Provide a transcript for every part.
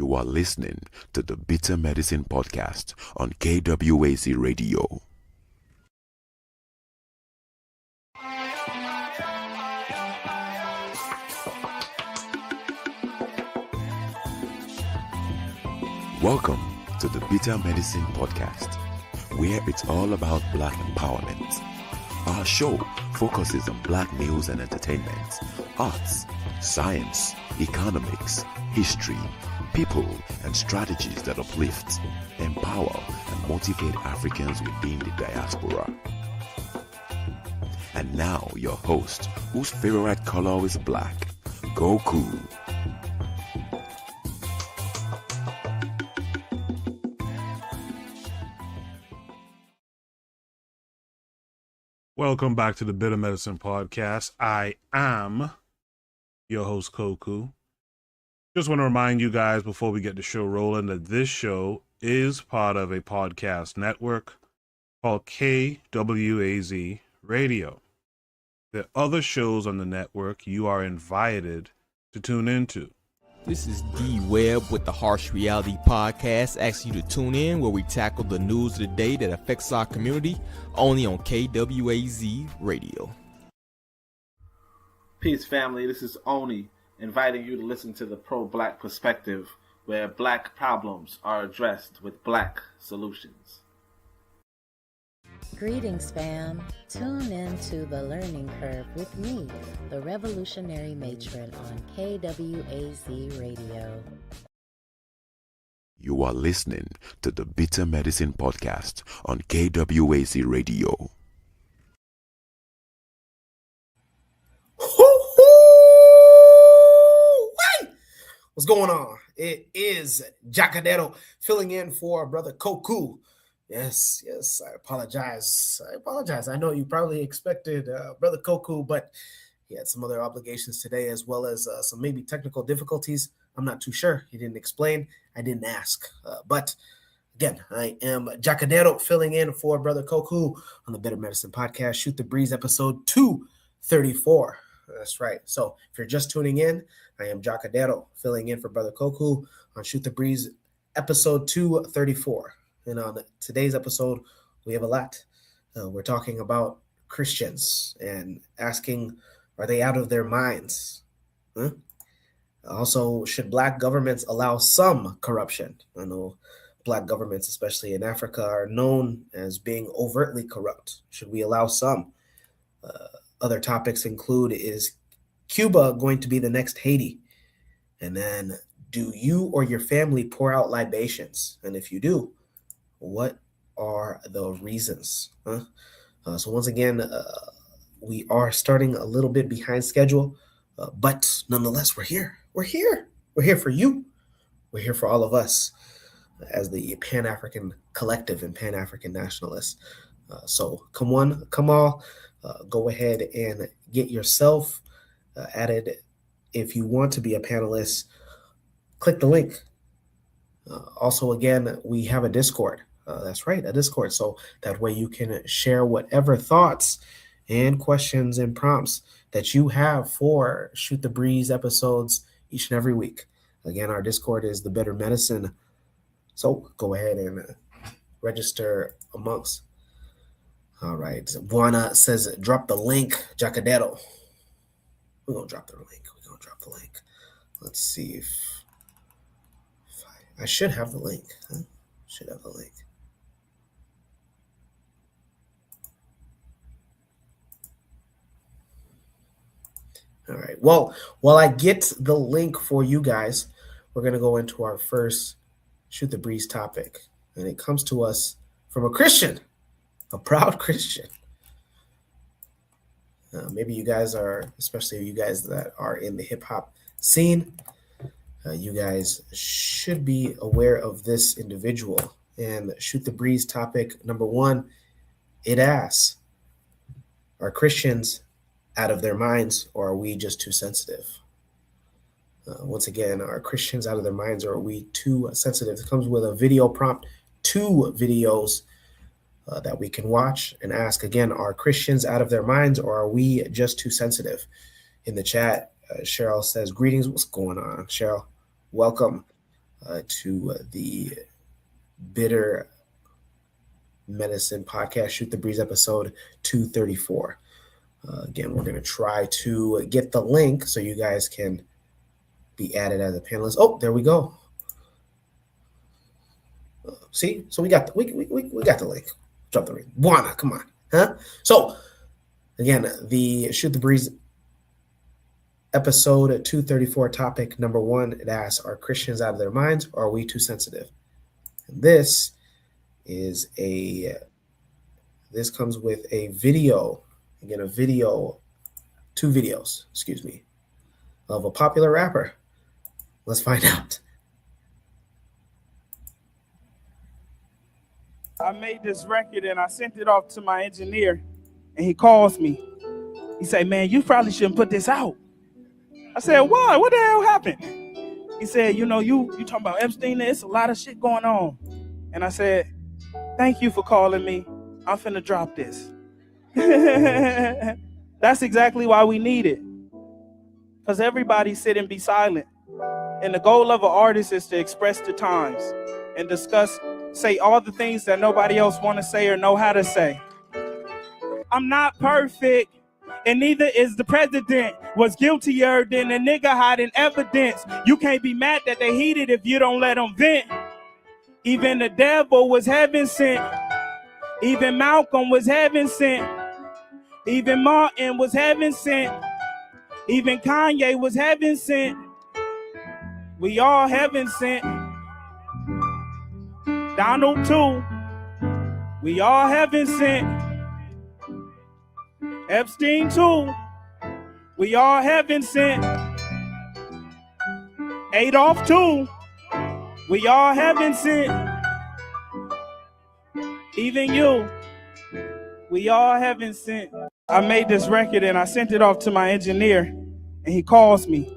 You are listening to the Bitter Medicine Podcast on KWAC Radio. Welcome to the Bitter Medicine Podcast, where it's all about Black empowerment. Our show focuses on Black news and entertainment, arts, science, economics, history, people, and strategies that uplift, empower, and motivate Africans within the diaspora. And now, your host, whose favorite color is black, Goku. Welcome back to the Bitter Medicine Podcast. I am your host, Koku. Just want to remind you guys before we get the show rolling that this show is part of a podcast network called KWAZ Radio. There are other shows on the network you are invited to tune into. This is D Webb with the Harsh Reality Podcast, asking you to tune in where we tackle the news of the day that affects our community, only on KWAZ Radio. Peace, family. This is Oni, inviting you to listen to the Pro-Black Perspective, where Black problems are addressed with Black solutions. Greetings, fam. Tune in to The Learning Curve with me, the Revolutionary Matron on KWAZ Radio. You are listening to the Bitter Medicine Podcast on KWAC Radio. What's going on? It is Jacadero filling in for Brother Koku. Yes, I apologize. I know you probably expected Brother Koku, but he had some other obligations today, as well as some maybe technical difficulties. I'm not too sure. He didn't explain. I didn't ask. But again, I am Jacadero filling in for Brother Koku on the Bitter Medicine Podcast, Shoot the Breeze, episode 234. That's right. So if you're just tuning in, I am Jacadero filling in for Brother Koku on Shoot the Breeze, episode 234. And on today's episode, we have a lot. We're talking about Christians and asking, are they out of their minds? Also, should Black governments allow some corruption? I know Black governments, especially in Africa, are known as being overtly corrupt. Should we allow some? Other topics include, is Cuba going to be the next Haiti? And then, do you or your family pour out libations? And if you do, what are the reasons? So once again, we are starting a little bit behind schedule, but nonetheless, we're here. We're here for you. We're here for all of us as the Pan-African collective and Pan-African nationalists. So come on, come all, go ahead and get yourself added. If you want to be a panelist, click the link. Also, again, we have a Discord. That's right, a Discord. So that way you can share whatever thoughts and questions and prompts that you have for Shoot the Breeze episodes each and every week. Again, our Discord is the Bitter Medicine. So go ahead and register amongst. All right. Buana says, drop the link, Jacadero. We're going to drop the link. Let's see if I should have the link. Should have the link. All right. Well, while I get the link for you guys, we're going to go into our first Shoot the Breeze topic. And it comes to us from a Christian, a proud Christian. Maybe you guys are, especially you guys that are in the hip hop scene, you guys should be aware of this individual. And Shoot the Breeze topic number 1, it asks, are Christians out of their minds, or are we just too sensitive? Once again, are Christians out of their minds, or are we too sensitive? It comes with a video prompt, 2 videos that we can watch and ask. Again, are Christians out of their minds, or are we just too sensitive? In the chat, Cheryl says, greetings. What's going on, Cheryl? Welcome. to the Bitter Medicine podcast, Shoot the Breeze, episode 234. Again, we're going to try to get the link so you guys can be added as a panelist. Oh, there we go. See, so we got the link. Drop the link. Wanna, come on, huh? So again, the Shoot the Breeze episode 234, topic number 1. It asks, "Are Christians out of their minds, or are we too sensitive?" And this comes with a video. Again, two videos, of a popular rapper. Let's find out. I made this record and I sent it off to my engineer, and he calls me. He said, "Man, you probably shouldn't put this out." I said, "Why? What the hell happened?" He said, "You talking about Epstein, there's a lot of shit going on." And I said, "Thank you for calling me. I'm finna drop this." That's exactly why we need it. Because everybody sit and be silent. And the goal of an artist is to express the times and say all the things that nobody else want to say or know how to say. I'm not perfect, and neither is the president. Was guiltier than a nigga hiding evidence. You can't be mad that they heated if you don't let them vent. Even the devil was heaven sent. Even Malcolm was heaven sent. Even Martin was heaven sent. Even Kanye was heaven sent. We all heaven sent. Donald too. We all heaven sent. Epstein too. We all heaven sent. Adolf too. We all heaven sent. Even you. We all heaven sent. I made this record and I sent it off to my engineer, and he calls me.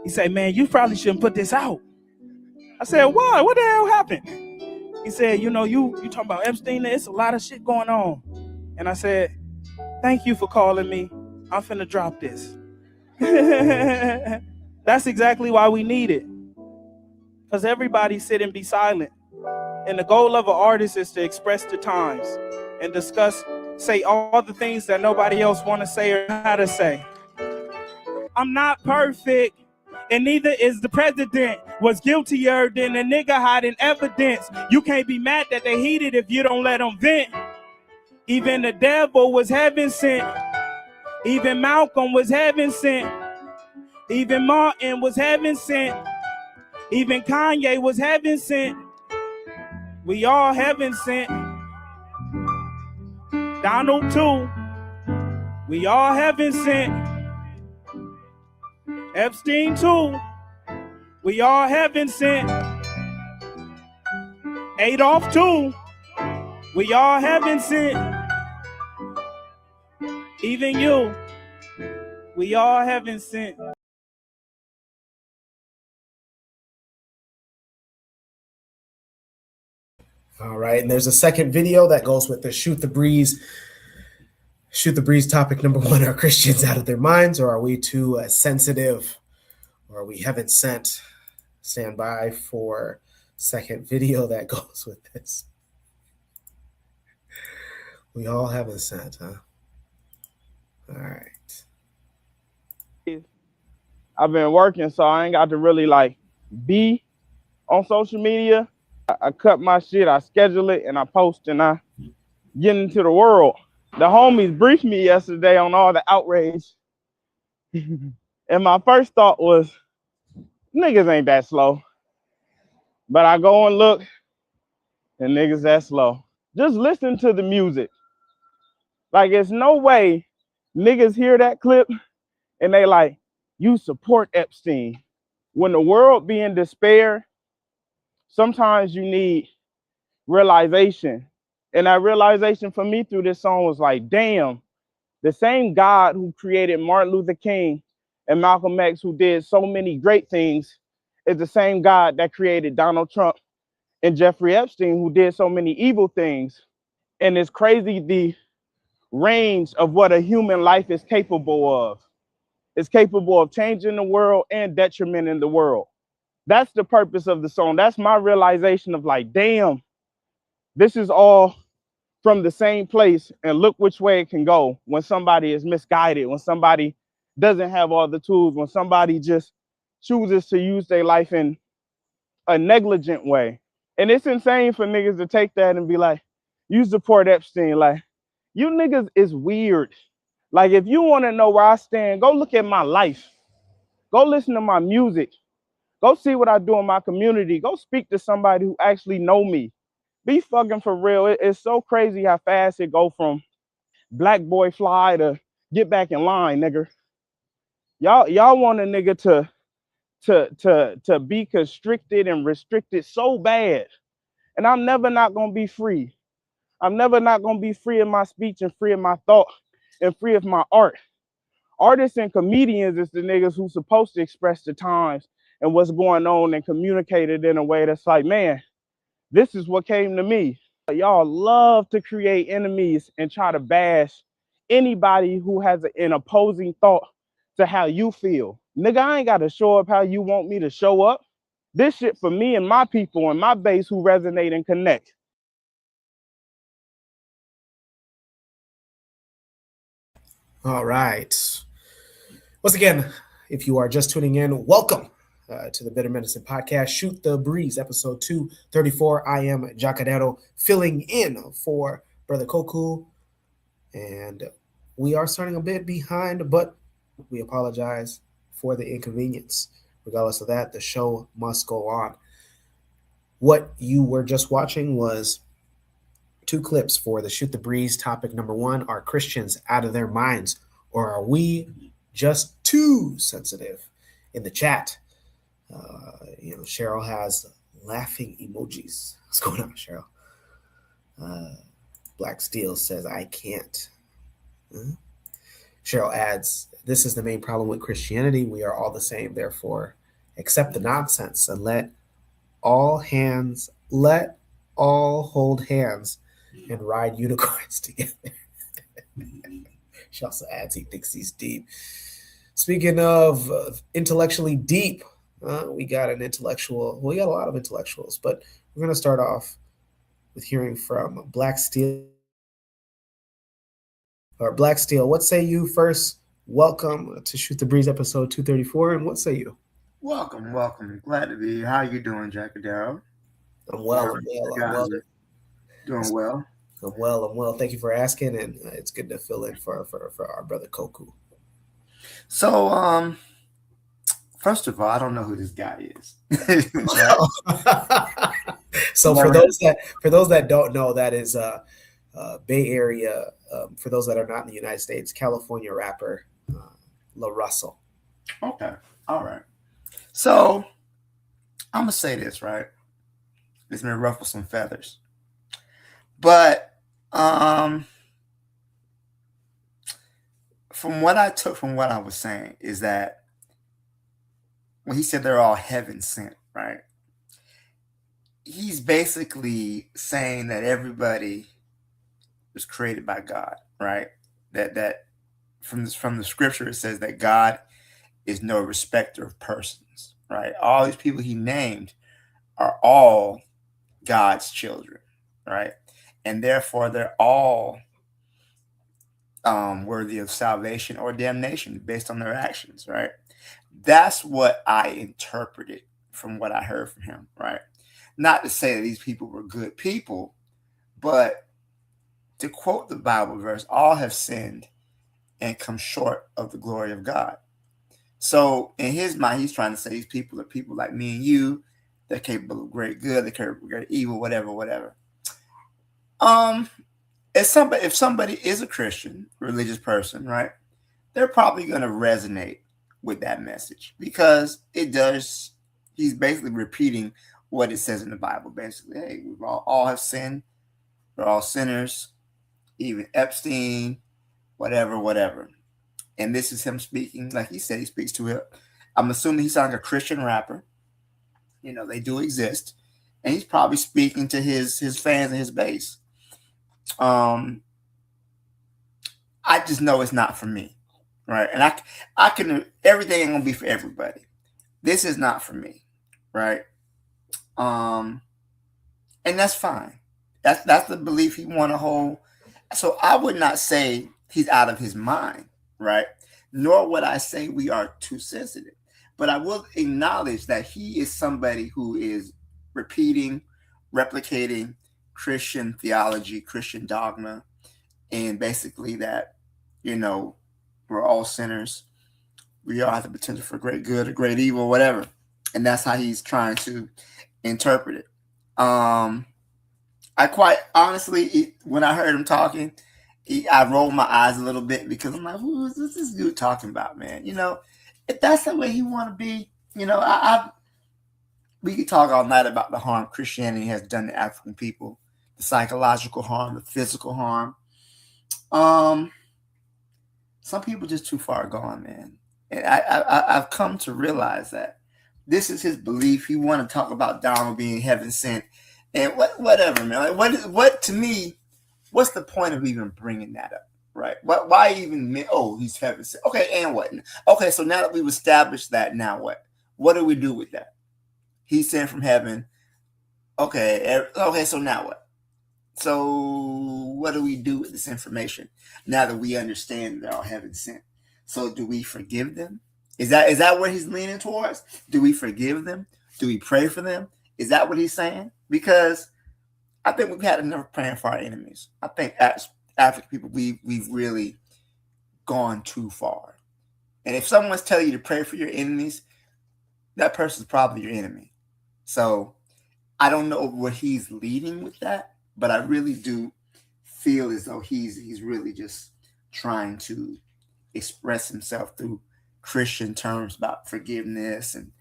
He said, "Man, you probably shouldn't put this out." I said, "Why? What the hell happened?" He said, you talking about Epstein, there's a lot of shit going on. And I said, "Thank you for calling me. I'm finna drop this." That's exactly why we need it. Because everybody sit and be silent. And the goal of an artist is to express the times and say all the things that nobody else want to say or how to say. I'm not perfect, and neither is the president. Was guiltier than a nigga hiding evidence. You can't be mad that they heated if you don't let them vent. Even the devil was heaven sent. Even Malcolm was heaven sent. Even Martin was heaven sent. Even Kanye was heaven sent. We all heaven sent. Donald too. We all heaven sent. Epstein too. We all heaven sent. Adolf too. We all heaven sent. Even you. We all heaven sent. All right, and there's a second video that goes with the Shoot the Breeze topic number 1. Are Christians out of their minds, or are we too sensitive, or are we heaven sent? Stand by for second video that goes with this. We all heaven sent, huh? All right. I've been working, so I ain't got to really be on social media. I cut my shit, I schedule it, and I post, and I get into the world. The homies briefed me yesterday on all the outrage. And my first thought was, niggas ain't that slow. But I go and look, and niggas that slow. Just listen to the music. It's no way niggas hear that clip and they you support Epstein. When the world be in despair, sometimes you need realization. And that realization for me through this song was damn, the same God who created Martin Luther King and Malcolm X, who did so many great things, is the same God that created Donald Trump and Jeffrey Epstein, who did so many evil things. And it's crazy the range of what a human life is capable of. It's capable of changing the world and detrimenting the world. That's the purpose of the song. That's my realization of like, damn, this is all from the same place, and look which way it can go when somebody is misguided, when somebody doesn't have all the tools, when somebody just chooses to use their life in a negligent way. And it's insane for niggas to take that and be like, you support Epstein. Like, you niggas is weird. Like, if you want to know where I stand, go look at my life. Go listen to my music. Go see what I do in my community. Go speak to somebody who actually know me. Be fucking for real. It's so crazy how fast it go from black boy fly to get back in line, nigga. Y'all want a nigga to be constricted and restricted so bad. And I'm never not gonna be free. I'm never not gonna be free of my speech and free of my thought and free of my art. Artists and comedians is the niggas who's supposed to express the times and what's going on and communicate it in a way that's like, man, this is what came to me. Y'all love to create enemies and try to bash anybody who has an opposing thought to how you feel. Nigga, I ain't gotta show up how you want me to show up. This shit for me and my people and my base who resonate and connect. All right. Once again, if you are just tuning in, welcome to the Bitter Medicine Podcast, Shoot the Breeze, episode 234. I am Jacadero, filling in for Brother Koku, and we are starting a bit behind, but we apologize for the inconvenience. Regardless of that, the show must go on. What you were just watching was 2 clips for the Shoot the Breeze. Topic number 1, are Christians out of their minds, or are we just too sensitive? In the chat, Cheryl has laughing emojis. What's going on, Cheryl? Black Steel says, I can't. Cheryl adds, this is the main problem with Christianity. We are all the same. Therefore, accept the nonsense and let all hold hands and ride unicorns together. She also adds, he thinks he's deep. Speaking of intellectually deep, we got a lot of intellectuals, but we're going to start off with hearing from Black Steel. Or Black Steel, what say you first? Welcome to Shoot the Breeze, episode 234, and what say you? Welcome. Glad to be here. How you doing, Jacadero? I'm well. Doing well. I'm well. Thank you for asking, and it's good to fill in for our brother Koku. So, first of all, I don't know who this guy is. So for those that don't know, that is Bay Area. For those that are not in the United States, California rapper La Russell. Okay, all right. So I'm gonna say this, right? It's gonna ruffle some feathers, but from what I took from what I was saying is that when he said they're all heaven sent, right? He's basically saying that everybody was created by God, right? That from the scripture it says that God is no respecter of persons, right? All these people he named are all God's children, right? And therefore they're all worthy of salvation or damnation based on their actions, right? That's what I interpreted from what I heard from him, right? Not to say that these people were good people, but to quote the Bible verse, all have sinned and come short of the glory of God. So in his mind, he's trying to say these people are people like me and you. They're capable of great good, they're capable of great evil, whatever. If somebody is a Christian, religious person, right, they're probably going to resonate with that message because it does. He's basically repeating what it says in the Bible. Basically, hey, we all have sinned. We're all sinners. Even Epstein, whatever. And this is him speaking, like he said, he speaks to it. I'm assuming he sounds like a Christian rapper. You know, they do exist. And he's probably speaking to his fans and his base. I just know it's not for me, right? And I can, everything ain't gonna be for everybody. This is not for me, right? And that's fine. That's the belief he want to hold. So I would not say he's out of his mind, right? Nor would I say we are too sensitive. But I will acknowledge that he is somebody who is repeating, replicating Christian theology, Christian dogma, and basically that, we're all sinners. We all have the potential for great good or great evil, whatever. And that's how he's trying to interpret it. I quite honestly, when I heard him talking, I rolled my eyes a little bit because I'm like, who is this dude talking about, man? If that's the way he want to be, we could talk all night about the harm Christianity has done to African people, the psychological harm, the physical harm. Some people just too far gone, man. And I've come to realize that this is his belief. He want to talk about Donald being heaven sent, and whatever, man. Like, what to me, what's the point of even bringing that up, right? Why even? Oh, he's heaven sent. Okay, and what? Okay, so now that we've established that, now what? What do we do with that? He's sent from heaven. Okay, so now what? So what do we do with this information now that we understand they're all heaven sent? So do we forgive them? Is that where he's leaning towards? Do we forgive them? Do we pray for them? Is that what he's saying? Because I think we've had enough praying for our enemies. I think as African people, we've really gone too far. And if someone's telling you to pray for your enemies, that person's probably your enemy. So I don't know where he's leading with that, but I really do feel as though he's really just trying to express himself through Christian terms about forgiveness and,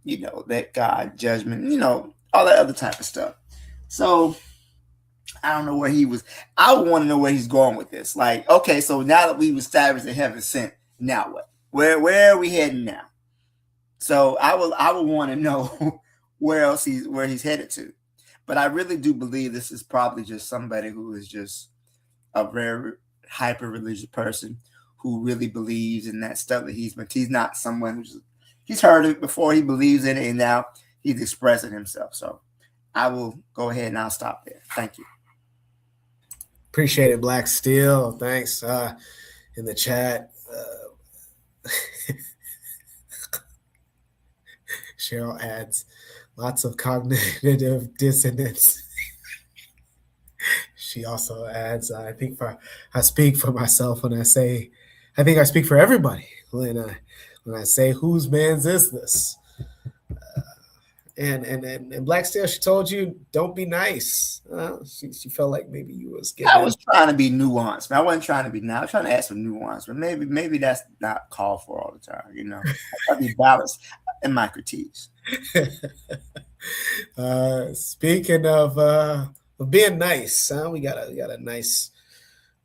that God judgment, all that other type of stuff. So I don't know where he was. I want to know where he's going with this. Like, okay, so now that we've established that heaven sent, now what? Where are we heading now? So I would want to know where he's headed to. But I really do believe this is probably just somebody who is just a very hyper religious person who really believes in that stuff that he's not someone he's heard it before, he believes in it, and now he's expressing himself. So I will go ahead and I'll stop there. Thank you. Appreciate it, Black Steel. Thanks in the chat. Cheryl adds lots of cognitive dissonance. She also adds, I speak for myself when I say, I think I speak for everybody when I say, whose man's is this? And Black Steel, she told you, don't be nice. She felt like maybe you was getting. I was trying to be nuanced, man. I wasn't trying to be nice. I was trying to add some nuance, but maybe that's not called for all the time. I try to be balanced in my critiques. Speaking of being nice, we got a nice,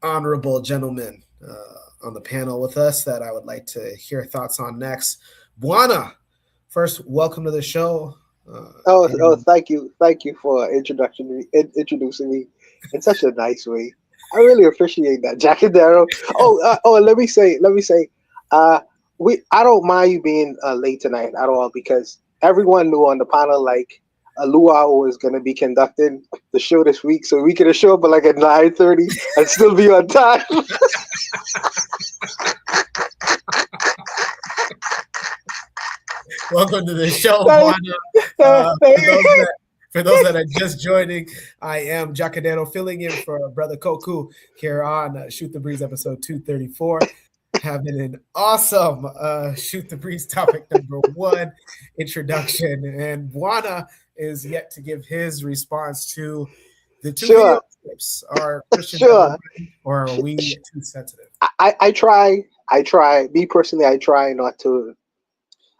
honorable gentleman on the panel with us that I would like to hear thoughts on next. Buana, first, welcome to the show. Thank you for introducing me in such a nice way. I really appreciate that, Jackadero. Let me say, I don't mind you being late tonight at all, because everyone knew on the panel like Luau was going to be conducting the show this week, so we could show up at 9:30 and still be on time. Welcome to the show, for those that are just joining, I am Jacadero filling in for Brother Koku here on Shoot the Breeze episode 234. Having an awesome Shoot the Breeze topic number 1 introduction, and Buana is yet to give his response to the two video clips. Are Christian or are we too sensitive? I try. Me personally, I try not to.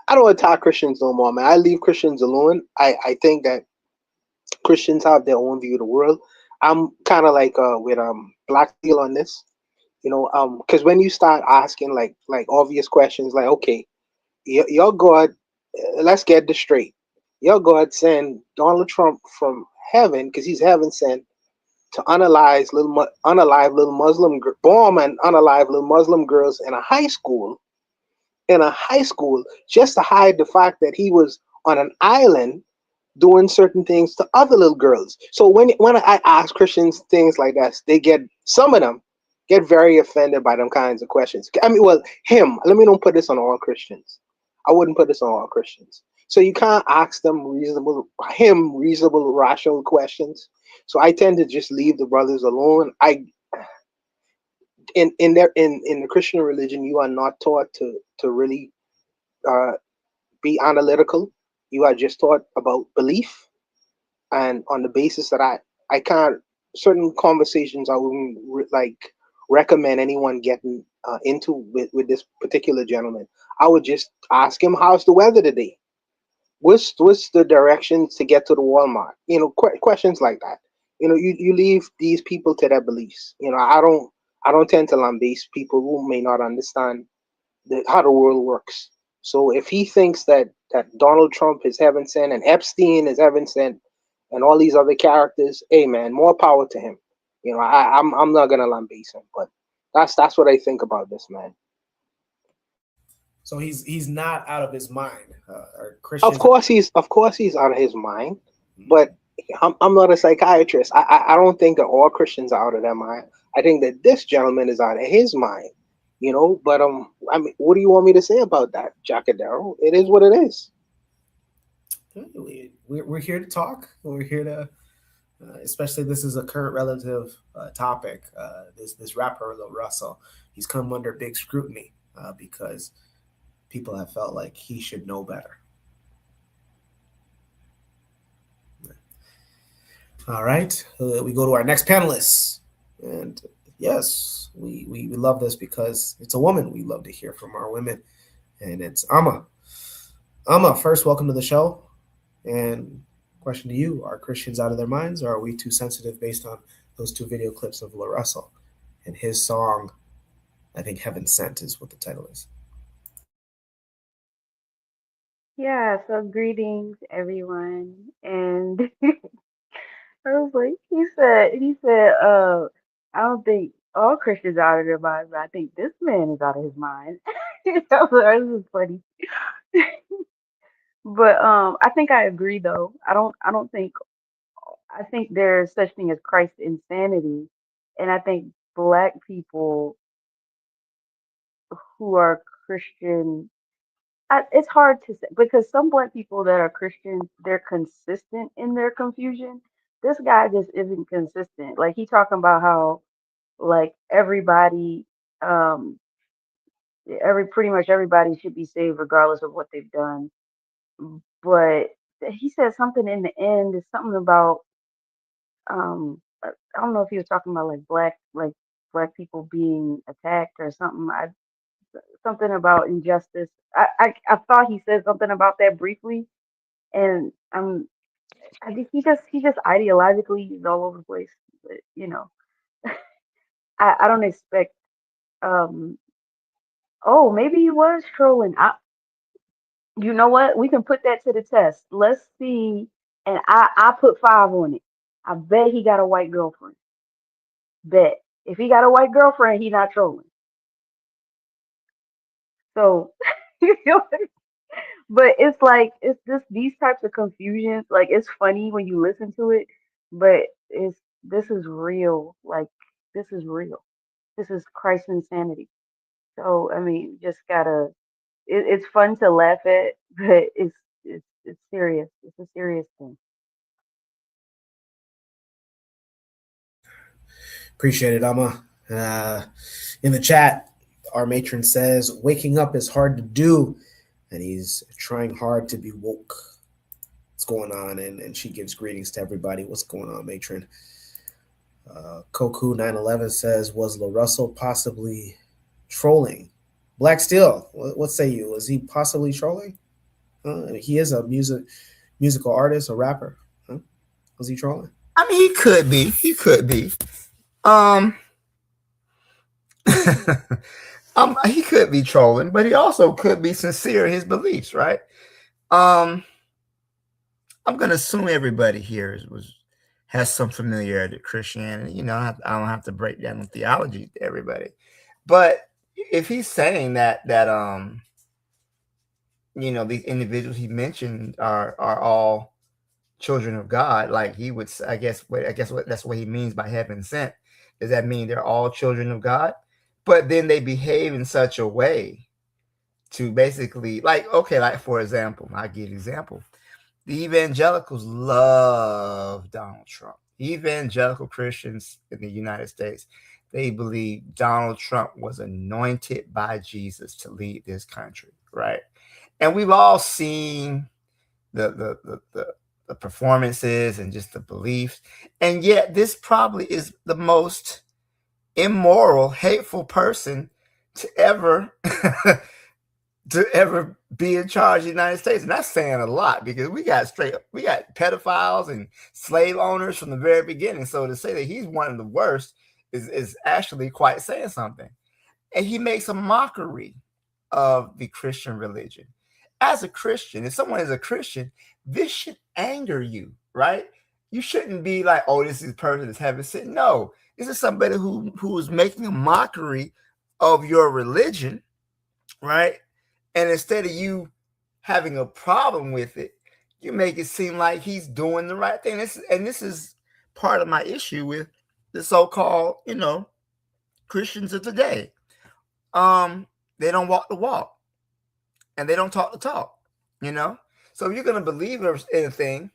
I don't attack Christians no more, man. I leave Christians alone. I think that Christians have their own view of the world. I'm kind of like with Black Steel on this, because when you start asking like obvious questions, like, okay, your God, let's get this straight. Your God sent Donald Trump from heaven, because he's heaven sent, to unalive little Muslim bomb and unalive little Muslim girls in a high school just to hide the fact that he was on an island doing certain things to other little girls. So when I ask Christians things like that, some of them get very offended by them kinds of questions. I mean, well, let me don't put this on all Christians. I wouldn't put this on all Christians. So you can't ask them reasonable, rational questions. So I tend to just leave the brothers alone. In the Christian religion, you are not taught to really be analytical. You are just taught about belief, and on the basis that I can't, certain conversations I wouldn't recommend anyone getting into with this particular gentleman. I would just ask him, how's the weather today? What's the direction to get to the Walmart? Questions like that. You leave these people to their beliefs. I don't tend to lambaste people who may not understand how the world works. So if he thinks that Donald Trump is heaven sent and Epstein is heaven sent and all these other characters, hey man, more power to him. I'm not gonna lambaste him, but that's what I think about this man. So he's not out of his mind. Are Christians? Of course he's out of his mind, but I'm not a psychiatrist. I don't think that all Christians are out of their mind. I think that this gentleman is out of his mind. But I mean, what do you want me to say about that, Jacadero? It is what it is. We're here to talk. We're here to, especially this is a current relative topic. This rapper Lil Russell, he's come under big scrutiny because people have felt like he should know better. All right, we go to our next panelist, and yes, we love this because it's a woman. We love to hear from our women, and it's Amma. Amma, first, welcome to the show. And question to you, are Christians out of their minds, or are we too sensitive based on those two video clips of Lil Russell and his song, I think Heaven Sent is what the title is. Yeah, so greetings everyone. And I was like, he said, I don't think all Christians are out of their minds, but I think this man is out of his mind. This is funny. But I think I agree though. I think there's such thing as Christ insanity. And I think black people who are Christian, it's hard to say because some black people that are Christians, they're consistent in their confusion. This guy just isn't consistent. Like he talking about how like everybody, pretty much everybody should be saved regardless of what they've done. But he said something in the end. It's something about I don't know if he was talking about like black people being attacked or something. Something about injustice. I thought he said something about that briefly, and I think he just ideologically is all over the place. But, I don't expect. Um, oh, maybe he was trolling. You know what? We can put that to the test. Let's see. And I put 5 on it. I bet he got a white girlfriend. Bet if he got a white girlfriend, he not trolling. So. But it's like it's just these types of confusions. Like it's funny when you listen to it, but this is real. Like this is real. This is Christ insanity. So I mean, just gotta. It's fun to laugh at, but it's serious. It's a serious thing. Appreciate it, Amma. In the chat, our matron says, waking up is hard to do, and he's trying hard to be woke. What's going on? And she gives greetings to everybody. What's going on, matron? Koku 911 says, was Lil Russell possibly trolling? Black Steel, what say you? Was he possibly trolling? He is a musical artist, a rapper. Was he trolling? I mean, he could be. He could be. He could be trolling, but he also could be sincere in his beliefs, right? I'm gonna assume everybody here has some familiarity with Christianity. I don't have to break down the theology to everybody, but if he's saying that these individuals he mentioned are all children of God. Like he would, I guess what that's what he means by heaven sent. Does that mean they're all children of God? But then they behave in such a way to basically, like, okay, like for example, I'll give you an example. The evangelicals love Donald Trump. Evangelical Christians in the United States, they believe Donald Trump was anointed by Jesus to lead this country, right? And we've all seen the performances and just the beliefs, and yet this probably is the most immoral, hateful person to ever be in charge of the United States. And that's saying a lot, because we got pedophiles and slave owners from the very beginning. So to say that he's one of the worst is actually quite saying something. And he makes a mockery of the Christian religion. As a Christian, if someone is a Christian, this should anger you, right? You shouldn't be like, oh, this is a person that's heaven sent. No, this is somebody who is making a mockery of your religion, right? And instead of you having a problem with it, you make it seem like he's doing the right thing. This is part of my issue with the so-called, Christians of today. They don't walk the walk, and they don't talk the talk, So if you're going to believe in anything,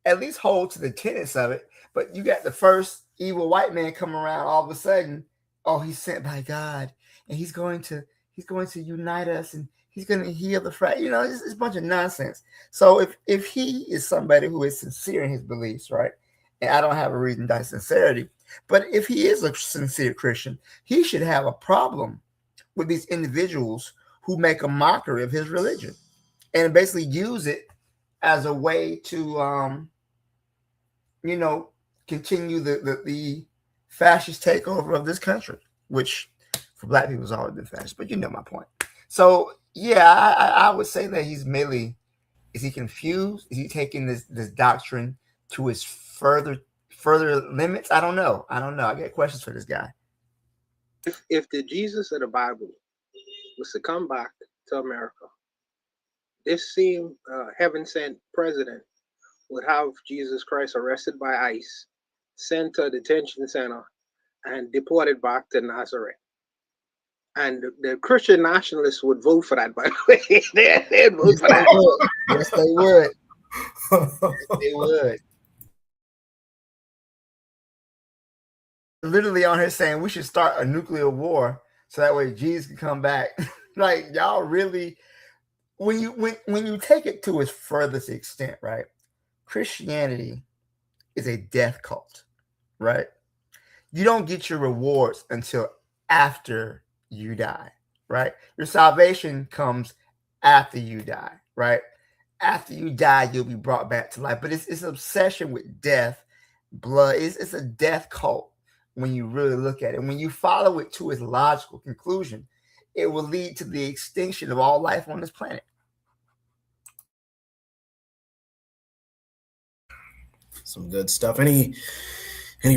at least hold to the tenets of it. But you got the first evil white man come around all of a sudden. Oh, he's sent by God, and he's going to unite us, and he's going to heal the fracture. It's a bunch of nonsense. So if he is somebody who is sincere in his beliefs, right? And I don't have a reason to doubt sincerity, but if he is a sincere Christian, he should have a problem with these individuals who make a mockery of his religion and basically use it as a way to, continue the fascist takeover of this country, which for Black people has always been fascist. But you know my point. So yeah, I would say that he's merely, is he confused? Is he taking this doctrine to its further limits? I don't know. I got questions for this guy. If the Jesus of the Bible was to come back to America, this same heaven-sent president would have Jesus Christ arrested by ICE, sent to a detention center, and deported back to Nazareth. And the Christian nationalists would vote for that, by the way. They'd vote for that. Yes, they would. Yes, they would. Literally on here saying we should start a nuclear war so that way Jesus can come back. Like, y'all really, when you take it to its furthest extent, right? Christianity is a death cult, right? You don't get your rewards until after you die, right? Your salvation comes after you die, right? After you die, you'll be brought back to life. But it's an obsession with death, blood. It's a death cult when you really look at it. When you follow it to its logical conclusion, it will lead to the extinction of all life on this planet. Some good stuff. Any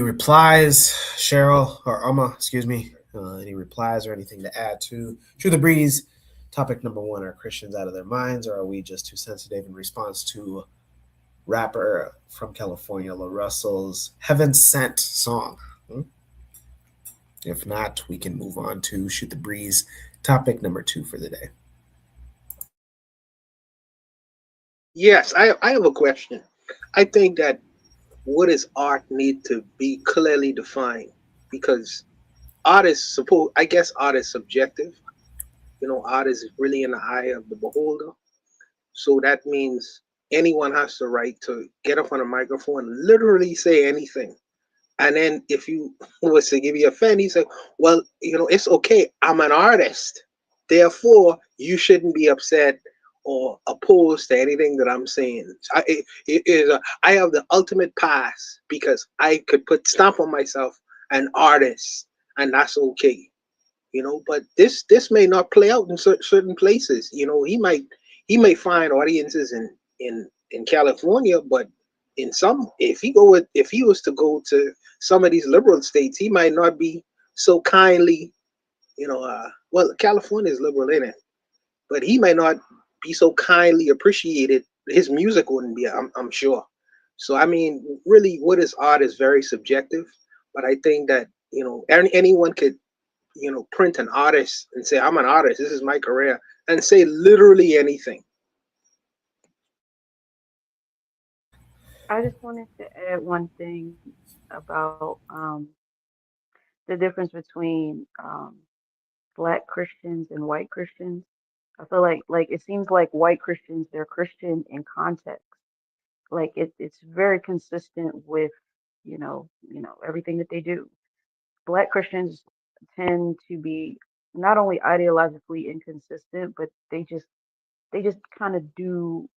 replies, Cheryl or Amma? Excuse me. Any replies or anything to add to the breeze? Topic number one: are Christians out of their minds, or are we just too sensitive? In response to rapper from California, La Russell's "Heaven Sent" song. If not, we can move on to shoot the breeze. Topic number two for the day. Yes, I have a question. I think that what is art need to be clearly defined, because art is art is subjective. Art is really in the eye of the beholder. So that means anyone has the right to get up on a microphone and literally say anything. And then if you was to give you a fan, he said, well, it's okay. I'm an artist. Therefore, you shouldn't be upset or opposed to anything that I'm saying. I have the ultimate pass because I could put stamp on myself, an artist, and that's okay. But this may not play out in certain places. He may find audiences in California, but in some, if he was to go to some of these liberal states, he might not be so kindly, well, California is liberal in it, but he might not be so kindly appreciated, his music wouldn't be. I'm sure. So I mean, really, what is art is very subjective. But I think that anyone could print an artist and say, I'm an artist. This is my career, and say literally anything. I just wanted to add one thing about the difference between black Christians and white Christians. I feel like it seems like white Christians, they're Christian in context. Like it's very consistent with, everything that they do. Black Christians tend to be not only ideologically inconsistent, but they just kind of do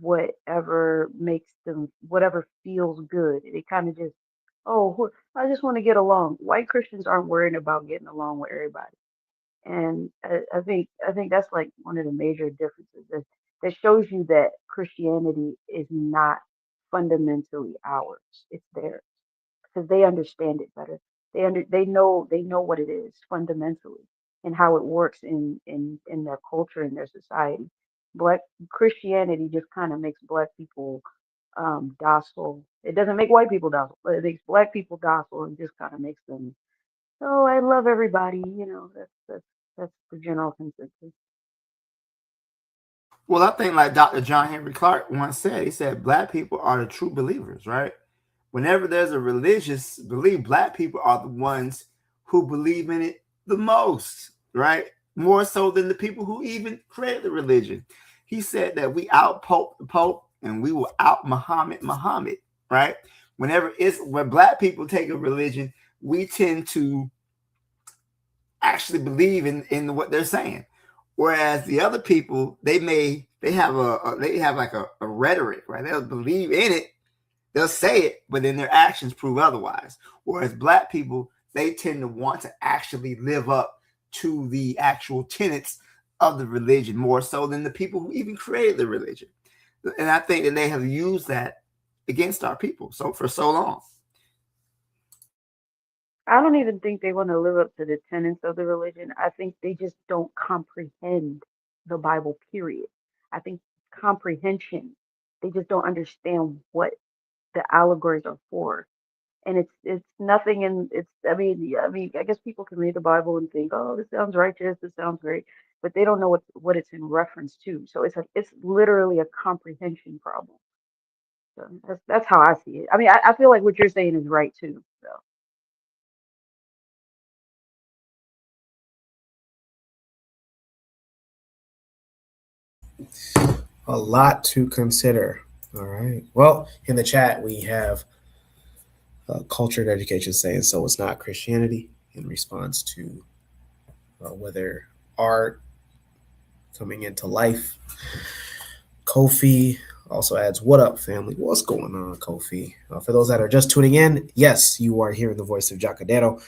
whatever feels good. They kind of just, oh, I just want to get along. White Christians aren't worried about getting along with everybody. And I think that's like one of the major differences that shows you that Christianity is not fundamentally ours. It's theirs because they understand it better. They know what it is fundamentally and how it works in their culture and their society. Black Christianity just kind of makes black people docile. It doesn't make white people docile, but it makes black people docile and just kind of makes them, oh, I love everybody. That's the general consensus. Well, I think like Dr. John Henry Clark once said, he said, black people are the true believers, right? Whenever there's a religious belief, black people are the ones who believe in it the most, right? More so than the people who even created the religion. He said that we out Pope the Pope and we will out Muhammad, right? When black people take a religion, we tend to actually believe in what they're saying. Whereas the other people, they have like a rhetoric, right? They'll believe in it, they'll say it, but then their actions prove otherwise. Whereas black people, they tend to want to actually live up to the actual tenets of the religion more so than the people who even created the religion. And I think that they have used that against our people for so long. I don't even think they want to live up to the tenets of the religion. I think they just don't comprehend the Bible, period. I think comprehension, they just don't understand what the allegories are for. And it's nothing in it's I mean I guess people can read the Bible and think, oh, this sounds righteous, this sounds great, but they don't know what it's in reference to. So it's literally a comprehension problem. So that's how I see it. I mean, I feel like what you're saying is right too. So A lot to consider. All right. Well, in the chat, we have culture and education saying so it's not Christianity in response to whether art coming into life. Kofi also adds, what up, family? What's going on, Kofi? For those that are just tuning in, yes, you are hearing the voice of Jacadero,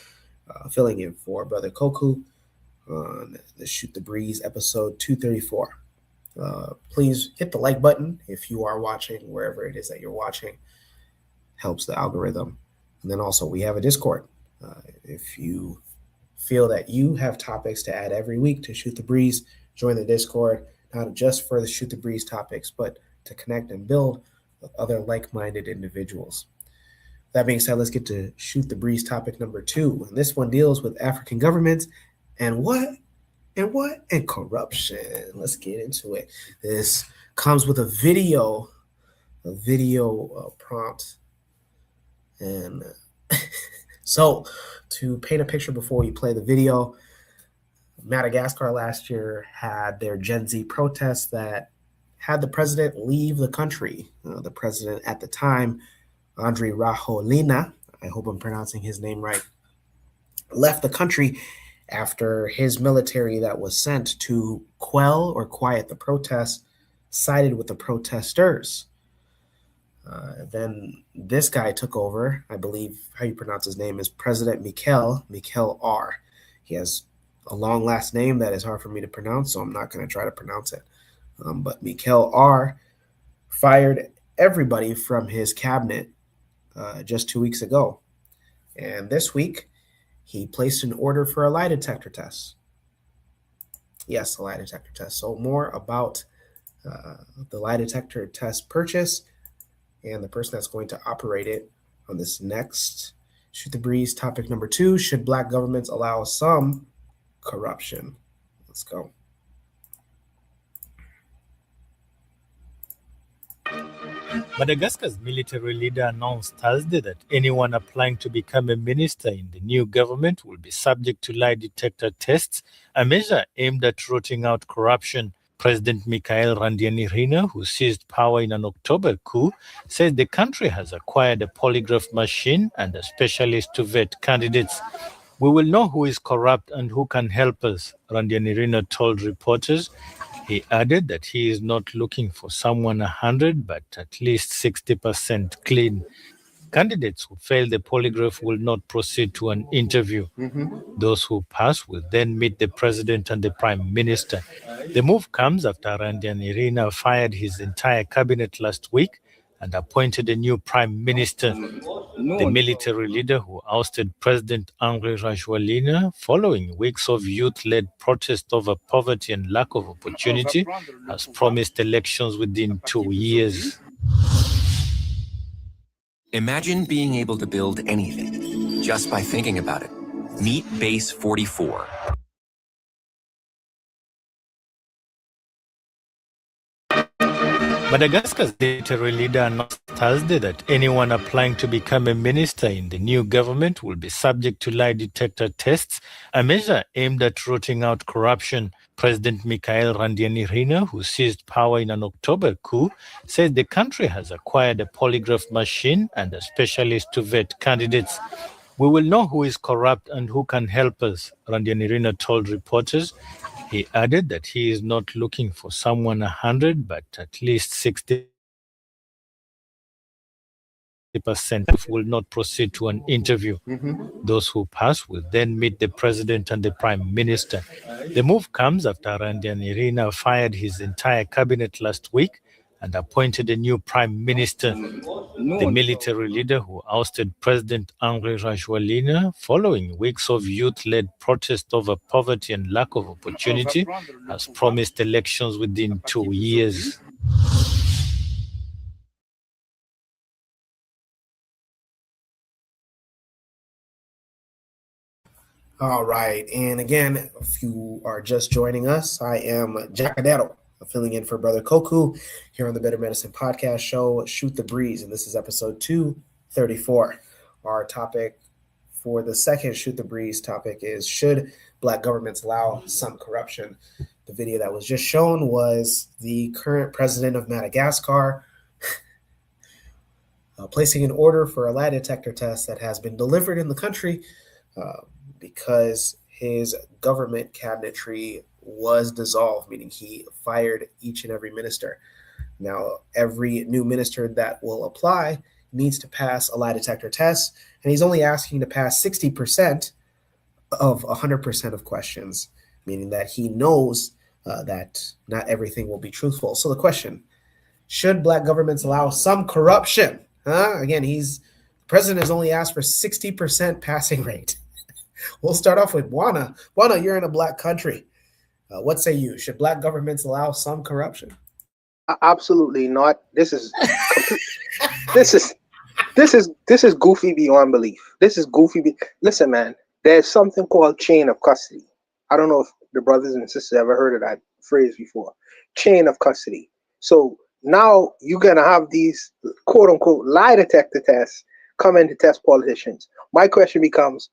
filling in for Brother Koku on the Shoot the Breeze episode 234. Please hit the like button if you are watching, wherever it is that you're watching. Helps the algorithm. And then also we have a Discord. If you feel that you have topics to add every week to Shoot the Breeze, join the Discord, not just for the Shoot the Breeze topics, but to connect and build with other like-minded individuals. That being said, let's get to Shoot the Breeze topic number 2. And this one deals with African governments and what? And corruption. Let's get into it. This comes with a video prompt. And so to paint a picture before we play the video, Madagascar last year had their Gen Z protests that had the president leave the country. The president at the time, Andry Rajoelina, I hope I'm pronouncing his name right, left the country after his military that was sent to quell or quiet the protests sided with the protesters. Then this guy took over. I believe how you pronounce his name is President Mikel R. He has a long last name that is hard for me to pronounce, so I'm not going to try to pronounce it. But Mikel R. fired everybody from his cabinet just 2 weeks ago. And this week, he placed an order for a lie detector test. Yes, the lie detector test. So more about the lie detector test purchase and the person that's going to operate it on this next Shoot the Breeze topic number 2. Should black governments allow some corruption? Let's go. Madagascar's military leader announced Thursday that anyone applying to become a minister in the new government will be subject to lie detector tests, a measure aimed at rooting out corruption. President Mikhail Randrianirina, who seized power in an October coup, says the country has acquired a polygraph machine and a specialist to vet candidates. We will know who is corrupt and who can help us, Randrianirina told reporters. He added that he is not looking for someone 100, but at least 60% clean. Candidates who fail the polygraph will not proceed to an interview. Those who pass will then meet the president and the prime minister. The move comes after Randrianirina fired his entire cabinet last week and appointed a new prime minister. The military leader who ousted President Andry Rajoelina following weeks of youth-led protest over poverty and lack of opportunity has promised elections within 2 years. Imagine being able to build anything just by thinking about it. Meet Base 44. Madagascar's military leader announced Thursday that anyone applying to become a minister in the new government will be subject to lie detector tests, a measure aimed at rooting out corruption. President Mikhail Randrianirina, who seized power in an October coup, says the country has acquired a polygraph machine and a specialist to vet candidates. We will know who is corrupt and who can help us, Randrianirina told reporters. He added that he is not looking for someone 100, but at least 60% will not proceed to an interview. Those who pass will then meet the president and the prime minister. The move comes after Randrianirina fired his entire cabinet last week and appointed a new prime minister. The military leader who ousted President Andry Rajoelina following weeks of youth-led protest over poverty and lack of opportunity has promised elections within 2 years. All right. And again, if you are just joining us, I am Jackadero, filling in for Brother Koku here on the Better Medicine Podcast Show, Shoot the Breeze. And this is episode 234. Our topic for the second Shoot the Breeze topic is, should black governments allow some corruption? The video that was just shown was the current president of Madagascar placing an order for a lie detector test that has been delivered in the country because his government cabinetry was dissolved, meaning he fired each and every minister. Now, every new minister that will apply needs to pass a lie detector test, and he's only asking to pass 60% of 100% of questions, meaning that he knows that not everything will be truthful. So the question, should black governments allow some corruption? Again, the president has only asked for 60% passing rate. We'll start off with Juana. Juana, you're in a black country. What say you? Should black governments allow some corruption? Absolutely not. This is goofy beyond belief. This is goofy. Listen, man, there's something called chain of custody. I don't know if the brothers and sisters ever heard of that phrase before. Chain of custody. So now you're gonna have these quote unquote lie detector tests come in to test politicians. My question becomes,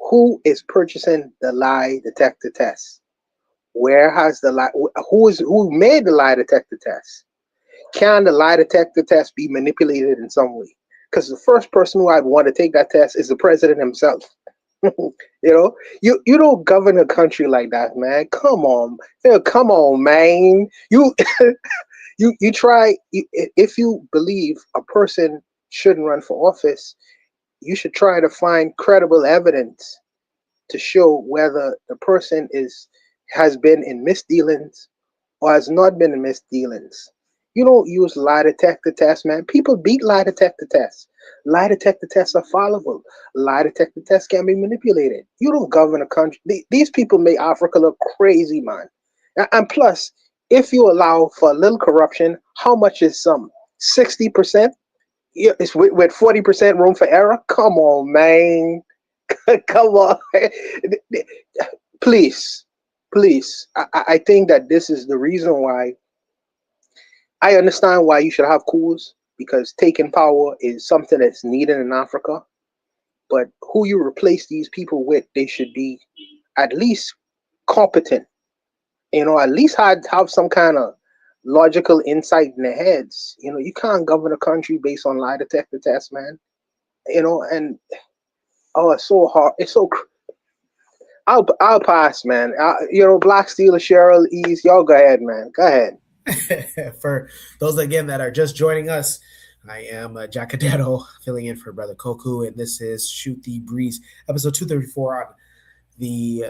who is purchasing the lie detector test? Where has the lie? Who made the lie detector test? Can the lie detector test be manipulated in some way? Because the first person who I'd want to take that test is the president himself. You don't govern a country like that, man. Come on, man. You try. If you believe a person shouldn't run for office, you should try to find credible evidence to show whether the person has been in misdealings or has not been in misdealings. You don't use lie detector tests, man. People beat lie detector tests. Lie detector tests are fallible. Lie detector tests can be manipulated. You don't govern a country. These people make Africa look crazy, man. And plus, if you allow for a little corruption, how much is some 60%? Yeah, it's with 40% room for error. Come on, man. Come on. Please, please. I think that this is the reason why I understand why you should have coups, because taking power is something that's needed in Africa. But who you replace these people with, they should be at least competent. At least have some kind of logical insight in their heads. You can't govern a country based on lie detector tests, man. And it's so hard. I'll pass, man. Black Steel, Cheryl, Ease, y'all go ahead, man. Go ahead. For those again that are just joining us, I am Jacadetto, filling in for Brother Koku, and this is Shoot the Breeze, episode 234 on the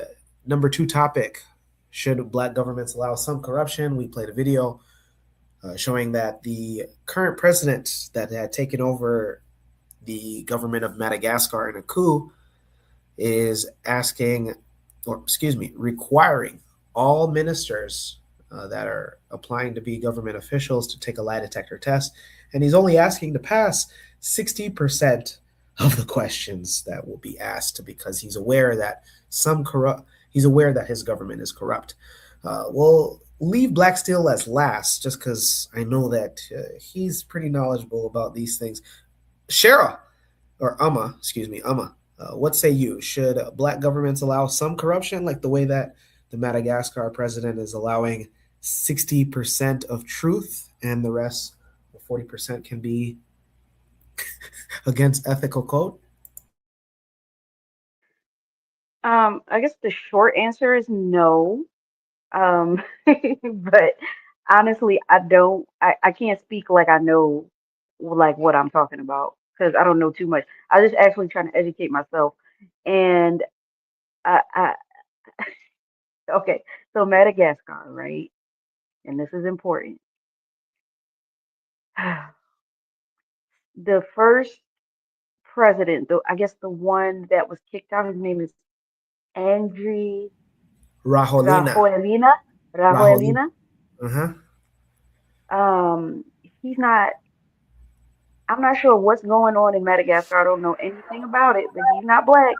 number 2 topic: should black governments allow some corruption? We played a video showing that the current president that had taken over the government of Madagascar in a coup is requiring all ministers that are applying to be government officials to take a lie detector test. And he's only asking to pass 60% of the questions that will be asked, because he's aware that his government is corrupt. We'll leave Black Steel as last, just because I know that he's pretty knowledgeable about these things. Shara, or Amma, what say you? Should black governments allow some corruption, like the way that the Madagascar president is allowing 60% of truth, and the rest, 40%, can be against ethical code? I guess the short answer is no. But honestly, I can't speak like I know like what I'm talking about, because I don't know too much. I just actually trying to educate myself. And I okay, so Madagascar, right? And this is important. The first president, I guess the one that was kicked out, his name is Andry Rajoelina. Rajoelina. Uh-huh. He's not. I'm not sure what's going on in Madagascar. I don't know anything about it, but he's not black.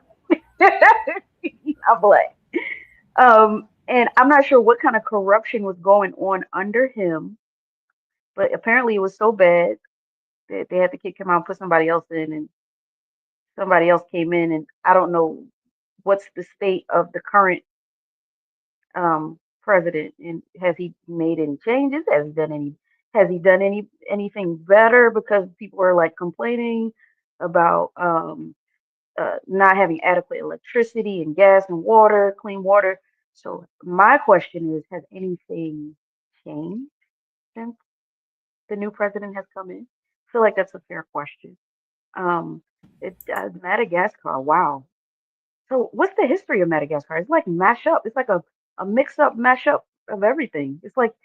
He's not black. And I'm not sure what kind of corruption was going on under him, but apparently it was so bad that they had to kick him out and put somebody else in, and somebody else came in, and I don't know what's the state of the current president, and has he made any changes? Has he done anything better? Because people are like complaining about not having adequate electricity and gas and water, clean water. So my question is, has anything changed since the new president has come in? I feel like that's a fair question. Madagascar, wow. So what's the history of Madagascar? It's like mash up. It's like a mix up, mash up of everything. It's like,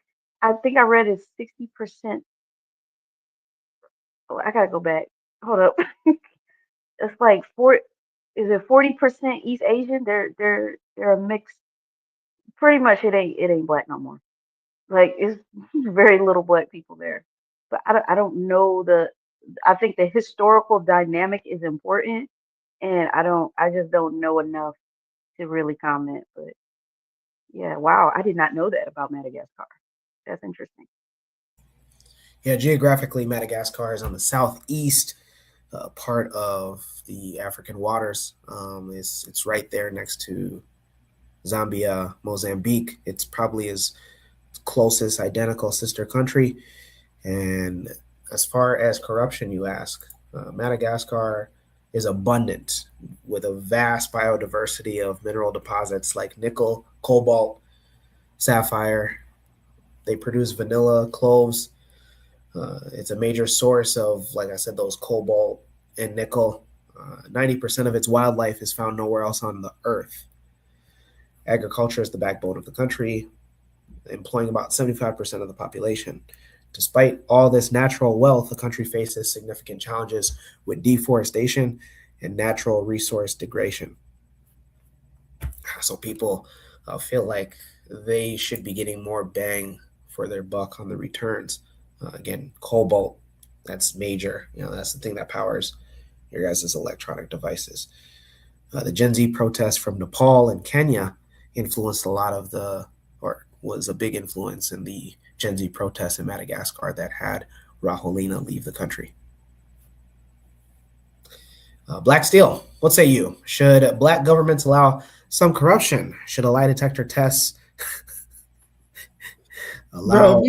I think I read it's 60%. Oh, I gotta go back. Hold up. It's like is it 40% East Asian? They're a mix. Pretty much it ain't black no more. Like, it's very little black people there. But I don't know I think the historical dynamic is important, and I just don't know enough to really comment. But yeah, wow, I did not know that about Madagascar. That's interesting. Yeah, geographically, Madagascar is on the southeast part of the African waters. It's right there next to Zambia, Mozambique. It's probably his closest identical sister country. And as far as corruption, you ask, Madagascar is abundant with a vast biodiversity of mineral deposits like nickel, cobalt, sapphire. They produce vanilla, cloves. It's a major source of, like I said, those cobalt and nickel. 90% of its wildlife is found nowhere else on the earth. Agriculture is the backbone of the country, employing about 75% of the population. Despite all this natural wealth, the country faces significant challenges with deforestation and natural resource degradation. So people feel like they should be getting more bang for their buck on the returns. Again, cobalt, that's major. That's the thing that powers your guys' electronic devices. The Gen Z protests from Nepal and Kenya influenced a lot of or was a big influence in the Gen Z protests in Madagascar that had Rajoelina leave the country. Black Steel, what say you? Should black governments allow some corruption? Should a lie detector tests allow... Bro,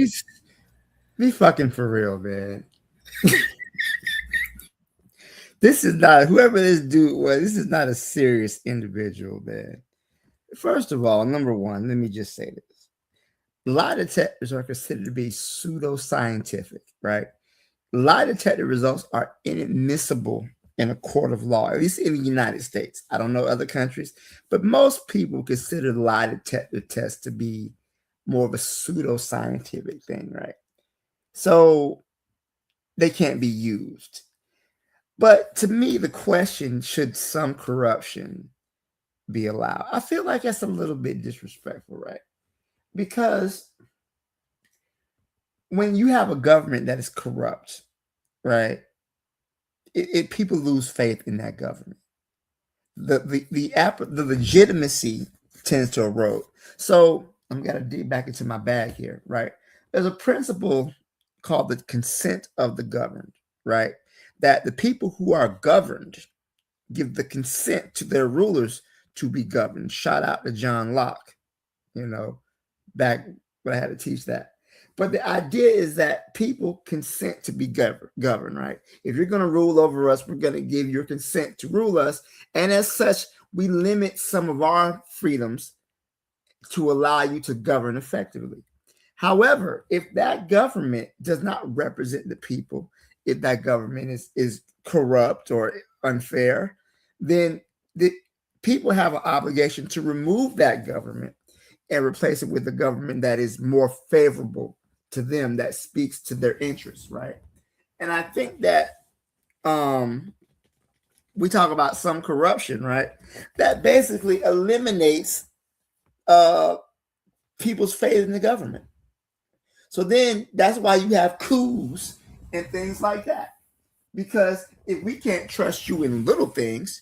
be fucking for real, man. This is not, whoever this dude was, this is not a serious individual, man. First of all, number one, let me just say this. Lie detectors are considered to be pseudoscientific, right? Lie detector results are inadmissible in a court of law, at least in the United States. I don't know other countries, but most people consider the lie detector test to be more of a pseudoscientific thing, right? So they can't be used. But to me, the question, should some corruption be allowed? I feel like that's a little bit disrespectful, right? Because when you have a government that is corrupt, right, people lose faith in that government. The legitimacy tends to erode. So I'm gonna dig back into my bag here, right? There's a principle called the consent of the governed, right? That the people who are governed give the consent to their rulers to be governed. Shout out to John Locke, back when I had to teach that. But the idea is that people consent to be governed, right? If you're going to rule over us, we're going to give your consent to rule us. And as such, we limit some of our freedoms to allow you to govern effectively. However, if that government does not represent the people, if that government is corrupt or unfair, then the people have an obligation to remove that government and replace it with a government that is more favorable to them, that speaks to their interests, right? And I think that we talk about some corruption, right? That basically eliminates people's faith in the government. So then that's why you have coups and things like that. Because if we can't trust you in little things,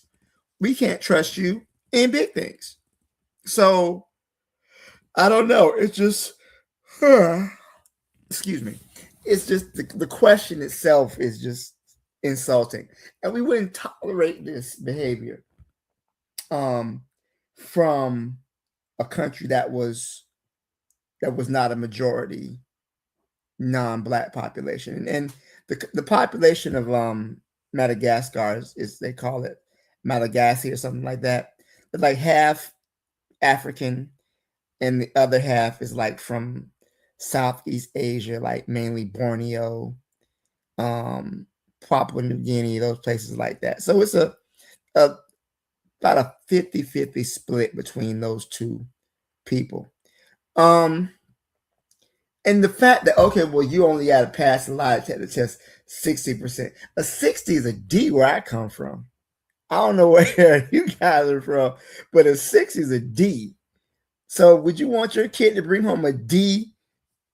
we can't trust you in big things. So I don't know. It's just, excuse me. It's just the question itself is just insulting. And we wouldn't tolerate this behavior from a country that was not a majority non-black population. And the population of Madagascar is they call it Malagasy or something like that. But like half African and the other half is like from Southeast Asia, like mainly Borneo, Papua New Guinea, those places like that. So it's about a 50-50 split between those two people. And the fact that, okay, well, you only got to pass a lie detector test 60%. A 60 is a D where I come from. I don't know where you guys are from, but a 60 is a D. So would you want your kid to bring home a D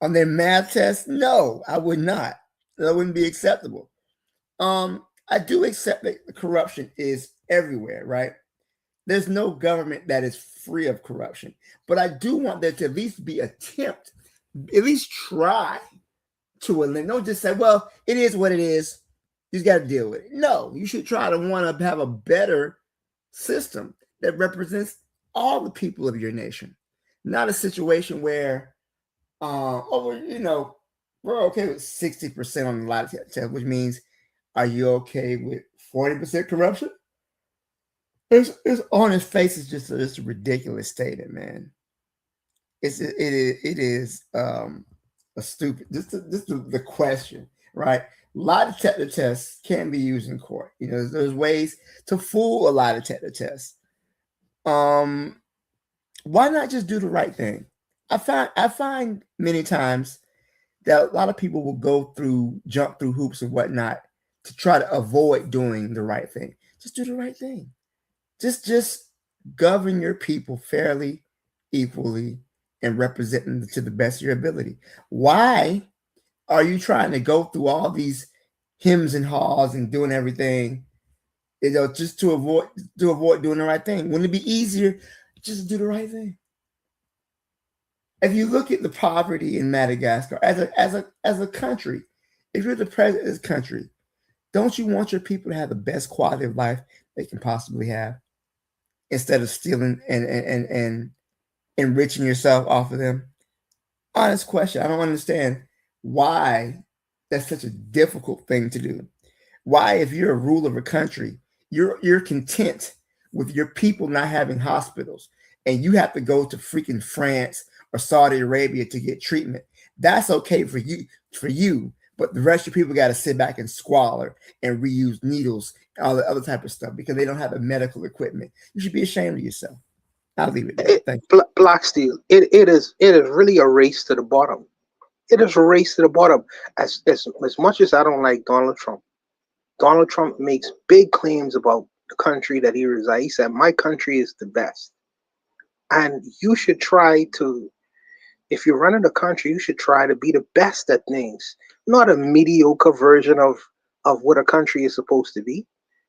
on their math test? No, I would not. That wouldn't be acceptable. I do accept that corruption is everywhere, right? There's no government that is free of corruption. But I do want there to at least be attempt, at least try to eliminate. Don't just say, well, it is what it is. You just got to deal with it. No, you should try to want to have a better system that represents all the people of your nation. Not a situation where, we're okay with 60% on the lie detector, which means, are you okay with 40% corruption? It's on its face, it's just a ridiculous statement, man. It is a stupid. This is the question, right? Lie detector tests can be used in court. There's ways to fool a lie detector test. Why not just do the right thing? I find many times that a lot of people will jump through hoops and whatnot to try to avoid doing the right thing. Just do the right thing. Just govern your people fairly, equally, and represent them to the best of your ability. Why are you trying to go through all these hymns and haws and doing everything, just to avoid doing the right thing? Wouldn't it be easier just to do the right thing? If you look at the poverty in Madagascar as a country, if you're the president of this country, don't you want your people to have the best quality of life they can possibly have, instead of stealing and enriching yourself off of them? Honest question. I don't understand why that's such a difficult thing to do. Why, if you're a ruler of a country, you're content with your people not having hospitals, and you have to go to freaking France or Saudi Arabia to get treatment. That's okay for you, but the rest of your people got to sit back and squalor and reuse needles and all the other type of stuff because they don't have the medical equipment. You should be ashamed of yourself. I'll leave it there. Thank you. Black Steel, it is really a race to the bottom. It is a race to the bottom. As much as I don't like Donald Trump makes big claims about the country that he resides. He said, "My country is the best," and you should try to. If you're running a country, you should try to be the best at things, not a mediocre version of what a country is supposed to be,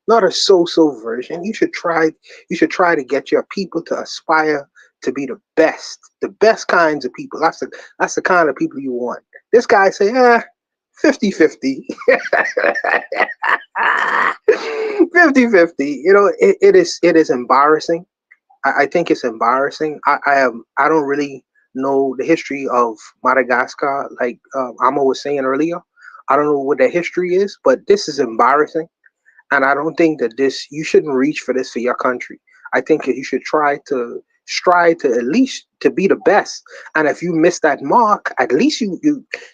not a so-so version. You should try to get your people to aspire to be the best kinds of people. That's the kind of people you want. This guy say, 50-50. 50-50. It is embarrassing. I think it's embarrassing. I don't really know the history of Madagascar, like Amma was saying earlier. I don't know what their history is, but this is embarrassing, and I don't think that you shouldn't reach for this for your country. I think that you should strive to at least to be the best, and if you miss that mark, at least you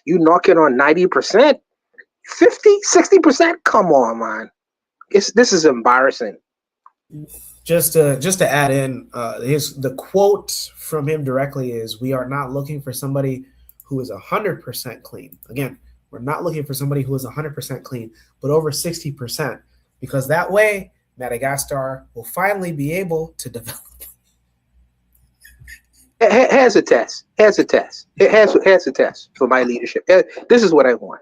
knock it on 90%, 50-60%. Come on, man. This is embarrassing. Just to add in, the quote from him directly is, "We are not looking for somebody who is 100% clean." Again, we're not looking for somebody who is 100% clean, but over 60%, because that way Madagascar will finally be able to develop. Here's a test. Here's a test for my leadership. This is what I want.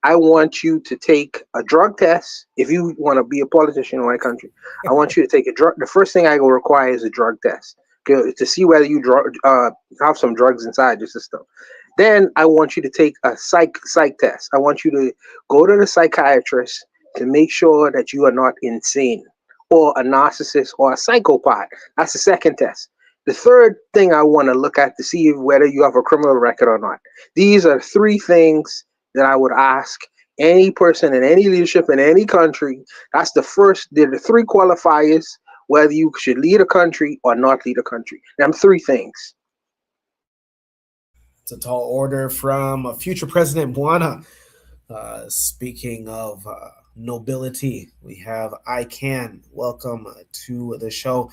I want you to take a drug test. If you want to be a politician in my country, I want you to take a drug. The first thing I will require is a drug test to see whether you have some drugs inside your system. Then I want you to take a psych test. I want you to go to the psychiatrist to make sure that you are not insane or a narcissist or a psychopath. That's the second test. The third thing I want to look at to see whether you have a criminal record or not. These are three things that I would ask any person in any leadership in any country. That's the first. They're the three qualifiers whether you should lead a country or not lead a country. Them three things. It's a tall order from future President Buana. Speaking of nobility, we have I Can. Welcome to the show.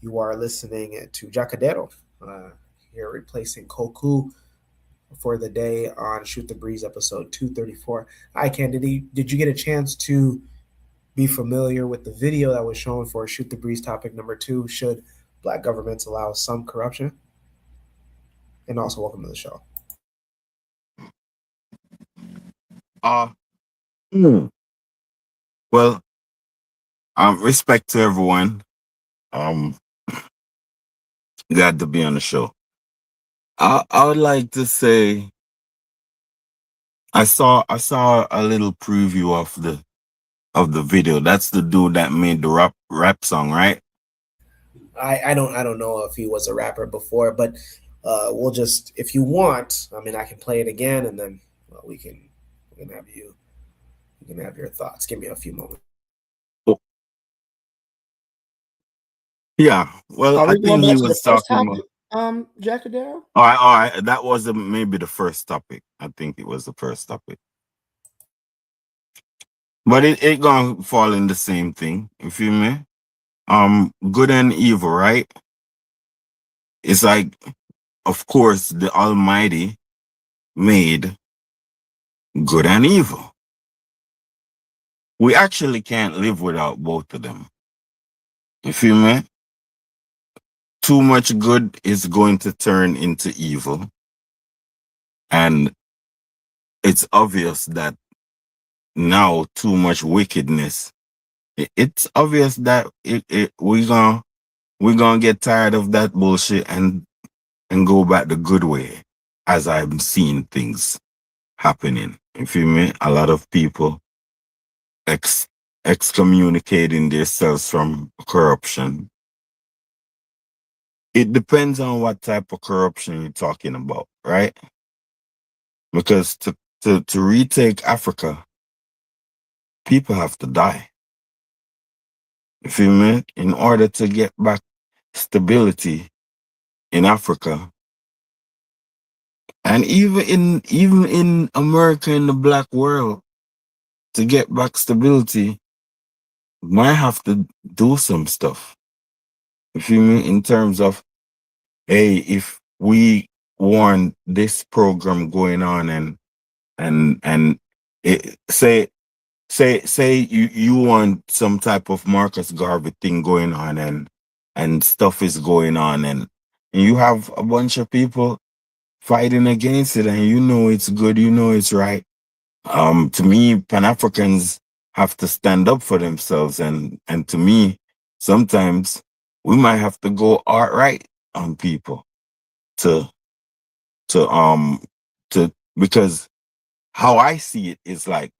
You are listening to Jacadero here, replacing Koku for the day on Shoot the Breeze episode 234. I Can. Did you get a chance to be familiar with the video that was shown for Shoot the Breeze topic number 2? Should black governments allow some corruption? And also, welcome to the show. Well, respect to everyone. Glad to be on the show. I would like to say I saw a little preview of the video. That's the dude that made the rap song, right? I don't know if he was a rapper before, but we'll just, if you want, I mean, I can play it again, and then we can have your thoughts. Give me a few moments. Yeah, well, I think he was talking about Jacadero. All right. That was maybe the first topic. I think it was the first topic, but it gonna fall in the same thing. You feel me? Good and evil, right? It's like, of course, the Almighty made good and evil. We actually can't live without both of them. You feel me? too much good is going to turn into evil. And it's obvious that now too much wickedness. It's obvious that we're gonna get tired of that bullshit and go back the good way, as I'm seeing things happening. You feel me? A lot of people excommunicating themselves from corruption. It depends on what type of corruption you're talking about, right? Because to retake Africa, people have to die. You feel me? In order to get back stability in Africa, and even in America, in the black world, to get back stability, might have to do some stuff. You feel me? In terms of, hey, if we want this program going on and say you want some type of Marcus Garvey thing going on and stuff is going on and you have a bunch of people fighting against it and you know it's good, you know it's right. To me, Pan-Africans have to stand up for themselves and to me, sometimes we might have to go outright on people to because how I see it is like,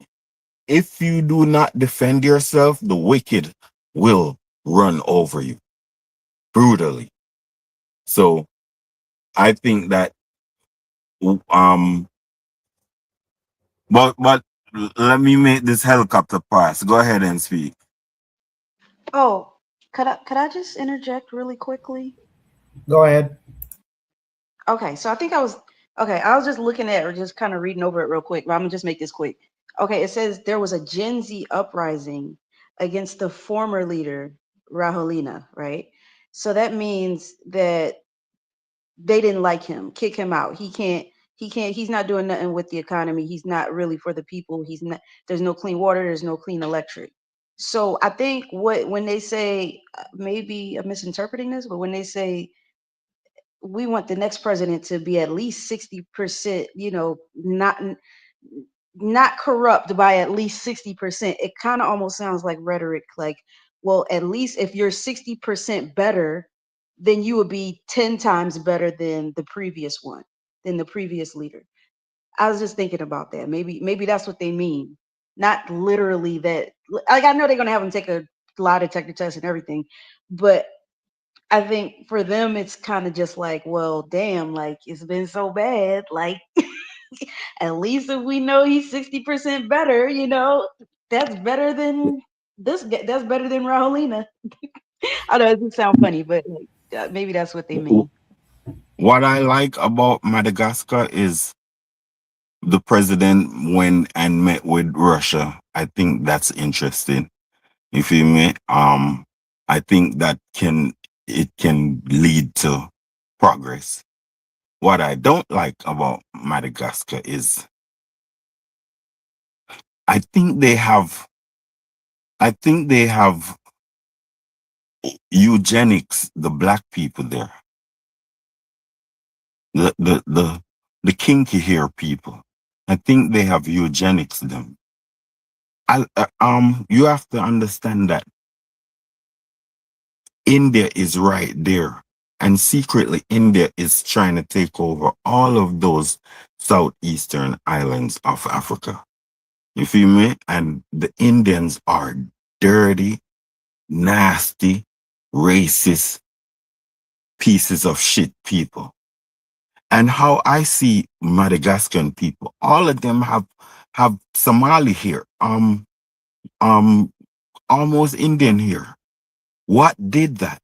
if you do not defend yourself, the wicked will run over you brutally. So I think that but let me make this helicopter pass. Go ahead and speak. Oh, could I just interject really quickly? Go ahead. Okay, so I was just looking at or just kind of reading over it real quick, but I'm gonna just make this quick. Okay, it says there was a Gen Z uprising against the former leader, Rahulina, right? So that means that they didn't like him, kick him out. He's not doing nothing with the economy. He's not really for the people. There's no clean water, there's no clean electric. So I think when they say, maybe I'm misinterpreting this, but when they say we want the next president to be at least 60%, not corrupt by at least 60%, it kind of almost sounds like rhetoric, like, well, at least if you're 60% better, then you would be 10 times better than the previous one, than the previous leader. I was just thinking about that. Maybe that's what they mean. Not literally that, like, I know they're gonna have them take a lie detector test and everything, but I think for them it's kind of just like, well, damn, like it's been so bad. Like at least if we know he's 60% better, that's better than this. That's better than Rahulina. I know it doesn't sound funny, but like, maybe that's what they mean. What I like about Madagascar is the president went and met with Russia. I think that's interesting. You feel me? I think that it can lead to progress. What I don't like about Madagascar is I think they have eugenics, the black people there. The kinky hair people. I think they have eugenics them. You have to understand that India is right there. And secretly, India is trying to take over all of those southeastern islands of Africa. You feel me? And the Indians are dirty, nasty, racist pieces of shit people. And how I see Madagascan people, all of them have Somali here, almost Indian here. What did that?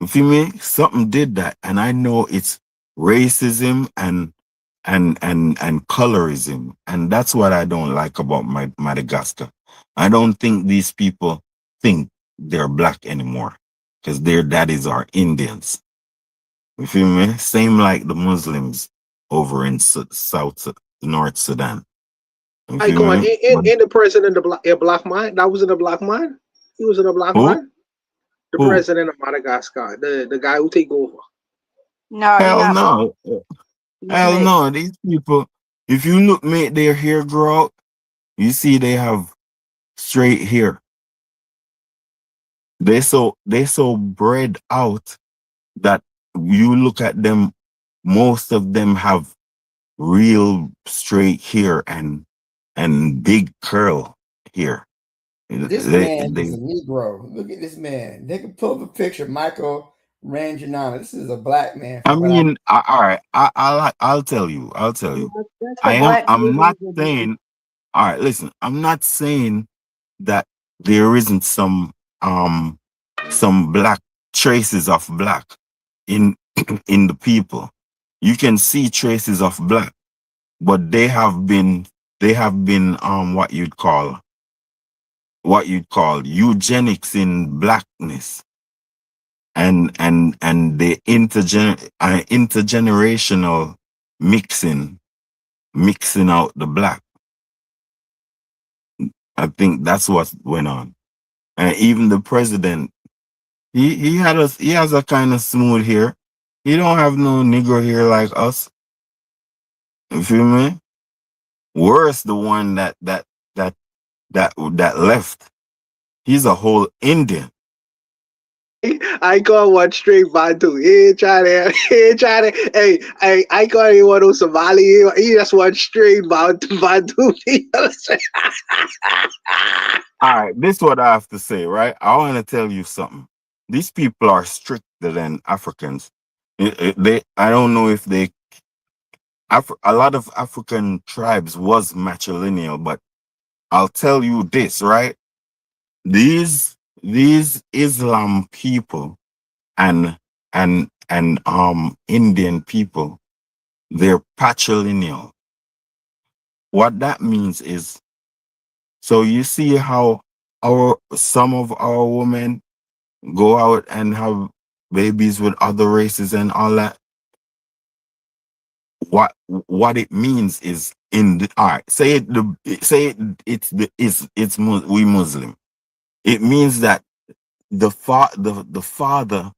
You feel me? Something did that, and I know it's racism and colorism, and that's what I don't like about Madagascar. I don't think these people think they're black anymore because their daddies are Indians. You feel me? Same like the Muslims over in North Sudan. You I feel go on. me? In the president, a black man. That was in a black man. He was in a black Who? man. The Who? president of Madagascar, the guy who take over. No, he Hell not black. no. He's Hell mixed. no. These people, if you look, make their hair grow out, you see they have straight hair. They so bred out that you look at them, most of them have real straight hair and big curl hair. This man is a Negro. Look at this man. They can pull up a picture of Michael Ranjanana. This is a black man. I mean, all right. I'll tell you. I'll tell you. That's the black I'm not privilege of it. saying. All right, listen. I'm not saying that there isn't some black traces of black in in the people. You can see traces of black, but they have been what you'd call eugenics in blackness, and the intergenerational mixing out the black. I think that's what went on. And even the president, he has a kind of smooth hair. He don't have no Negro hair like us. You feel me? Worse, the one that left. He's a whole Indian. I call one straight Bantu. He ain't trying to. He ain't trying to. Hey, I call him one of Somali. He just one straight Bantu. You know what I'm saying? All right, this is what I have to say, right? I want to tell you something. These people are stricter than Africans. I don't know if a lot of African tribes was matrilineal, but I'll tell you this, right? These Islam people and Indian people, they're patrilineal. What that means is, so you see how some of our women go out and have babies with other races and all that. What it means is all right, we Muslim. It means that the father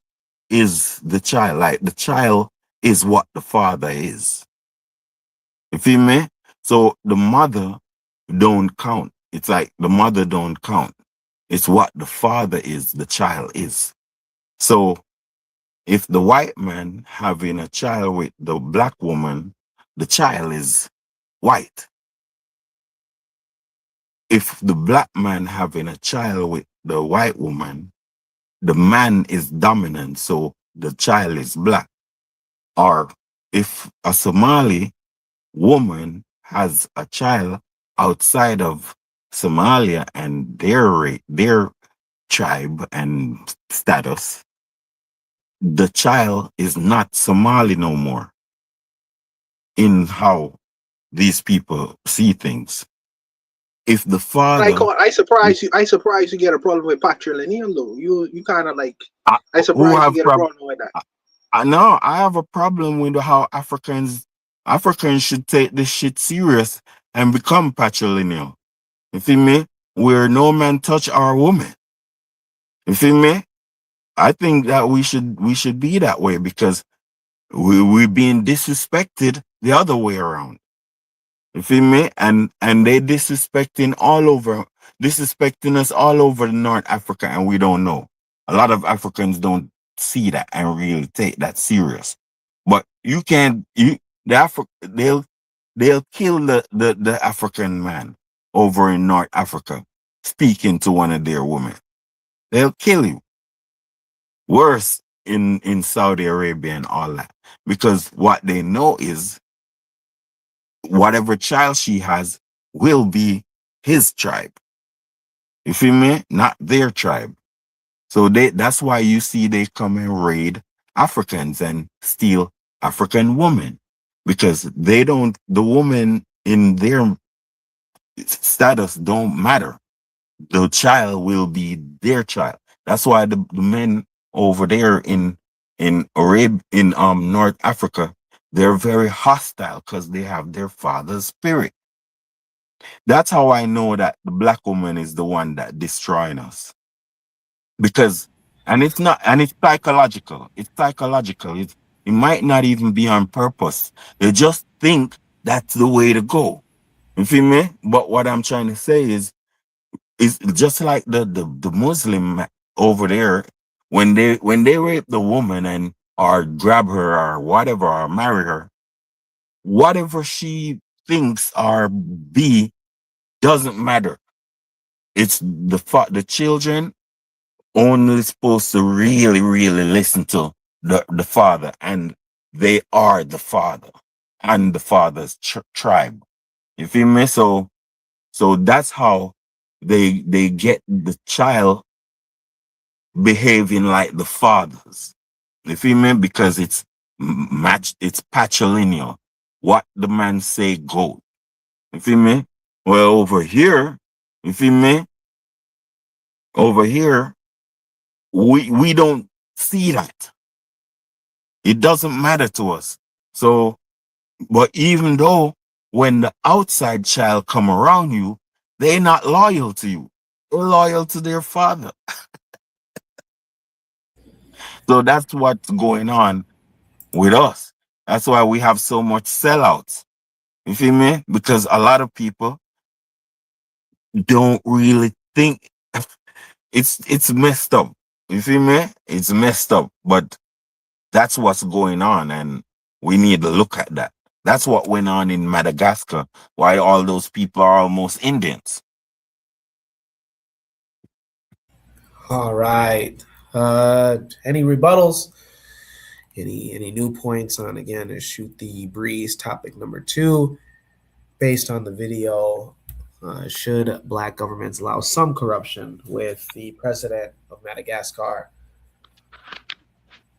is the child. Like the child is what the father is. You feel me? So the mother don't count. It's like the mother don't count. It's what the father is, the child is. So if the white man having a child with the black woman, the child is white. If the black man having a child with the white woman, the man is dominant, so the child is black. Or if a Somali woman has a child outside of Somalia and their tribe and status, the child is not Somali no more in how these people see things. If the father, I surprise you. I surprise you get a problem with patrilineal though. You kind of like. I who surprise you have get a problem with that. no, I have a problem with how Africans should take this shit serious and become patrilineal. You feel me? Where no man touch our woman. You feel me? I think that we should be that way because we're being disrespected the other way around. You feel me? And they disrespecting us all over North Africa, and we don't know. A lot of Africans don't see that and really take that serious. But you can't they'll kill the African man over in North Africa speaking to one of their women. They'll kill you. Worse in Saudi Arabia and all that. Because what they know is whatever child she has will be his tribe. You feel me? Not their tribe. So that's why you see they come and raid Africans and steal African women. Because the woman in their status don't matter. The child will be their child. That's why the men over there in North Africa, they're very hostile because they have their father's spirit. That's how I know that the black woman is the one that destroying us. Because And it's not, and it's psychological. It's psychological. It might not even be on purpose. They just think that's the way to go. You feel me? But what I'm trying to say is just like the Muslim over there, when they rape the woman and or grab her or whatever or marry her, whatever she thinks or be doesn't matter. It's the children only supposed to really, really listen to the father, and they are the father and the father's tribe. You feel me? So that's how they get the child behaving like the fathers. You feel me? Because it's it's patrilineal. What the man say go. You feel me? Well, over here, you feel me? Over here, we don't see that. It doesn't matter to us. So, but even though when the outside child come around you, they're not loyal to you. They're loyal to their father. So that's what's going on with us. That's why we have so much sellouts. You feel me? Because a lot of people don't really think it's messed up. You feel me? It's messed up. But that's what's going on, and we need to look at that. That's what went on in Madagascar, why all those people are almost Indians. All right. Any rebuttals? Any new points on, again, is Shoot the Breeze topic number 2, based on the video. Should black governments allow some corruption, with the president of Madagascar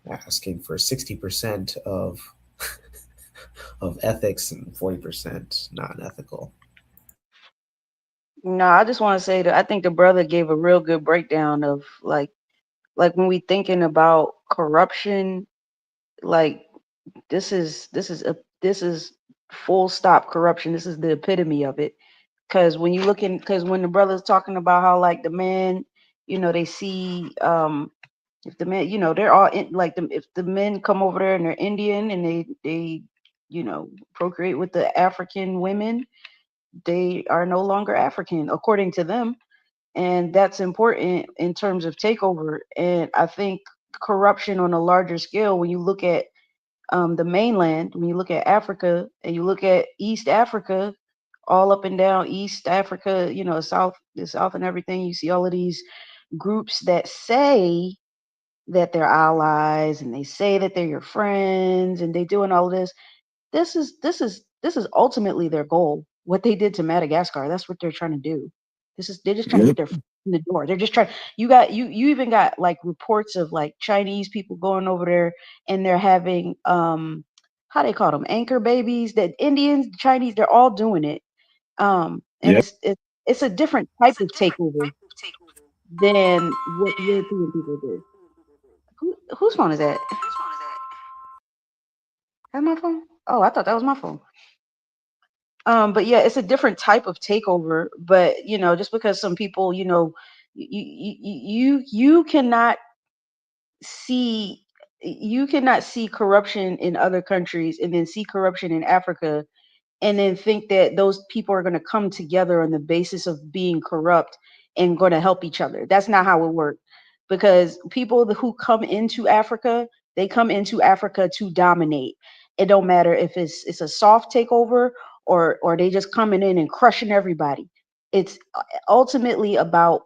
asking for 60% of ethics and 40% non-ethical. No, I just want to say that I think the brother gave a real good breakdown of like when we thinking about corruption, like this is full stop corruption. This is the epitome of it. Because when you look in, because when the brother's talking about how like the man, they see if the men, they're all in, like if the men come over there and they're Indian and they procreate with the African women, they are no longer African according to them, and that's important in terms of takeover. And I think corruption on a larger scale, when you look at the mainland, when you look at Africa and you look at East Africa, all up and down East Africa, the South and everything, you see all of these groups that say that they're allies and they say that they're your friends and they doing all of this. This is ultimately their goal. What they did to Madagascar, that's what they're trying to do. They're just trying to get their foot in the door. They're just trying. You even got like reports of like Chinese people going over there and they're having how they call them, anchor babies. That Indians, Chinese, they're all doing it. And Yep. it's a different type of takeover than what European people do. Whose phone is that? That's my phone. Oh, I thought that was my phone. But yeah, it's a different type of takeover. But just because some people, you cannot see corruption in other countries and then see corruption in Africa and then think that those people are going to come together on the basis of being corrupt and going to help each other. That's not how it works. Because people who come into Africa, they come into Africa to dominate. It don't matter if it's a soft takeover or they just coming in and crushing everybody. It's ultimately about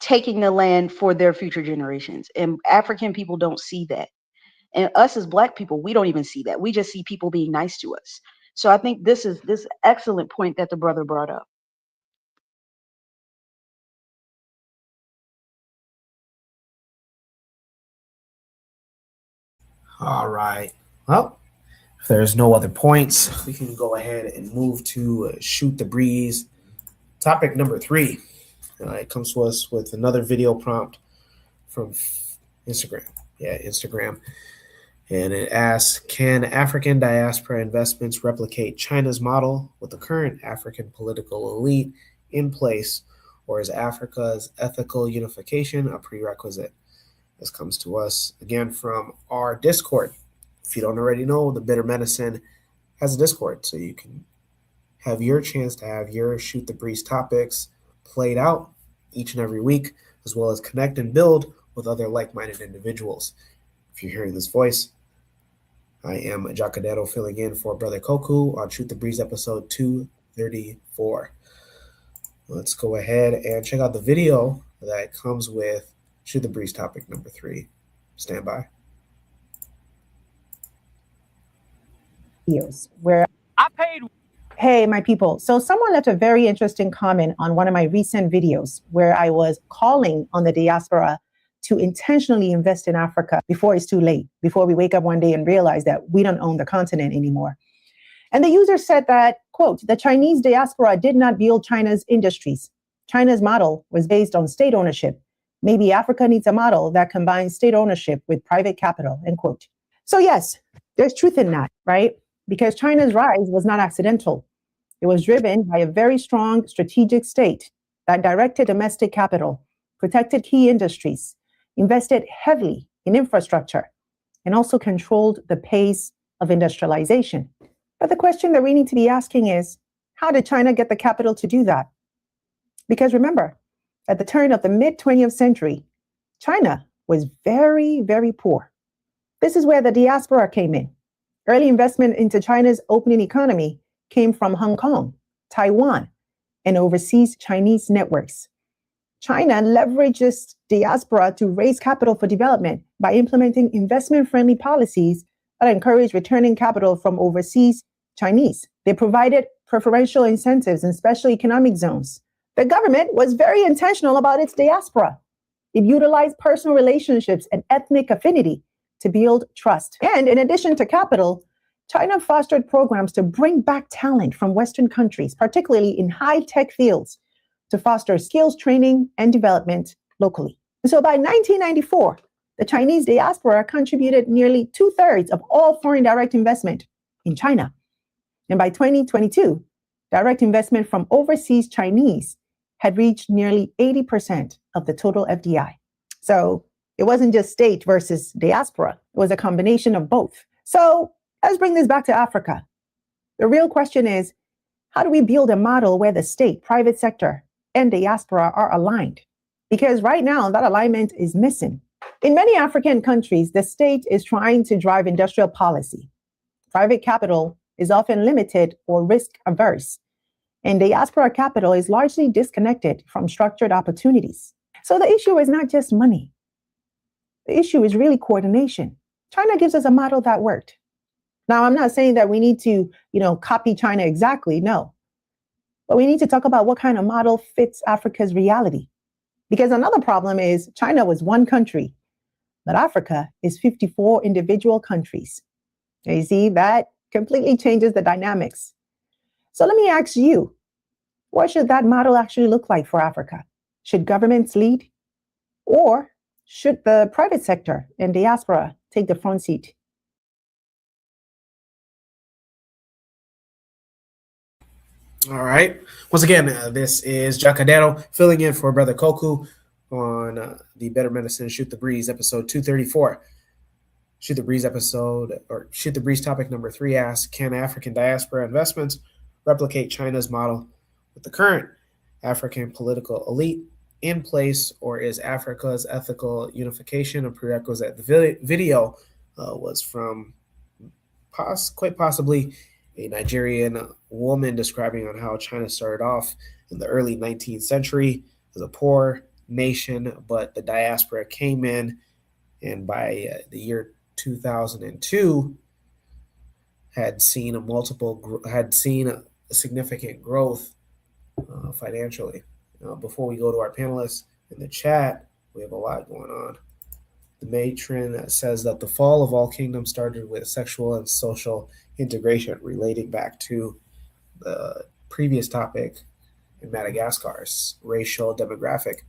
taking the land for their future generations. And African people don't see that. And us as black people, we don't even see that. We just see people being nice to us. So I think this excellent point that the brother brought up. All right. Well, if there's no other points, we can go ahead and move to Shoot the Breeze. Topic number 3. It comes to us with another video prompt from Instagram. Yeah, Instagram. And it asks, can African diaspora investments replicate China's model with the current African political elite in place, or is Africa's ethical unification a prerequisite? This comes to us again from our Discord. If you don't already know, the Bitter Medicine has a Discord, so you can have your chance to have your Shoot the Breeze topics played out each and every week, as well as connect and build with other like-minded individuals. If you're hearing this voice, I am Jacadero filling in for Brother Koku on Shoot the Breeze episode 234. Let's go ahead and check out the video that comes with Shoot the Breeze topic number 3. Stand by. Years where I paid. Hey, my people. So someone left a very interesting comment on one of my recent videos where I was calling on the diaspora to intentionally invest in Africa before it's too late, before we wake up one day and realize that we don't own the continent anymore. And the user said that, quote, the Chinese diaspora did not build China's industries. China's model was based on state ownership. Maybe Africa needs a model that combines state ownership with private capital, end quote. So yes, there's truth in that, right? Because China's rise was not accidental. It was driven by a very strong strategic state that directed domestic capital, protected key industries, invested heavily in infrastructure, and also controlled the pace of industrialization. But the question that we need to be asking is, how did China get the capital to do that? Because remember, at the turn of the mid-20th century, China was very, very poor. This is where the diaspora came in. Early investment into China's opening economy came from Hong Kong, Taiwan, and overseas Chinese networks. China leverages diaspora to raise capital for development by implementing investment-friendly policies that encourage returning capital from overseas Chinese. They provided preferential incentives in special economic zones. The government was very intentional about its diaspora. It utilized personal relationships and ethnic affinity to build trust. And in addition to capital, China fostered programs to bring back talent from Western countries, particularly in high-tech fields, to foster skills training and development locally. And so by 1994, the Chinese diaspora contributed nearly 2/3 of all foreign direct investment in China. And by 2022, direct investment from overseas Chinese had reached nearly 80% of the total FDI. So it wasn't just state versus diaspora. It was a combination of both. So let's bring this back to Africa. The real question is, how do we build a model where the state, private sector, and diaspora are aligned? Because right now, that alignment is missing. In many African countries, the state is trying to drive industrial policy. Private capital is often limited or risk averse, and diaspora capital is largely disconnected from structured opportunities. So the issue is not just money. The issue is really coordination. China gives us a model that worked. Now, I'm not saying that we need to, copy China exactly, no. But we need to talk about what kind of model fits Africa's reality. Because another problem is China was one country, but Africa is 54 individual countries. You see, that completely changes the dynamics. So let me ask you, what should that model actually look like for Africa? Should governments lead? Or should the private sector and diaspora take the front seat? All right. Once again, this is Jacadero filling in for Brother Koku on the Better Medicine Shoot the Breeze episode 234. Shoot the Breeze topic number 3 asks, can African diaspora investments replicate China's model with the current African political elite in place, or is Africa's ethical unification a prerequisite? The video was from quite possibly a Nigerian woman describing on how China started off in the early 19th century as a poor nation, but the diaspora came in, and by the year 2002 had seen a significant growth financially. Before we go to our panelists in the chat, we have a lot going on. The matron says that the fall of all kingdoms started with sexual and social integration, relating back to the previous topic in Madagascar's racial demographic.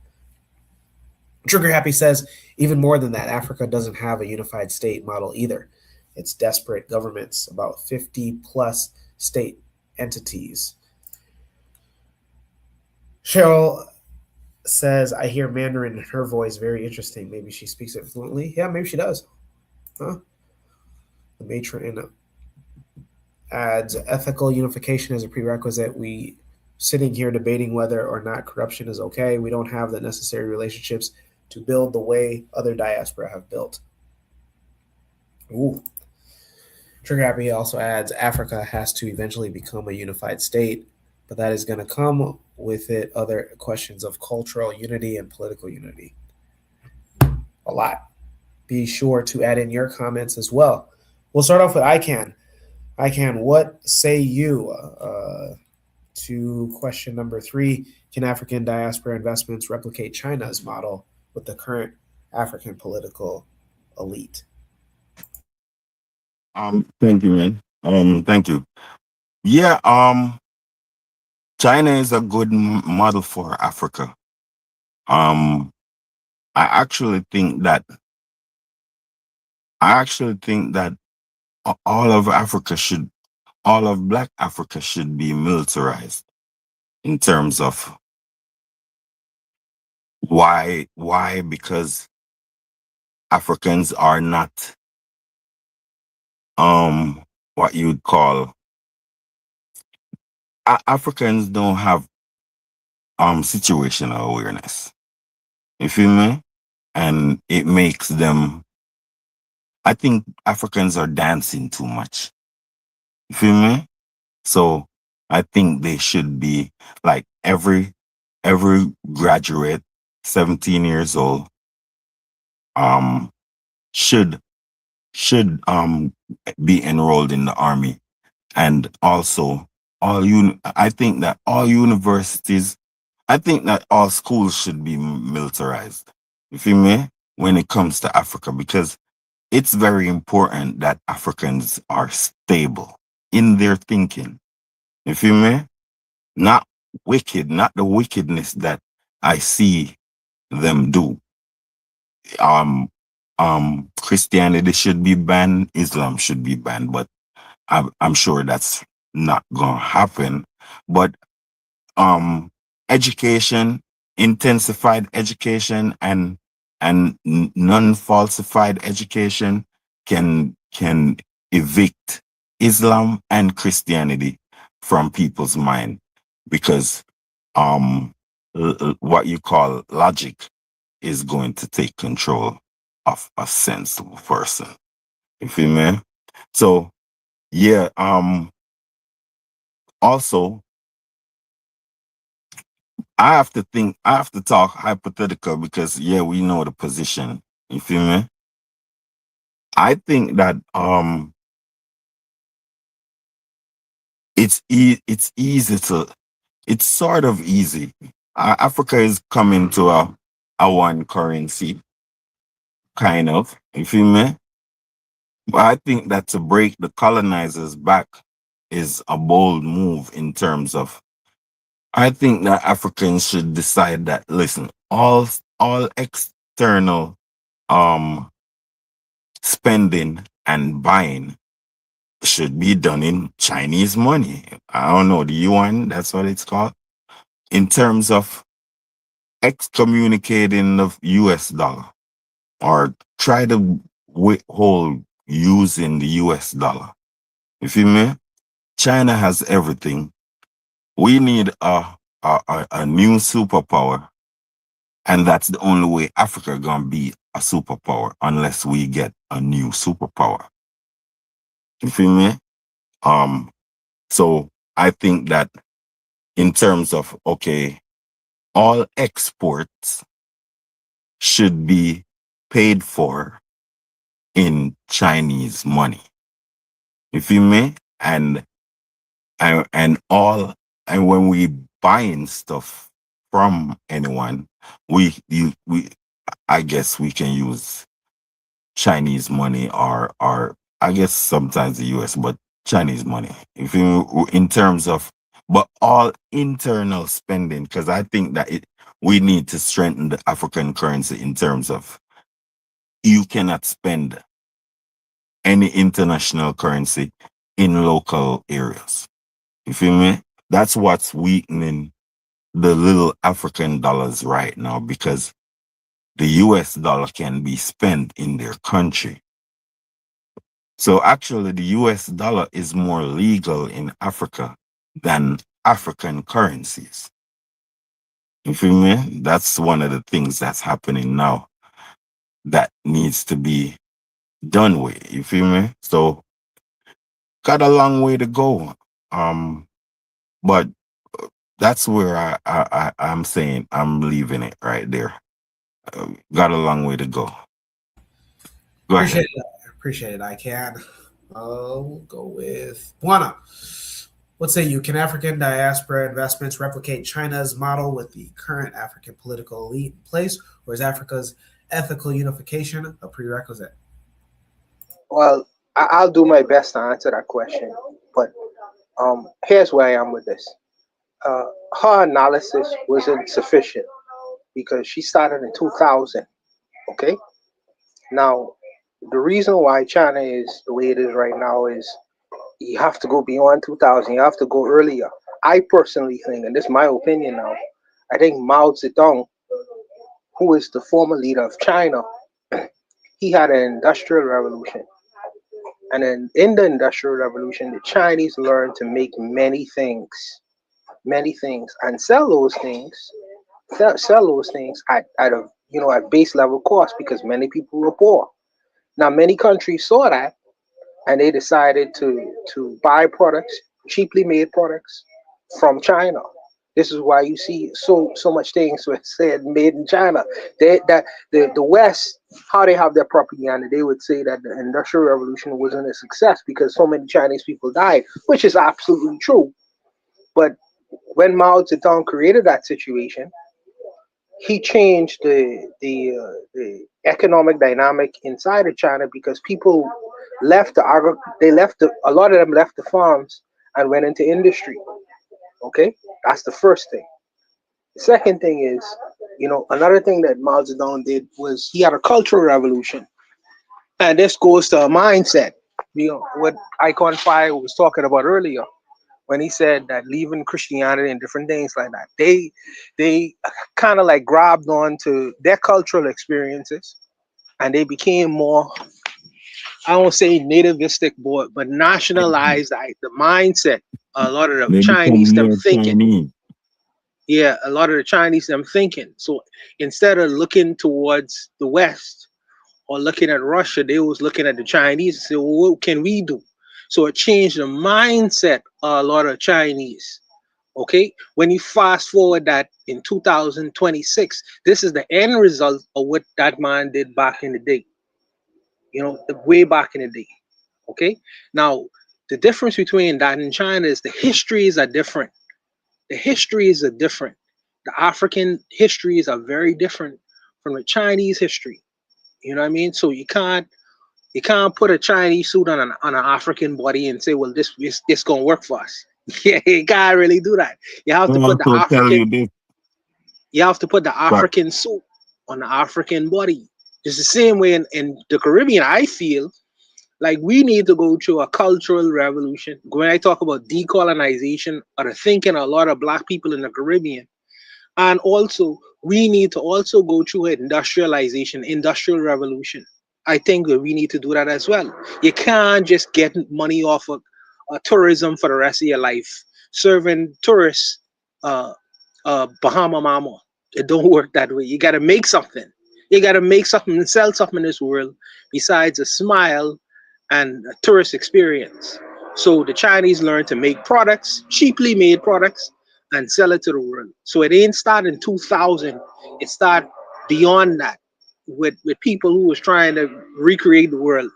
Trigger Happy says, even more than that, Africa doesn't have a unified state model either. It's desperate governments, about 50 plus state entities. Cheryl says, I hear Mandarin in her voice. Very interesting. Maybe she speaks it fluently. Yeah, maybe she does. Huh? The matron adds, ethical unification is a prerequisite. We sitting here debating whether or not corruption is okay. We don't have the necessary relationships to build the way other diaspora have built. Ooh. Trigger Happy also adds, Africa has to eventually become a unified state, but that is going to come with it other questions of cultural unity and political unity. A lot. Be sure to add in your comments as well. We'll start off with ICANN. ICANN, what say you to question number 3? Can African diaspora investments replicate China's model with the current African political elite? Thank you, man. Thank you. Yeah, China is a good model for Africa. I actually think that all of Black Africa should be militarized in terms of why? Because Africans are not what you'd call Africans don't have situational awareness. You feel me? And it makes them, I think Africans are dancing too much. You feel me? So I think they should be like every graduate, 17 years old, should be enrolled in the army. And also I think that all schools should be militarized. You feel me? When it comes to Africa, because it's very important that Africans are stable in their thinking. You feel me? Not wicked, not the wickedness that I see them do. Christianity should be banned, Islam should be banned, but I'm sure that's not gonna happen. But education, intensified education, and non-falsified education can evict Islam and Christianity from people's mind, because what you call logic is going to take control of a sensible person. You feel me? So yeah, also I have to talk hypothetical, because yeah, we know the position. You feel me? I think that it's sort of easy. Africa is coming to a one currency, kind of. You feel me? But I think that to break the colonizers back is a bold move in terms of, I think that Africans should decide that, listen, all external spending and buying should be done in Chinese money. I don't know, the yuan, that's what it's called. In terms of excommunicating the US dollar, or try to withhold using the US dollar. You feel me? China has everything. We need a new superpower, and that's the only way Africa gonna be a superpower, unless we get a new superpower. You feel me? So I think that in terms of, okay, all exports should be paid for in Chinese money. You feel me? And when we buying stuff from anyone, I guess we can use Chinese money, or I guess sometimes the US, but Chinese money. If you, in terms of, but all internal spending, because I think that we need to strengthen the African currency in terms of, you cannot spend any international currency in local areas. You feel me? That's what's weakening the little African dollars right now because the US dollar can be spent in their country. So actually the US dollar is more legal in Africa than African currencies. You feel me? That's one of the things that's happening now that needs to be done with. You feel me? So got a long way to go. But that's where I'm saying I'm leaving it right there. Got a long way to go. Go ahead. Appreciate it. I can. We'll go with Buana. What say you? Can African diaspora investments replicate China's model with the current African political elite in place, or is Africa's ethical unification a prerequisite? Well, I'll do my best to answer that question, but here's where I am with this. Her analysis wasn't sufficient because she started in 2000. Okay, now the reason why China is the way it is right now is you have to go beyond 2000. You have to go earlier. I personally think, and this is my opinion now, I think Mao Zedong, who is the former leader of China, he had an industrial revolution. And then in the industrial revolution, the Chinese learned to make many things, and sell those things at a at base level cost because many people were poor. Now many countries saw that and they decided to buy products, cheaply made products from China. This is why you see so much things were said made in China. The West, how they have their propaganda, they would say that the Industrial Revolution wasn't a success because so many Chinese people died, which is absolutely true. But when Mao Zedong created that situation, he changed the economic dynamic inside of China because people left a lot of them left the farms and went into industry. Okay, that's the first thing. The second thing is, another thing that Mao Zedong did was he had a cultural revolution, and this goes to a mindset. What Icon Fire was talking about earlier when he said that leaving Christianity and different things like that, they kind of like grabbed onto their cultural experiences, and they became more, I won't say nativistic, but nationalized the mindset. A lot of the They Chinese become them more thinking. Chinese. Yeah, a lot of the Chinese them thinking. So instead of looking towards the West or looking at Russia, they was looking at the Chinese and say, well, what can we do? So it changed the mindset of a lot of Chinese. Okay, when you fast forward that in 2026, this is the end result of what that man did back in the day. Way back in the day. Okay, now the difference between that and China is the histories are different. The histories are different. The African histories are very different from the Chinese history. You know what I mean? So you can't put a Chinese suit on an African body and say, well, this gonna work for us. Yeah, you can't really do that. You have to put the Also tell you African. this, You have to put the but African suit on the African body. It's the same way in the Caribbean. I feel like we need to go through a cultural revolution. When I talk about decolonization or the thinking of a lot of Black people in the Caribbean, and also we need to also go through industrialization, industrial revolution. I think that we need to do that as well. You can't just get money off of tourism for the rest of your life, serving tourists Bahama Mama. It don't work that way. You got to make something. You got to make something and sell something in this world besides a smile and a tourist experience. So the Chinese learned to make products, cheaply made products, and sell it to the world. So it ain't start in 2000. It started beyond that with people who was trying to recreate the world.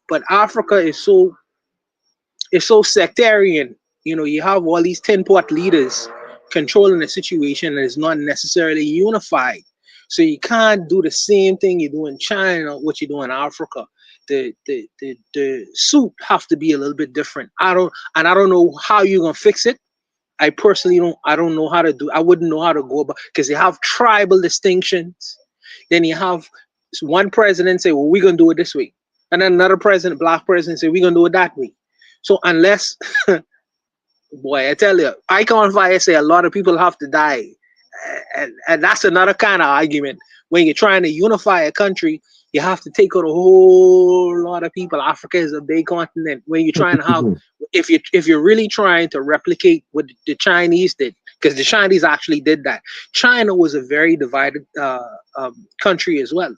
But Africa is so sectarian. You have all these tin pot leaders controlling the situation and it's not necessarily unified. So you can't do the same thing you do in China, what you do in Africa. The suit have to be a little bit different. I don't know how you're gonna fix it. I personally don't know how to do. I wouldn't know how to go about because you have tribal distinctions. Then you have one president say, "Well, we're gonna do it this way," and then another president, Black president, say, "We're gonna do it that way." So unless Boy, I tell you, icon fire say a lot of people have to die, and that's another kind of argument. When you're trying to unify a country, you have to take out a whole lot of people. Africa is a big continent. When you're trying to have, if you're really trying to replicate what the Chinese did, because the Chinese actually did that. China was a very divided country as well.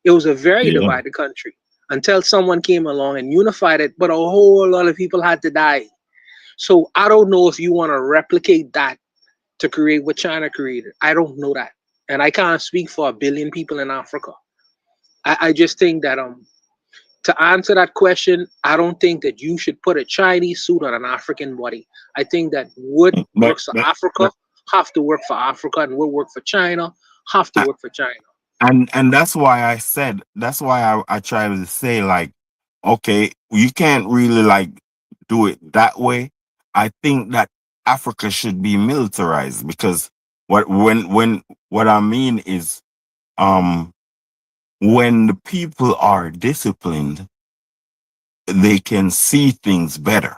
It was a very Yeah. divided country until someone came along and unified it, but a whole lot of people had to die. So I don't know if you want to replicate that to create what China created. I don't know that. And I can't speak for a billion people in Africa. I just think that to answer that question, I don't think that you should put a Chinese suit on an African body. I think that what But, works for but, Africa but have to work for Africa, and what work for China have to work for China. and that's why I said, that's why I try to say, like, okay, you can't really like do it that way. I think that Africa should be militarized, because what I mean is, um when the people are disciplined, they can see things better.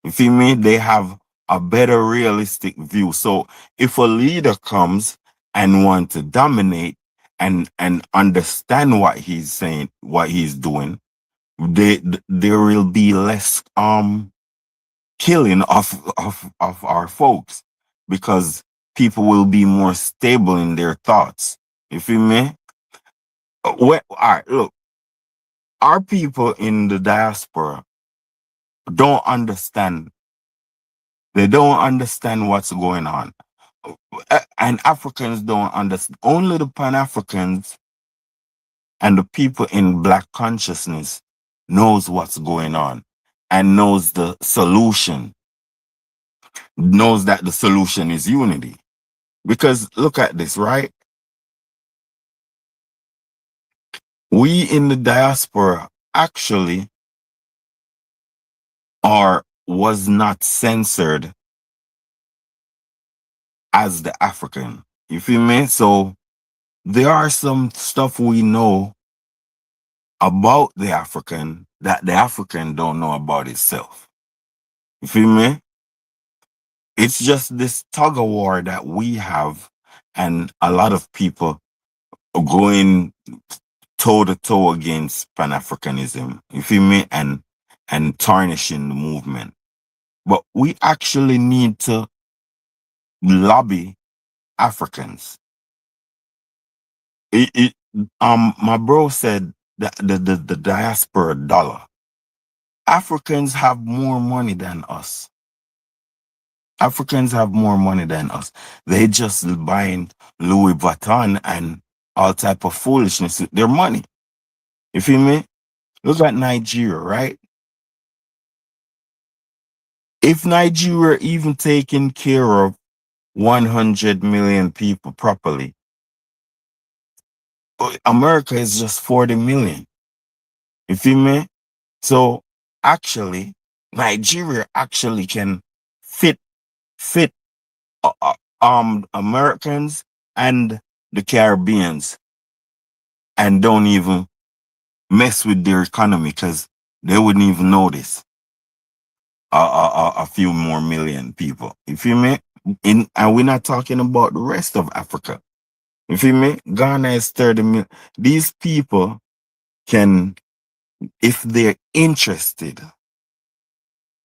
You feel me? They have a better realistic view. So if a leader comes and want to dominate and understand what he's saying, what he's doing, there will be less killing of our folks, because people will be more stable in their thoughts. You feel me? All right, look, our people in the diaspora don't understand. They don't understand what's going on. And Africans don't understand. Only the Pan-Africans and the people in Black consciousness knows what's going on and knows the solution, knows that the solution is unity. Because look at this, right? We in the diaspora actually was not censored as the African. You feel me? So there are some stuff we know about the African that the African don't know about itself. You feel me? It's just this tug of war that we have, and a lot of people are going toe to toe against Pan-Africanism. You feel me? And tarnishing the movement. But we actually need to lobby Africans. My bro said that the diaspora dollar. Africans have more money than us. Africans have more money than us. They just buying Louis Vuitton and all type of foolishness with their money. You feel me? Look at Nigeria, right? If Nigeria even taking care of 100 million people properly, America is just 40 million. You feel me? So actually, Nigeria actually can fit Americans and the Caribbeans, and don't even mess with their economy, because they wouldn't even notice a few more million people. You feel me? And we're not talking about the rest of Africa. You feel me? Ghana is 30 million. These people can, if they're interested,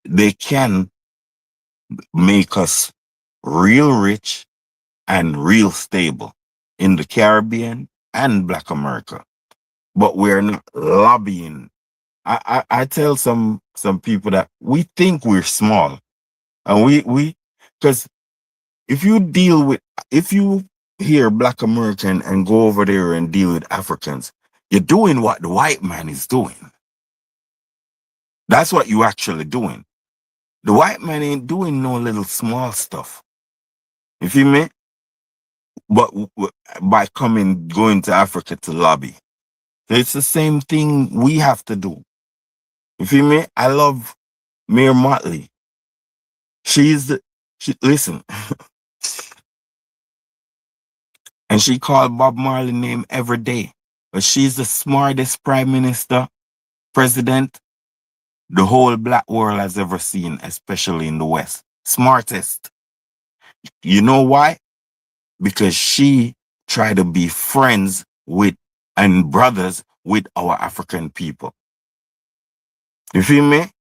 they can make us real rich and real stable in the Caribbean and Black America. But we're not lobbying. I tell some people that we think we're small, and we because if you hear Black American and go over there and deal with Africans, you're doing what the white man is doing. That's what you actually doing. The white man ain't doing no little small stuff. You feel me? But by going to Africa to lobby, it's the same thing we have to do. You feel me? I love Mayor Motley. Listen, and she called Bob Marley name every day. But she's the smartest prime minister, president the whole Black world has ever seen, especially in the West. smartest. You know why? Because she tried to be friends with and brothers with our African people. You feel me?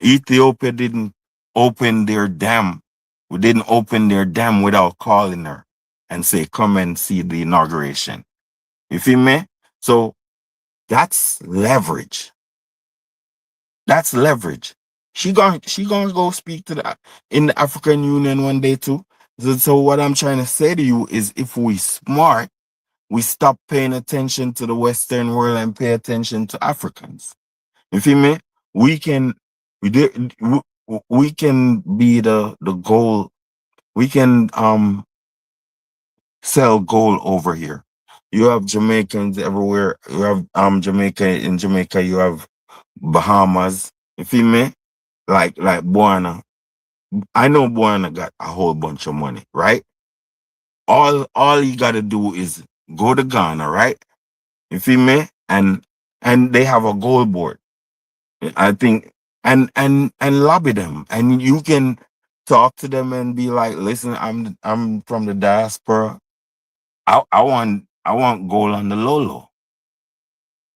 Ethiopia didn't open their dam. We didn't open their dam without calling her and say, come and see the inauguration. You feel me? So that's leverage. That's leverage. She gonna go speak to the in the African Union one day too. So what I'm trying to say to you is, if we smart, we stop paying attention to the Western world and pay attention to Africans. You feel me? We can we can be the goal. We can sell gold over here. You have Jamaicans everywhere. You have Jamaica. In Jamaica, you have Bahamas. You feel me? Like Buana. I know Buana got a whole bunch of money, right? All you gotta do is go to Ghana, right? You feel me? And they have a gold board. I think and lobby them. And you can talk to them and be like, listen, I'm from the diaspora. I want gold on the low.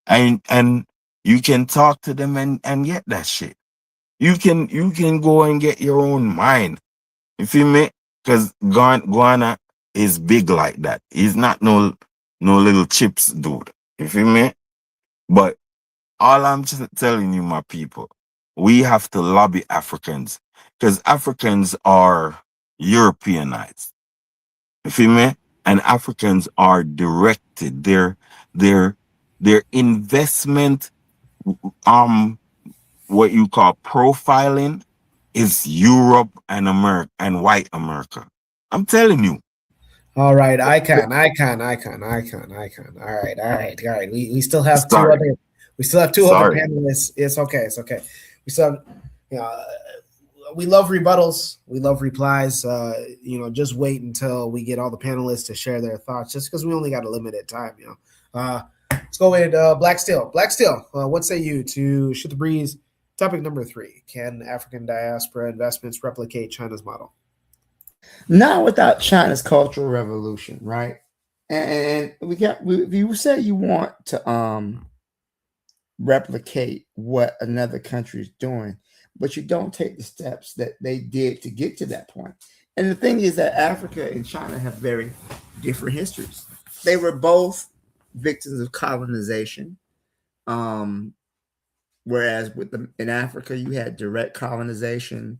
And you can talk to them and get that shit. You can go and get your own mine. You feel me? Because Guana is big like that. He's not no little chips dude. You feel me? But all I'm just telling you, my people, we have to lobby Africans, because Africans are Europeanized. You feel me? And Africans are directed. Their investment, what you call profiling, is Europe and America and white America. I'm telling you. All right, icon. All right. We still have Sorry. two other panelists. It's okay. We still have, you know, we love rebuttals. We love replies. Just wait until we get all the panelists to share their thoughts, just because we only got a limited time, Let's go with Black Steel. Black Steel, what say you to Shoot the Breeze? Topic number 3. Can African diaspora investments replicate China's model? Not without China's cultural revolution, right? And you said you want to replicate what another country is doing, but you don't take the steps that they did to get to that point. And the thing is that Africa and China have very different histories. They were both victims of colonization. Whereas in Africa, you had direct colonization,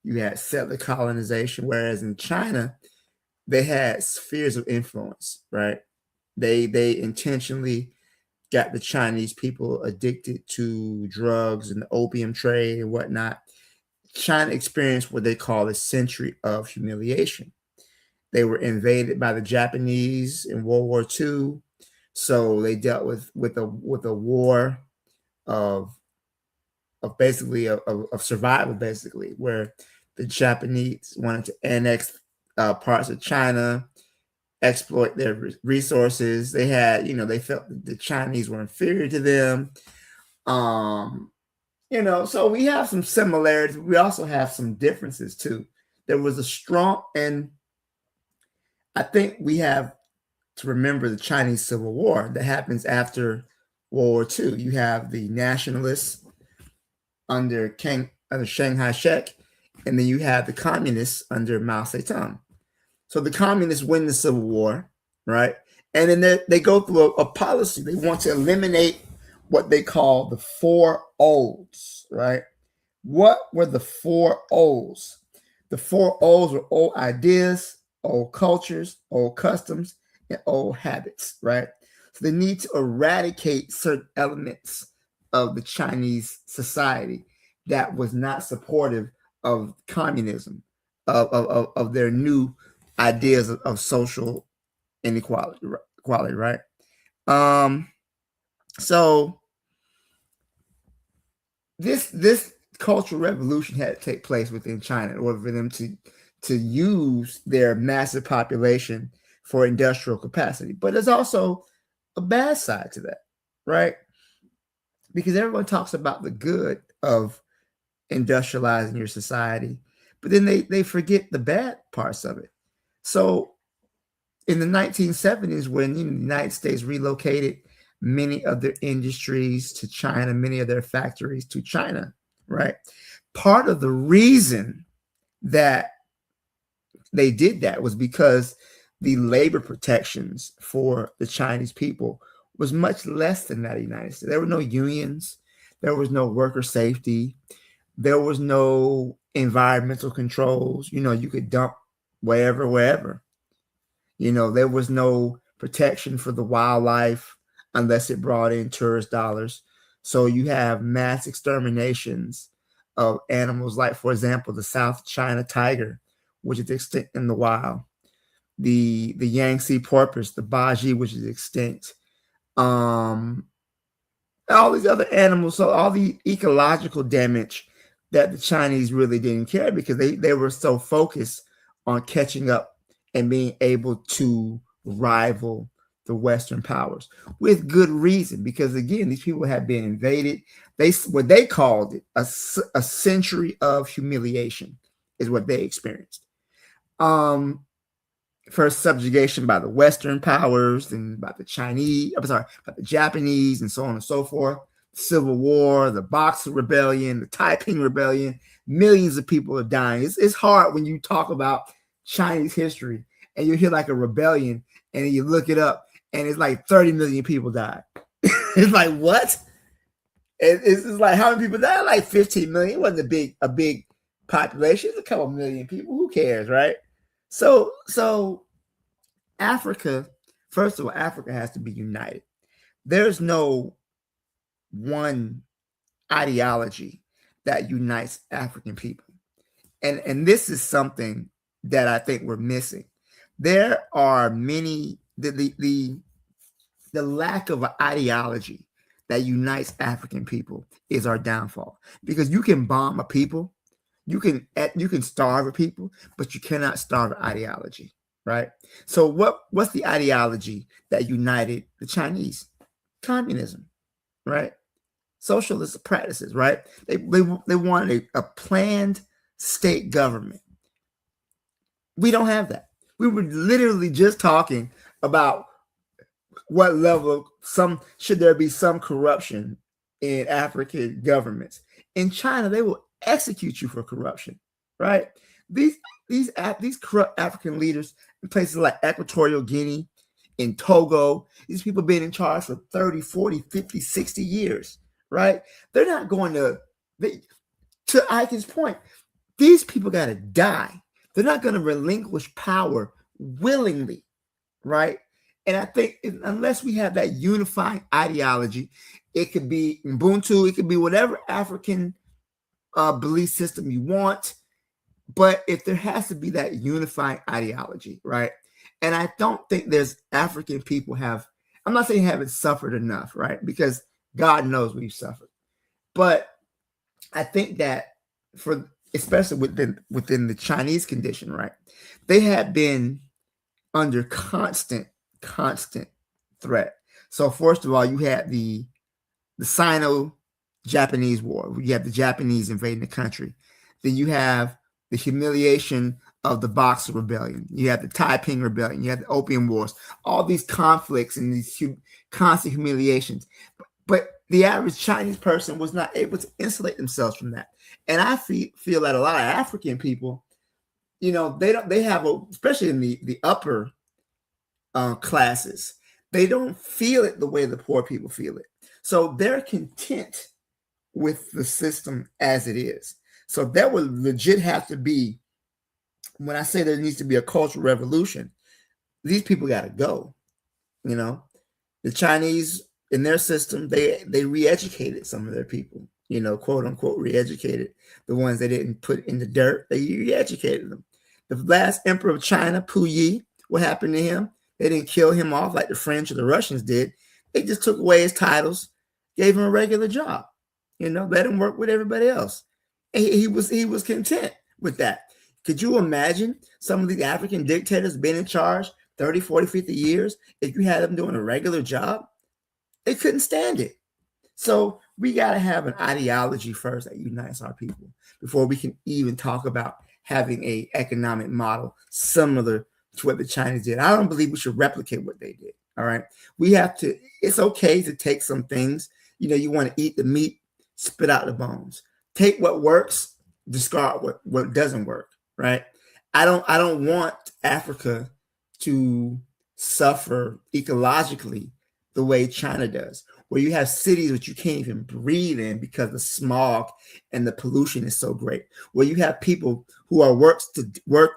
you had settler colonization, whereas in China, they had spheres of influence, right? They intentionally got the Chinese people addicted to drugs and the opium trade and whatnot. China experienced what they call a century of humiliation. They were invaded by the Japanese in World War II, so they dealt with a war of basically of survival, basically, where the Japanese wanted to annex parts of China, exploit their resources. They had, they felt that the Chinese were inferior to them. So we have some similarities. We also have some differences too. There was a strong, and I think we have to remember the Chinese Civil War that happens after World War II. You have the nationalists under Chiang Kai-shek, and then you have the communists under Mao Zedong. So the communists win the Civil War, right? And then they go through a policy. They want to eliminate what they call the 4 O's, right? What were the 4 O's? The 4 O's were old ideas, old cultures, old customs, and old habits, right? So they need to eradicate certain elements of the Chinese society that was not supportive of communism, of their new ideas of social inequality, right? So this cultural revolution had to take place within China in order for them to use their massive population for industrial capacity. But there's also a bad side to that, right? Because everyone talks about the good of industrializing your society, but then they forget the bad parts of it. So in the 1970s, when the United States relocated many of their industries to China, many of their factories to China, right? Part of the reason that they did that was because the labor protections for the Chinese people was much less than that of the United States. There were no unions. There was no worker safety. There was no environmental controls. You could dump wherever. There was no protection for the wildlife unless it brought in tourist dollars. So you have mass exterminations of animals, like, for example, the South China tiger, which is extinct in the wild, the Yangtze porpoise, the Baji, which is extinct, all these other animals. So all the ecological damage that the Chinese really didn't care, because they were so focused on catching up and being able to rival the Western powers, with good reason, because again, these people had been invaded. What they called it a century of humiliation is what they experienced. First subjugation by the Western powers, then by the by the Japanese, and so on and so forth. Civil War, the Boxer Rebellion, the Taiping Rebellion. Millions of people are dying. It's hard when you talk about Chinese history and you hear like a rebellion and then you look it up and it's like 30 million people died. It's like, what? It's like, how many people died? Like 15 million. It wasn't a big population. It's a couple million people. Who cares, right? So Africa, first of all, Africa has to be united. There's no one ideology that unites African people. And this is something that I think we're missing. There are many, the lack of an ideology that unites African people is our downfall, because you can bomb a people, you can starve a people, but you cannot starve an ideology, right? So what's the ideology that united the Chinese? Communism, right? Socialist practices, right? They wanted a planned state government. We don't have that. We were literally just talking about what level should there be some corruption in African governments. In China, they will execute you for corruption, right? These corrupt African leaders in places like Equatorial Guinea, in Togo, these people been in charge for 30, 40, 50, 60 years, right? They're not going to Iken's point, these people got to die. They're not going to relinquish power willingly, right? And I think unless we have that unifying ideology, it could be Ubuntu, it could be whatever African belief system you want. But if there has to be that unifying ideology, right? And I don't think there's African people I'm not saying haven't suffered enough, right? Because God knows we've suffered. But I think that especially within the Chinese condition, right? They had been under constant threat. So first of all, you had the Sino-Japanese War. You have the Japanese invading the country. Then you have the humiliation of the Boxer Rebellion. You have the Taiping Rebellion. You have the Opium Wars. All these conflicts and these constant humiliations. But the average Chinese person was not able to insulate themselves from that. And I feel that a lot of African people, they have especially in the upper classes, they don't feel it the way the poor people feel it. So they're content with the system as it is. So there would legit have to be, when I say there needs to be a cultural revolution, these people got to go. The Chinese in their system, they re-educated some of their people, quote unquote re-educated. The ones they didn't put in the dirt, they re-educated them. The last emperor of China, Puyi, what happened to him? They didn't kill him off like the French or the Russians did. They just took away his titles, gave him a regular job, let him work with everybody else. And he was content with that. Could you imagine some of these African dictators being in charge 30, 40, 50 years? If you had them doing a regular job, they couldn't stand it. So we got to have an ideology first that unites our people before we can even talk about having a economic model similar to what the Chinese did. I don't believe we should replicate what they did. All right. We have to, it's okay to take some things, you want to eat the meat, spit out the bones. Take what works, discard what doesn't work. Right. I don't want Africa to suffer ecologically the way China does, where you have cities which you can't even breathe in because the smog and the pollution is so great, where you have people who are work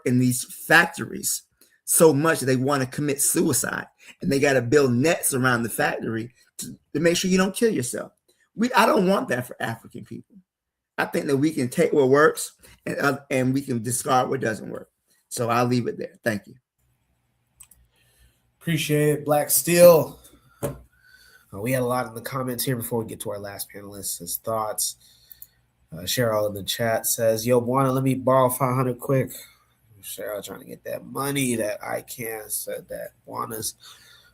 in these factories so much that they want to commit suicide, and they got to build nets around the factory to make sure you don't kill yourself. I don't want that for African people. I think that we can take what works and we can discard what doesn't work. So I'll leave it there. Thank you. Appreciate it, Black Steel. We had a lot in the comments here before we get to our last panelist. His thoughts. Cheryl in the chat says, "Yo, Bwana, let me borrow 500 quick." Cheryl trying to get that money that I can. Said that Bwana's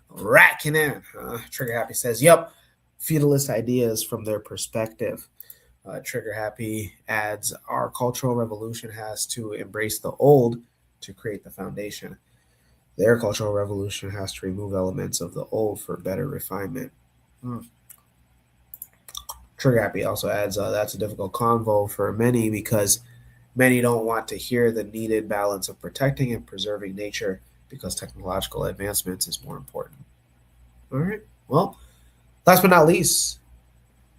racking in. Trigger Happy says, "Yep, feudalist ideas from their perspective." Trigger Happy adds, "Our cultural revolution has to embrace the old to create the foundation. Their cultural revolution has to remove elements of the old for better refinement." Trigger Happy also adds, "That's a difficult convo for many because many don't want to hear the needed balance of protecting and preserving nature because technological advancements is more important." All right. Well, last but not least,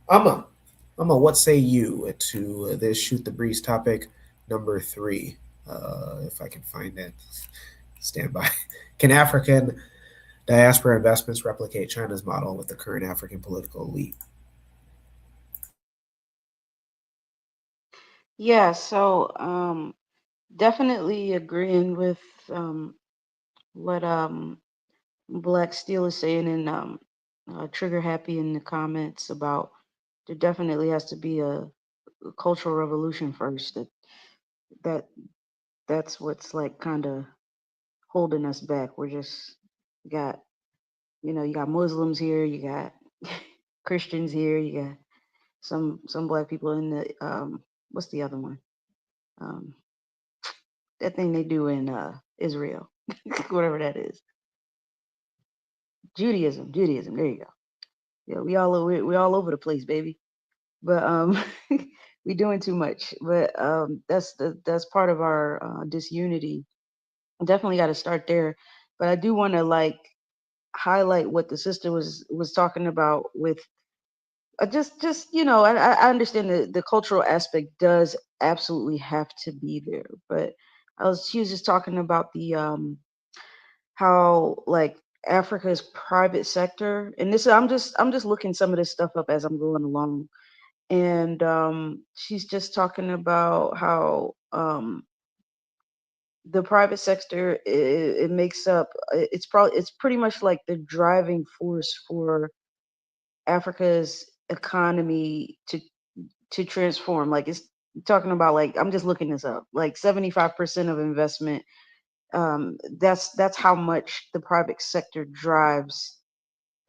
Amma, what say you to this Shoot the Breeze topic number 3? If I can find it, stand by. Can African diaspora investments replicate China's model with the current African political elite? Yeah, so definitely agreeing with what Black Steel is saying, and Trigger Happy in the comments about there definitely has to be a cultural revolution first. That's what's like kind of holding us back. We're just got you got Muslims here, you got Christians here, you got some black people in the what's the other one? Um, that thing they do in Israel, whatever that is. Judaism. There you go. Yeah, we all over the place, baby. But we doing too much. But that's part of our disunity. Definitely got to start there. But I do want to like highlight what the sister was talking about with just I understand the cultural aspect does absolutely have to be there, but she was just talking about the how like Africa's private sector, and this I'm just looking some of this stuff up as I'm going along, and she's just talking about how the private sector it makes up it's pretty much like the driving force for Africa's economy to transform. Like it's talking about like I'm just looking this up. Like 75% of investment. That's how much the private sector drives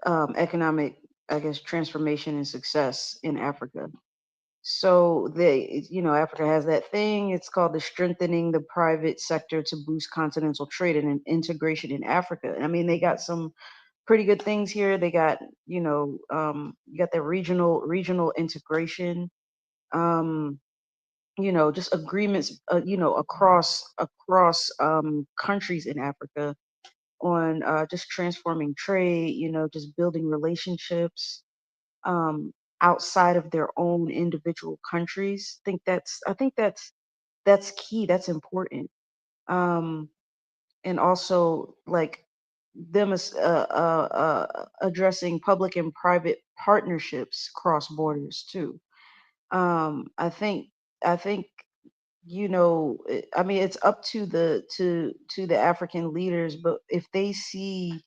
economic, I guess, transformation and success in Africa. So Africa has that thing. It's called the strengthening the private sector to boost continental trade and integration in Africa. I mean, they got some pretty good things here. They got, you got the regional integration, just agreements, across countries in Africa on just transforming trade, just building relationships outside of their own individual countries. I think that's key. That's important. Um, and also like them as addressing public and private partnerships cross borders too. I think I mean it's up to the African leaders, but if they see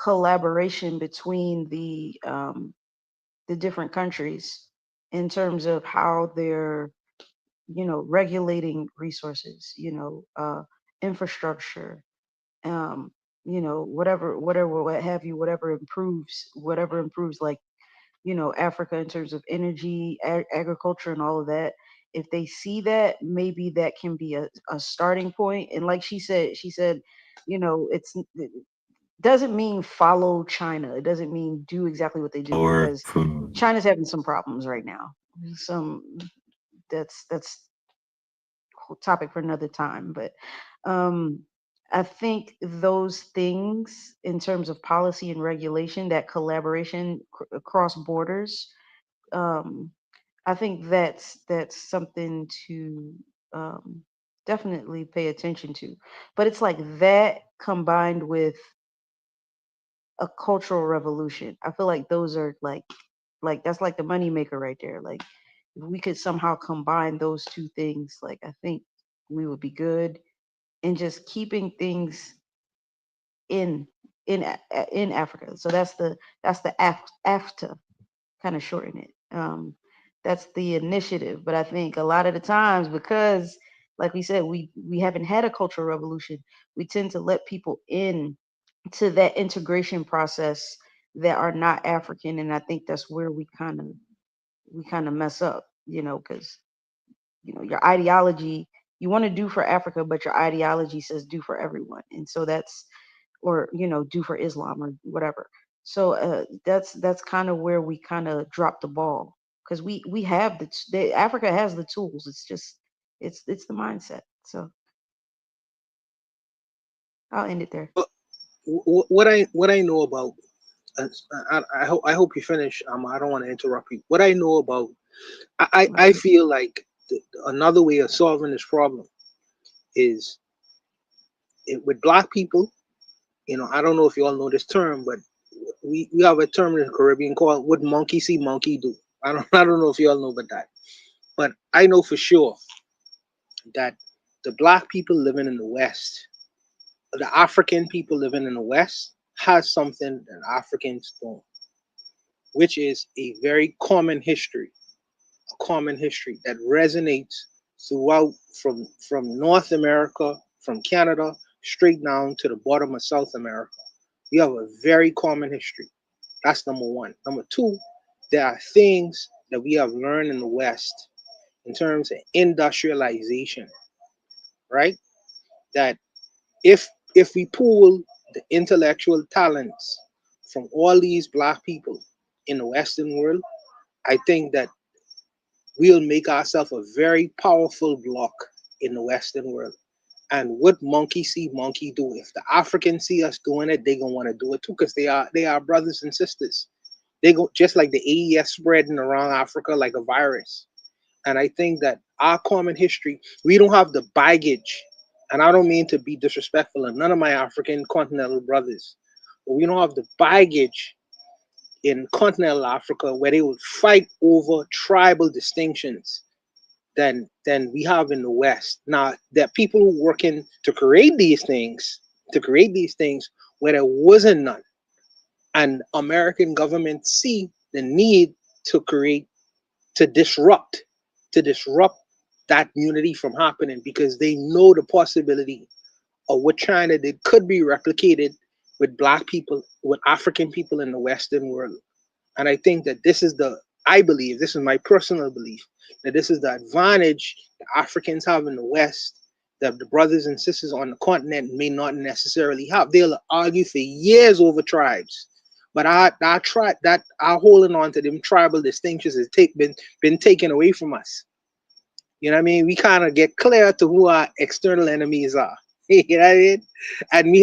collaboration between the different countries in terms of how they're regulating resources, infrastructure, whatever, what have you, whatever improves like Africa in terms of energy, agriculture, and all of that. if they see that, maybe that can be a starting point. And like she said, you know, it doesn't mean follow China. It doesn't mean do exactly what they do, Or because China's having some problems right now. Some that's a whole topic for another time. But I think those things in terms of policy and regulation, that collaboration across borders, I think that's something to definitely pay attention to. But it's like that combined with a cultural revolution. I feel like those are like that's like the moneymaker right there. Like if we could somehow combine those two things, like I think we would be good. And just keeping things in in Africa. So that's the AFTA, kind of shorten it. That's the initiative. But I think a lot of the times, because like we said, we haven't had a cultural revolution, we tend to let people in to that integration process that are not African. And I think that's where we kind of mess up, you know, because your ideology, you want to do for Africa, but your ideology says do for everyone. And so that's, or do for Islam or whatever. So that's kind of where we kind of drop the ball, because we have Africa has the tools. It's just it's the mindset. So I'll end it there. What I know about, I hope you finish. I don't want to interrupt you. What I know about, I feel like another way of solving this problem is with black people. I don't know if you all know this term, but we have a term in the Caribbean called "what monkey see, monkey do." I don't know if you all know about that, but I know for sure that the black people living in the West, the African people living in the West, has something that Africans don't, which is a very common history, that resonates throughout from North America, from Canada, straight down to the bottom of South America. We have a very common history. That's number one. Number two, there are things that we have learned in the West in terms of industrialization, right? That if we pool the intellectual talents from all these black people in the Western world, I think that we'll make ourselves a very powerful bloc in the Western world. And what monkey see, monkey do. If the Africans see us doing it, they gonna want to do it too, because they are brothers and sisters. They go just like the AES spreading around Africa like a virus. And I think that our common history, we don't have the baggage. And I don't mean to be disrespectful of none of my African continental brothers, but we don't have the baggage in continental Africa where they would fight over tribal distinctions than we have in the West. Now, there are people who working to create these things, where there wasn't none. And American government see the need to create, to disrupt that unity from happening, because they know the possibility of what China did could be replicated with black people, with African people in the Western world. And I think that this is my personal belief, that this is the advantage the Africans have in the West that the brothers and sisters on the continent may not necessarily have. They'll argue for years over tribes, but our holding on to them tribal distinctions has been taken away from us. You know what I mean? We kind of get clear to who our external enemies are. You know what I mean? And we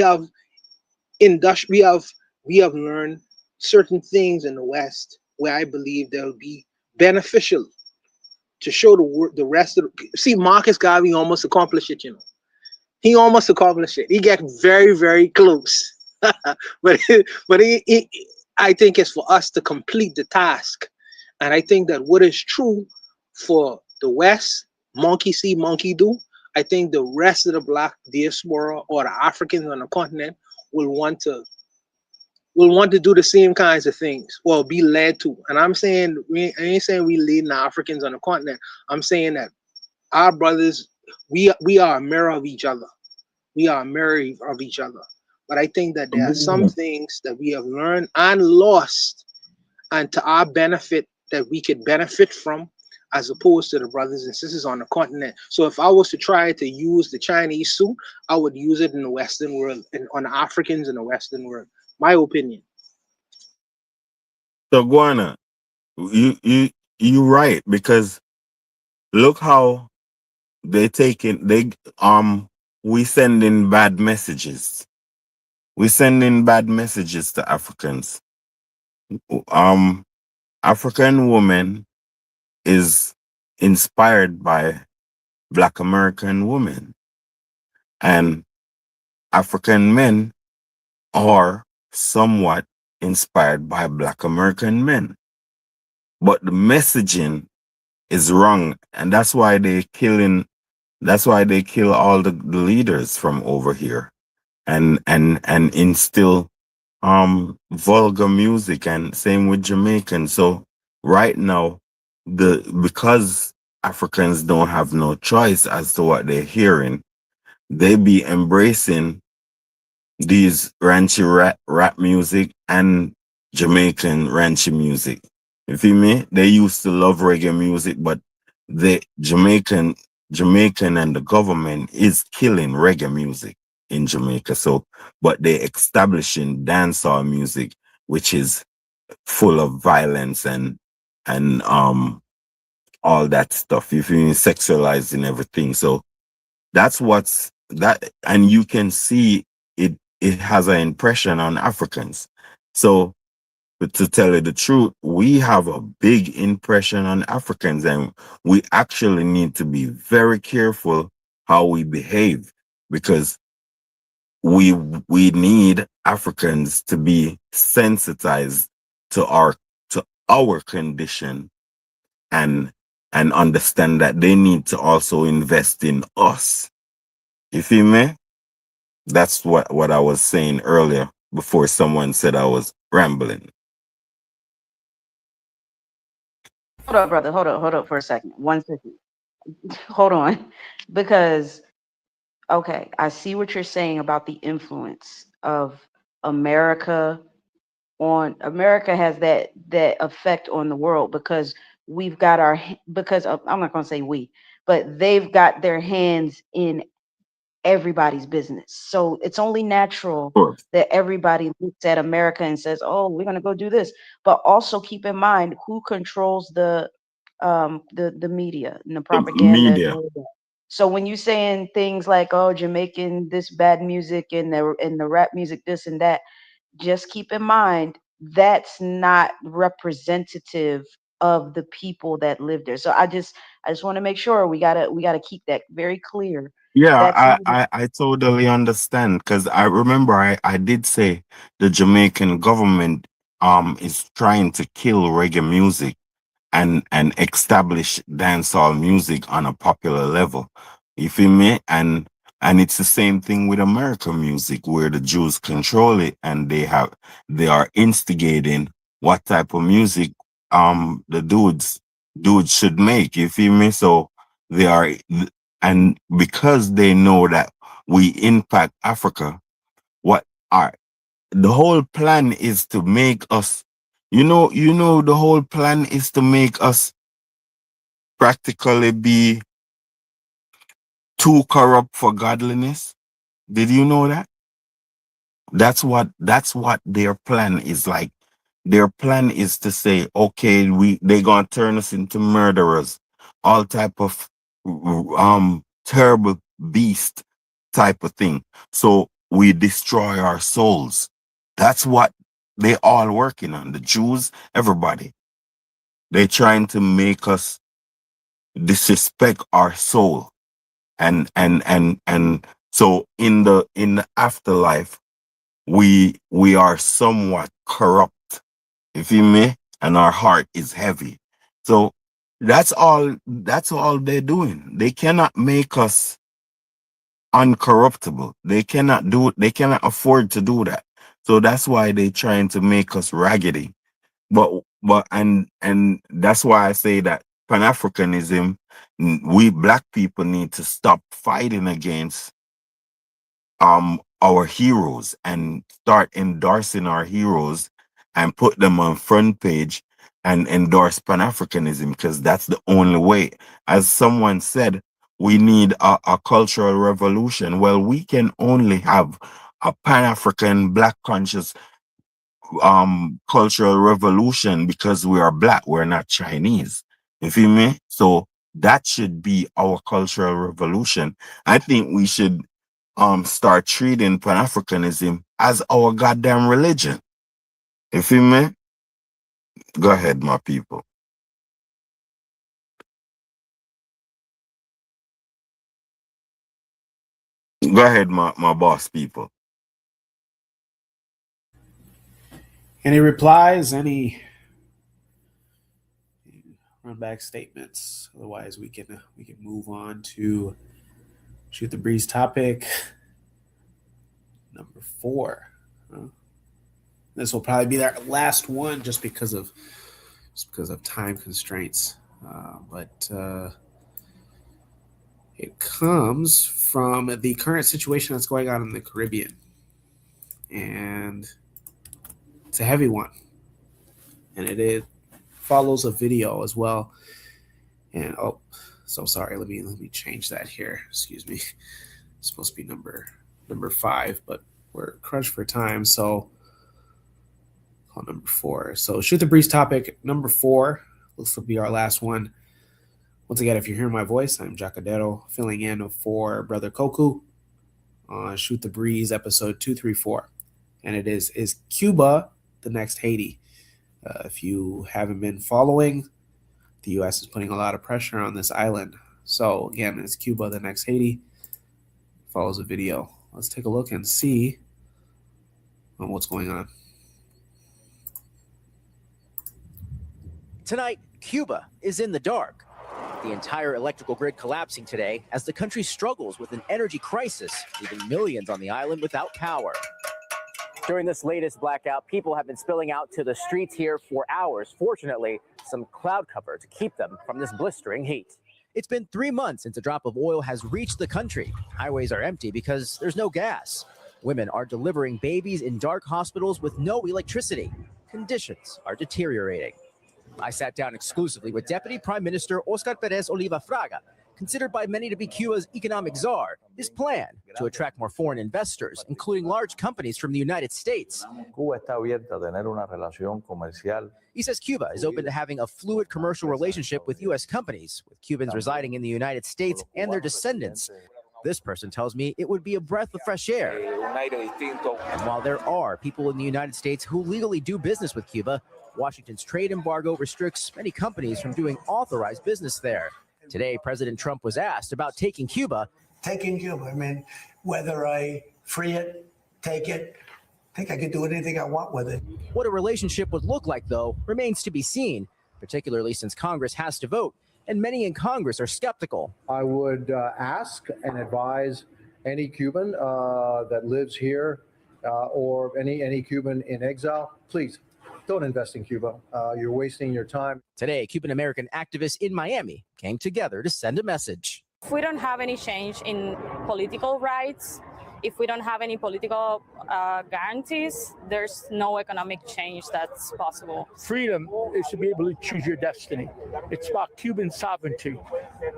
have learned certain things in the West where I believe they'll be beneficial to show the rest of see, Marcus Garvey almost accomplished it, He almost accomplished it. He got very, very close. but I think it's for us to complete the task. And I think that what is true for the West, monkey see, monkey do, I think the rest of the black diaspora or the Africans on the continent will want to do the same kinds of things, or be led to. And I ain't saying we leading the Africans on the continent. I'm saying that our brothers, we are a mirror of each other. We are a mirror of each other. But I think that there are some things that we have learned and lost, and to our benefit, that we could benefit from. as opposed to the brothers and sisters on the continent. So if I was to try to use the Chinese suit, I would use it in the Western world and on the Africans in the Western world. My opinion. So Guana, you right, because look how they we send in bad messages. We send in bad messages to Africans. Um African woman is inspired by Black American women, and African men are somewhat inspired by Black American men. But the messaging is wrong, and that's why they kill all the leaders from over here, and instill vulgar music, and same with Jamaican. So right now, because Africans don't have no choice as to what they're hearing, they be embracing these ranchy rap music and Jamaican ranchy music. You feel me? They used to love reggae music, but the Jamaican and the government is killing reggae music in Jamaica. So, but they establishing dancehall music, which is full of violence and all that stuff. You feel me? Sexualizing everything. So that's what's that, and you can see it has an impression on Africans. So, but to tell you the truth, we have a big impression on Africans, and we actually need to be very careful how we behave, because we need Africans to be sensitized to our condition, and understand that they need to also invest in us. You feel me? That's what I was saying earlier before someone said I was rambling. Hold up, brother. Hold up for a second. 1 second. Hold on. Because, okay, I see what you're saying about the influence of America America has that effect on the world because we've got because I'm not going to say we, but they've got their hands in everybody's business. So it's only natural Sure. that everybody looks at America and says, "Oh, we're going to go do this." But also keep in mind who controls the media and the The propaganda and media. all of that. So when you saying things like, "Oh, Jamaican this bad music and the rap music this and that," just keep in mind that's not representative of the people that live there. So I just want to make sure we gotta keep that very clear. Yeah, That's not I totally understand, because I remember I did say the Jamaican government is trying to kill reggae music and establish dancehall music on a popular level. You feel me? And it's the same thing with American music, where the Jews control it, and they are instigating what type of music the dudes should make. You feel me? So they are, and because they know that we impact Africa, what are the whole plan is to make us, the whole plan is to make us practically be too corrupt for godliness. Did you know that? That's what their plan is like. Their plan is to say, okay, they gonna turn us into murderers, all type of terrible beast type of thing. So we destroy our souls. That's what they all working on. The Jews, everybody. They trying to make us disrespect our soul. And so in the afterlife, we are somewhat corrupt. You feel me? And our heart is heavy. So that's all they're doing. They cannot make us uncorruptible. They cannot afford to do that. So that's why they're trying to make us raggedy. But that's why I say that Pan-Africanism, we black people need to stop fighting against our heroes and start endorsing our heroes and put them on front page and endorse Pan-Africanism, because that's the only way. As someone said, we need a cultural revolution. Well, we can only have a Pan-African Black conscious cultural revolution because we are Black, we're not Chinese. You feel me? So that should be our cultural revolution. I think we should start treating Pan-Africanism as our goddamn religion. You feel me? Go ahead, my people. Go ahead, my boss people. Any replies? Any run back statements? Otherwise, we can move on to Shoot the Breeze topic number 4. This will probably be our last one, just because of time constraints. But it comes from the current situation that's going on in the Caribbean, and it's a heavy one, and it follows a video as well. And so sorry, let me change that here. Excuse me. It's supposed to be number 5, but we're crunched for time, so call number 4. So Shoot the Breeze topic number 4. This will be our last one. Once again, if you're hearing my voice, I'm Jacadero, filling in for Brother Koku on Shoot the Breeze episode 234. And it is Cuba the next Haiti? If you haven't been following, the U.S. is putting a lot of pressure on this island. So again, is Cuba the next Haiti? Follows a video. Let's take a look and see what's going on. Tonight, Cuba is in the dark. The entire electrical grid collapsing today as the country struggles with an energy crisis, leaving millions on the island without power. During this latest blackout, people have been spilling out to the streets here for hours. Fortunately, some cloud cover to keep them from this blistering heat. It's been 3 months since a drop of oil has reached the country. Highways are empty because there's no gas. Women are delivering babies in dark hospitals with no electricity. Conditions are deteriorating. I sat down exclusively with Deputy Prime Minister Oscar Perez Oliva Fraga, considered by many to be Cuba's economic czar. His plan to attract more foreign investors, including large companies from the United States. He says Cuba is open to having a fluid commercial relationship with U.S. companies, with Cubans residing in the United States and their descendants. This person tells me it would be a breath of fresh air. And while there are people in the United States who legally do business with Cuba, Washington's trade embargo restricts many companies from doing authorized business there. Today, President Trump was asked about taking Cuba. Taking Cuba, I mean, whether I free it, take it, I think I could do anything I want with it. What a relationship would look like, though, remains to be seen, particularly since Congress has to vote, and many in Congress are skeptical. I would ask and advise any Cuban that lives here or any Cuban in exile, please, don't invest in Cuba. You're wasting your time. Today, Cuban-American activists in Miami came together to send a message. If we don't have any change in political rights, if we don't have any political guarantees, there's no economic change that's possible. Freedom is to be able to choose your destiny. It's about Cuban sovereignty,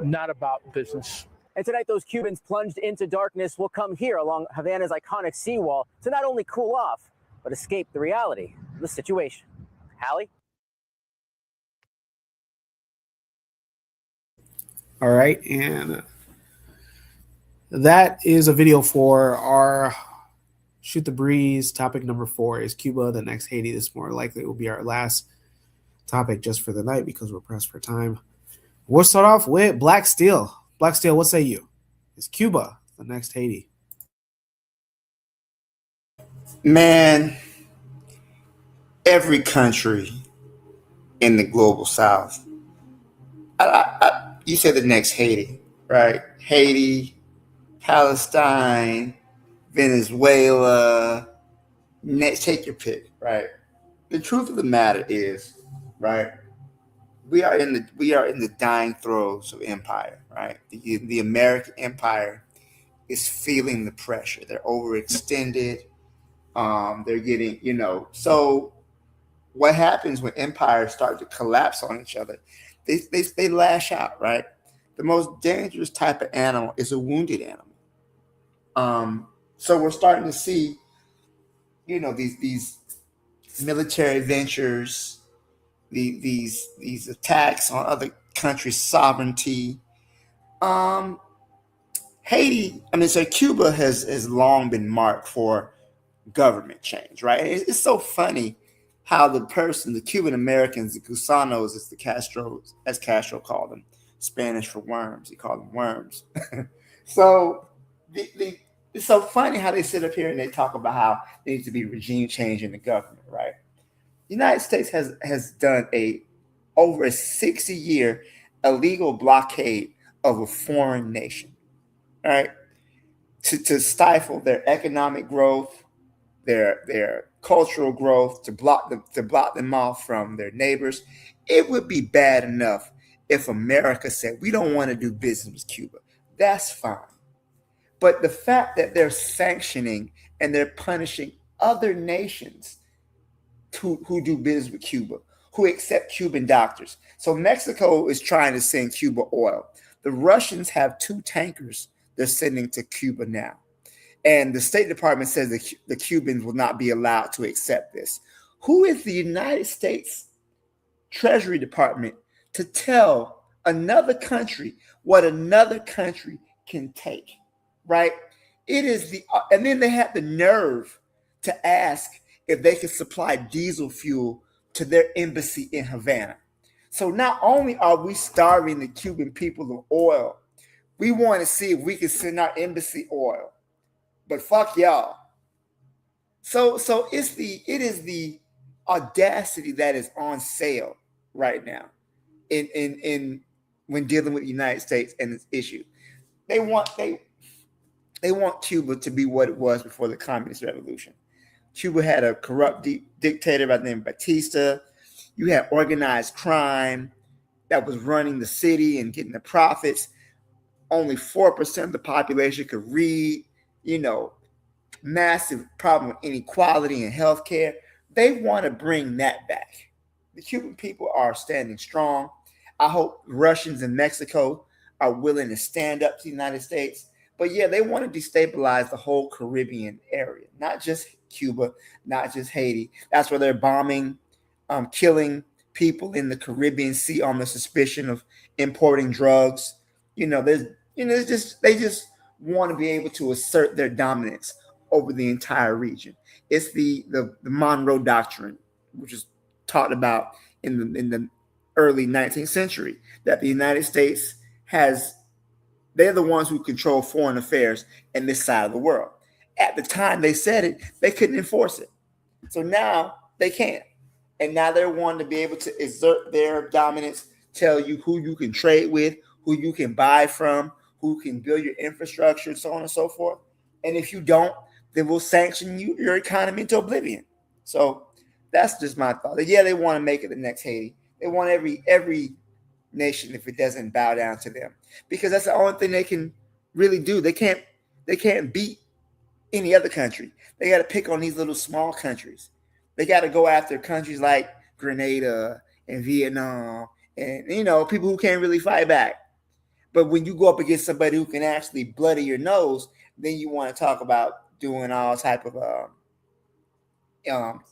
not about business. And tonight, those Cubans plunged into darkness will come here along Havana's iconic seawall to not only cool off, but escape the reality of the situation. Hallie? All right, and that is a video for our Shoot the Breeze topic number 4. Is Cuba the next Haiti? This more likely will be our last topic just for the night because we're pressed for time. We'll start off with Black Steel. Black Steel, what say you? Is Cuba the next Haiti? Man, every country in the global south, you said the next Haiti, right? Haiti, Palestine, Venezuela, take your pick, right? The truth of the matter is, right, we are in the dying throes of empire, right? The American empire is feeling the pressure. They're overextended. They're getting, so what happens when empires start to collapse on each other? They lash out, right? The most dangerous type of animal is a wounded animal. So we're starting to see, these military ventures, these attacks on other countries' sovereignty. Cuba has long been marked for government change, right? It's so funny how the Cuban Americans, the gusanos, as Castro called them, Spanish for worms. He called them worms. So it's so funny how they sit up here and they talk about how there needs to be regime change in the government, right? The United States has done over a 60-year illegal blockade of a foreign nation, right? To stifle their economic growth, their cultural growth, to block them off from their neighbors. It would be bad enough if America said we don't want to do business with Cuba. That's fine. But the fact that they're sanctioning and they're punishing other nations who do business with Cuba, who accept Cuban doctors. So Mexico is trying to send Cuba oil. The Russians have 2 tankers they're sending to Cuba now. And the State Department says the Cubans will not be allowed to accept this. Who is the United States Treasury Department to tell another country what another country can take, right? And then they had the nerve to ask if they could supply diesel fuel to their embassy in Havana. So not only are we starving the Cuban people of oil, we want to see if we can send our embassy oil. But fuck y'all. So it is the audacity that is on sale right now in when dealing with the United States and its issue. They want Cuba to be what it was before the Communist Revolution. Cuba had a corrupt dictator by the name of Batista. You had organized crime that was running the city and getting the profits. Only 4% of the population could read. Massive problem with inequality in healthcare. They want to bring that back. The Cuban people are standing strong. I hope Russians and Mexico are willing to stand up to the United States. But yeah, they want to destabilize the whole Caribbean area, not just Cuba, not just Haiti. That's where they're bombing, killing people in the Caribbean Sea on the suspicion of importing drugs. They just want to be able to assert their dominance over the entire region. It's the Monroe Doctrine, which is taught about in the early 19th century, that the United States they're the ones who control foreign affairs in this side of the world. At the time they said it, they couldn't enforce it. So now they can. And now they're wanting to be able to exert their dominance, tell you who you can trade with, who you can buy from, who can build your infrastructure, so on and so forth. And if you don't, then we'll sanction your economy into oblivion. So that's just my thought. Yeah, they want to make it the next Haiti. They want every nation, if it doesn't bow down to them, because that's the only thing they can really do. They can't beat any other country. They got to pick on these little small countries. They got to go after countries like Grenada and Vietnam and people who can't really fight back. But when you go up against somebody who can actually bloody your nose, then you want to talk about doing all type of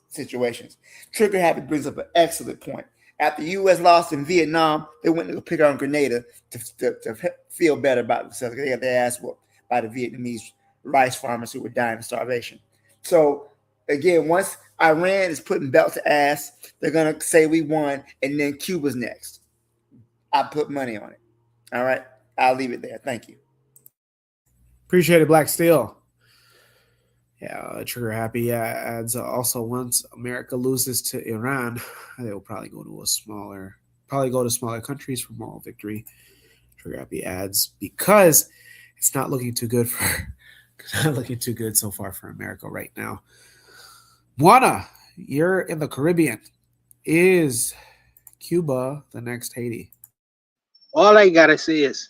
situations. Trigger Happy brings up an excellent point. After the U.S. lost in Vietnam, they went to pick on Grenada to feel better about themselves. They got their ass whooped by the Vietnamese rice farmers who were dying of starvation. So again, once Iran is putting belt to ass, they're going to say we won, and then Cuba's next. I put money on it. All right. I'll leave it there. Thank you. Appreciate it, Black Steel. Yeah, Trigger Happy adds also once America loses to Iran, they will probably go to smaller countries for moral victory. Trigger Happy adds because it's not looking too good so far for America right now. Juana, you're in the Caribbean. Is Cuba the next Haiti? All I gotta say is,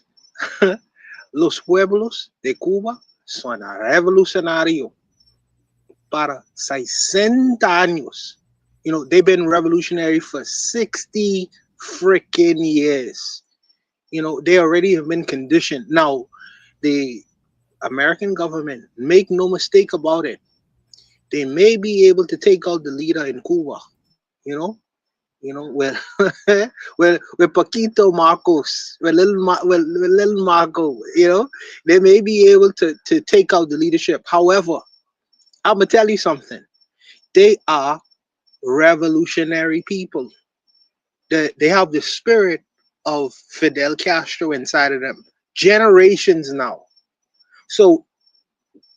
los pueblos de Cuba son revolucionarios para 60 años. You know, they've been revolutionary for 60 freaking years. You know, they already have been conditioned. Now, the American government, make no mistake about it, they may be able to take out the leader in Cuba, you know, with with Paquito Marcos, with little Marco, they may be able to take out the leadership. However, I'm gonna tell you something. They are revolutionary people. They have the spirit of Fidel Castro inside of them. Generations now. So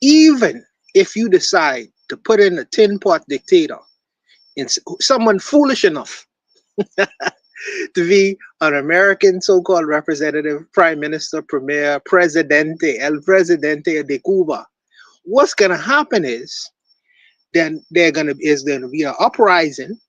even if you decide to put in a tin pot dictator, someone foolish enough to be an American so-called representative, prime minister, premier, presidente, el presidente de Cuba, what's gonna happen is then there's gonna be an uprising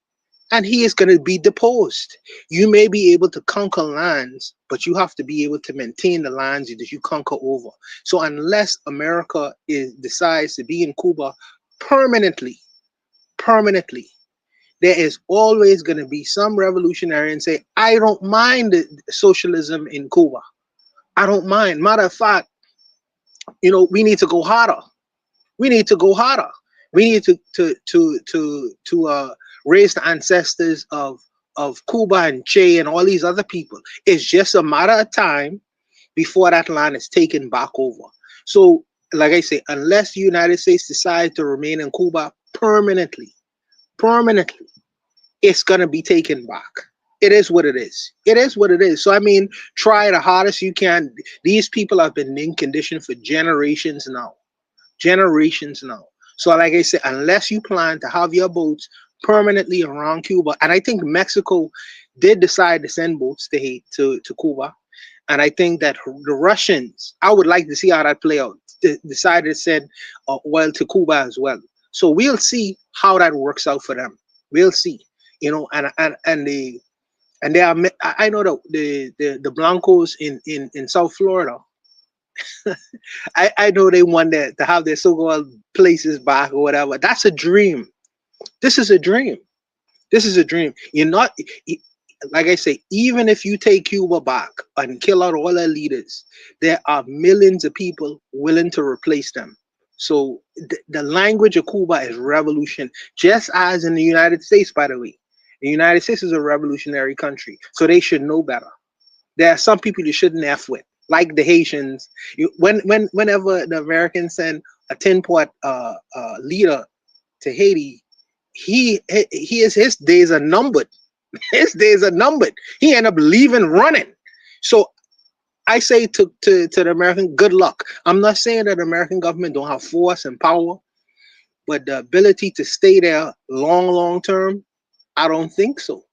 and he is going to be deposed. You may be able to conquer lands, but you have to be able to maintain the lands that you conquer over. So unless America decides to be in Cuba permanently, there is always going to be some revolutionary and say, I don't mind socialism in Cuba. I don't mind. Matter of fact, we need to go harder. We need to go harder. We need to raise the ancestors of Cuba and Che and all these other people. It's just a matter of time before that land is taken back over. So, like I say, unless the United States decide to remain in Cuba permanently, it's gonna be taken back. It is what it is. It is what it is. So I mean, try the hardest you can. These people have been in condition for generations now. So like I said, unless you plan to have your boats permanently around Cuba, and I think Mexico did decide to send boats to Cuba, and I think that the Russians, I would like to see how that play out, decided to send oil to Cuba as well. So we'll see how that works out for them. We'll see, and they are. I know the Blancos in South Florida. I know they want to have their so-called places back or whatever. That's a dream. This is a dream. This is a dream. You're not, like I say, even if you take Cuba back and kill out all their leaders, there are millions of people willing to replace them. So the language of Cuba is revolution, just as in the United States, by the way. The United States is a revolutionary country, so they should know better. There are some people you shouldn't F with, like the Haitians. Whenever the Americans send a 10-point leader to Haiti, his days are numbered. His days are numbered. He ended up leaving running. So I say to the American, good luck. I'm not saying that the American government don't have force and power, but the ability to stay there long term, I don't think so.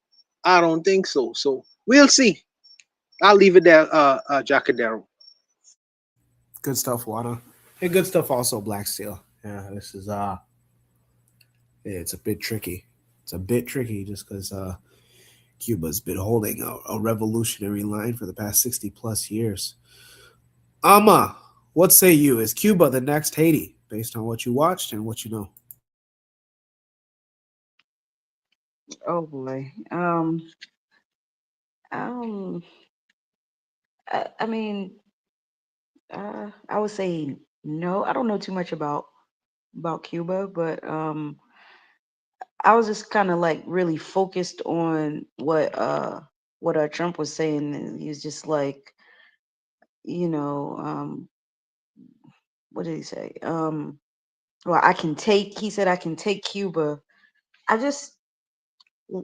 I don't think so. So we'll see. I'll leave it there, Jacadero. Good stuff, Wada. And good stuff also, Black Steel. Yeah, this is it's a bit tricky. It's a bit tricky just because Cuba's been holding a revolutionary line for the past 60 plus years. Amma, what say you? Is Cuba the next Haiti, based on what you watched and what you know? Oh boy. Um, I mean, I would say no. I don't know too much about Cuba, but I was just kind of like really focused on what Trump was saying. And he was just like, you know, what did he say? Well, he said I can take Cuba. I just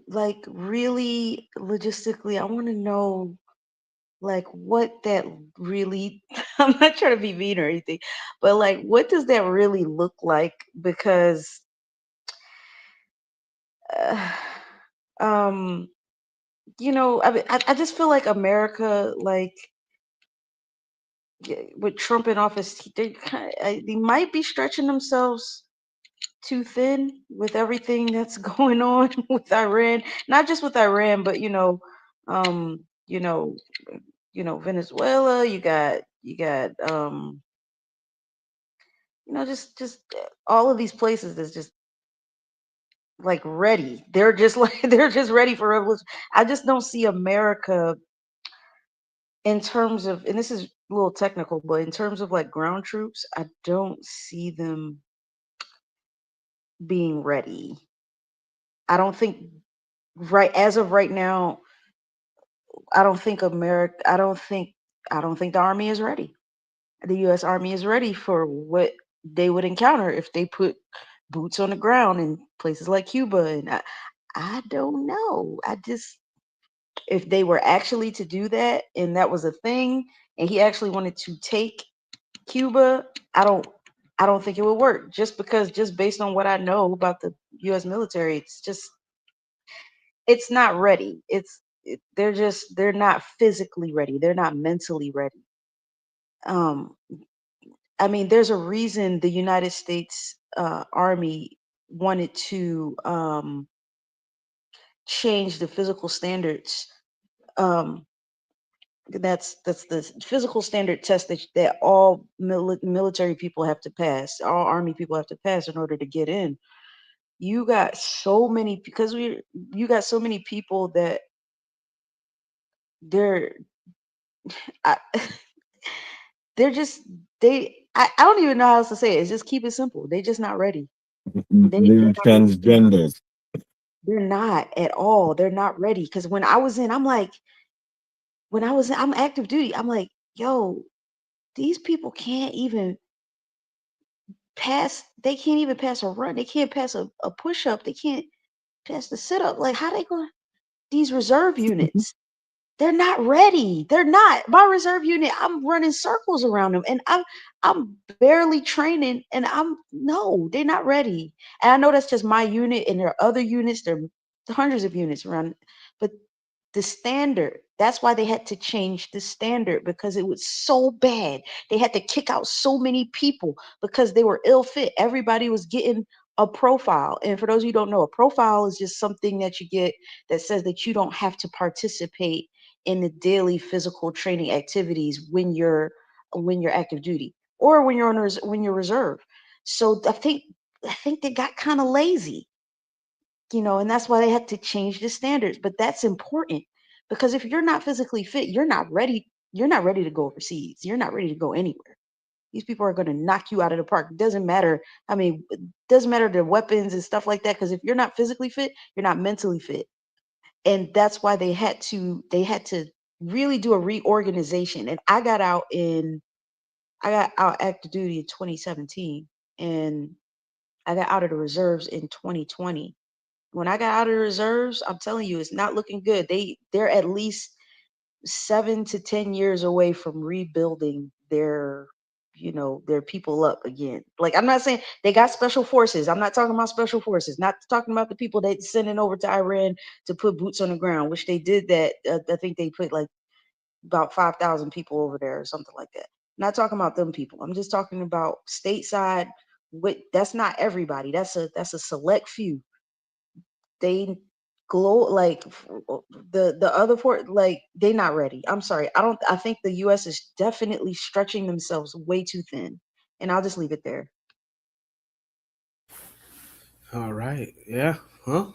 like really logistically, I want to know like what that really, I'm not trying to be mean or anything, but like what does that really look like? Because uh, um I just feel like America, like with Trump in office, they might be stretching themselves too thin with everything that's going on with Iran. Not just with Iran, but um, you know, Venezuela. You got just all of these places that's just like ready. They're just like they're just ready for revolution. I just don't see America in terms of, and this is a little technical, but in terms of like ground troops, I don't see them being ready. I don't think right as of right now, I don't think America, I don't think the army is ready. The US Army is ready for what they would encounter if they put boots on the ground in places like Cuba, and I don't know. I just, if they were actually to do that and that was a thing and he actually wanted to take Cuba, I don't think it would work, just because, just based on what I know about the US military, it's just, it's not ready. They're just, they're not physically ready. They're not mentally ready. Um I mean, there's a reason the United States Army wanted to change the physical standards. Um, that's the physical standard test that all military people have to pass, all Army people have to pass in order to get in. You got so many, because you got so many people that they're I, they're just I don't even know how else to say it. It's just keep it simple. They just not ready. They're They're not ready. transgenders. They're not at all. They're not ready. Because when I was in, I'm like, when I was in, I'm active duty. I'm like, yo, these people can't even pass. They can't even pass a run. They can't pass a push up. They can't pass the sit up. Like, how they going? These reserve units, they're not ready. They're not. My reserve unit, I'm running circles around them, and I'm barely training, and I'm no, they're not ready. And I know that's just my unit, and there are other units. There are hundreds of units around, but the standard, that's why they had to change the standard, because it was so bad. They had to kick out so many people because they were ill fit. Everybody was getting a profile. And for those of you who don't know, a profile is just something that you get that says that you don't have to participate in the daily physical training activities when you're active duty, or when you're on when you're reserve. So I think they got kind of lazy, and that's why they had to change the standards. But that's important, because if you're not physically fit, you're not ready. You're not ready to go overseas. You're not ready to go anywhere. These people are going to knock you out of the park. It doesn't matter. I mean, it doesn't matter the weapons and stuff like that, because if you're not physically fit, you're not mentally fit. And that's why they had to really do a reorganization. And I got out active duty in 2017, and I got out of the reserves in 2020. When I got out of the reserves, I'm telling you, it's not looking good. They're at least 7 to 10 years away from rebuilding their people up again. Like, I'm not saying they got special forces. I'm not talking about special forces. Not talking about the people they sending over to Iran to put boots on the ground, which they did that. I think they put like about 5,000 people over there or something like that. Not talking about them people. I'm just talking about stateside. That's not everybody. That's a select few. They glow like the other four, like, they not ready. I'm sorry. I think the US is definitely stretching themselves way too thin. And I'll just leave it there. All right. Yeah. Huh?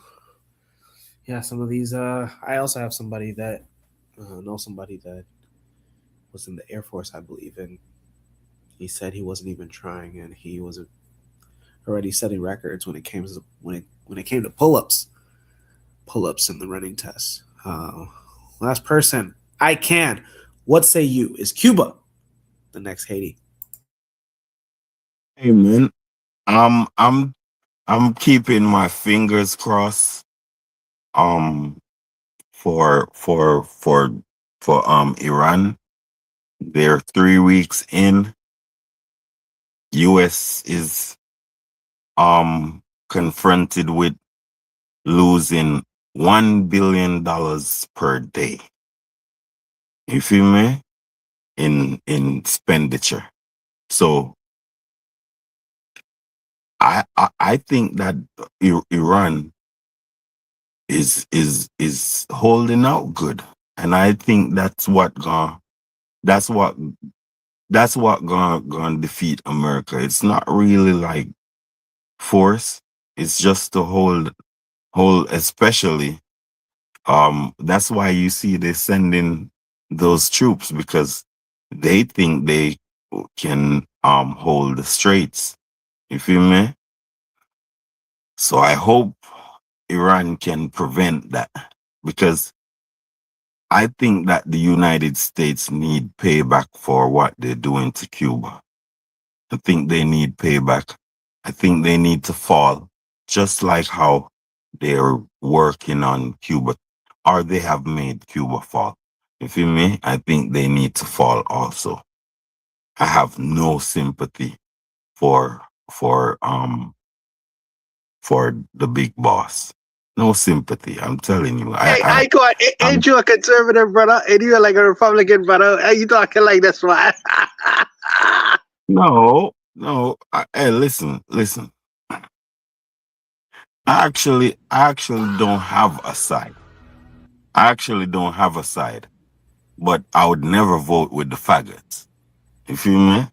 Yeah. Some of these. I also have somebody that know somebody that was in the Air Force, I believe, and he said he wasn't even trying, and he was already setting records when it came to when it came to pull-ups in the running test. Last person. I can. What say you? Is Cuba the next Haiti? Hey man, I'm keeping my fingers crossed. For Iran, they're 3 weeks in. U.S. is confronted with losing $1 billion per day. You feel me? In expenditure. So I think that Iran is holding out good, and I think that's what gonna defeat America. It's not really like force. It's just to hold hold, especially, that's why you see they sending those troops, because they think they can hold the straits. You feel me? So I hope Iran can prevent that, because I think that the United States need payback for what they're doing to Cuba. I think they need payback. I think they need to fall, just like how they're working on Cuba, or they have made Cuba fall. You feel me? I think they need to fall also. I have no sympathy for for um for the big boss. No sympathy. I'm telling you. Hey, I got ain't you a conservative brother? And you're like a Republican brother. Are you talking like this, man? No. Hey, listen. I actually don't have a side. But I would never vote with the faggots. You feel me?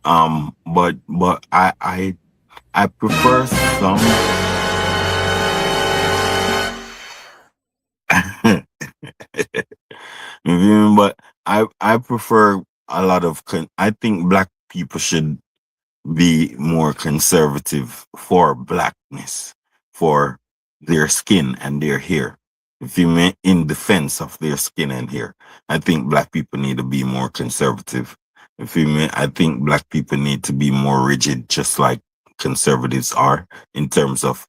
But I prefer some. You feel me? But I prefer a lot of. I think black people should be more conservative for blackness, for their skin and their hair. If you mean in defense of their skin and hair, I think black people need to be more conservative. If you mean, I think black people need to be more rigid, just like conservatives are, in terms of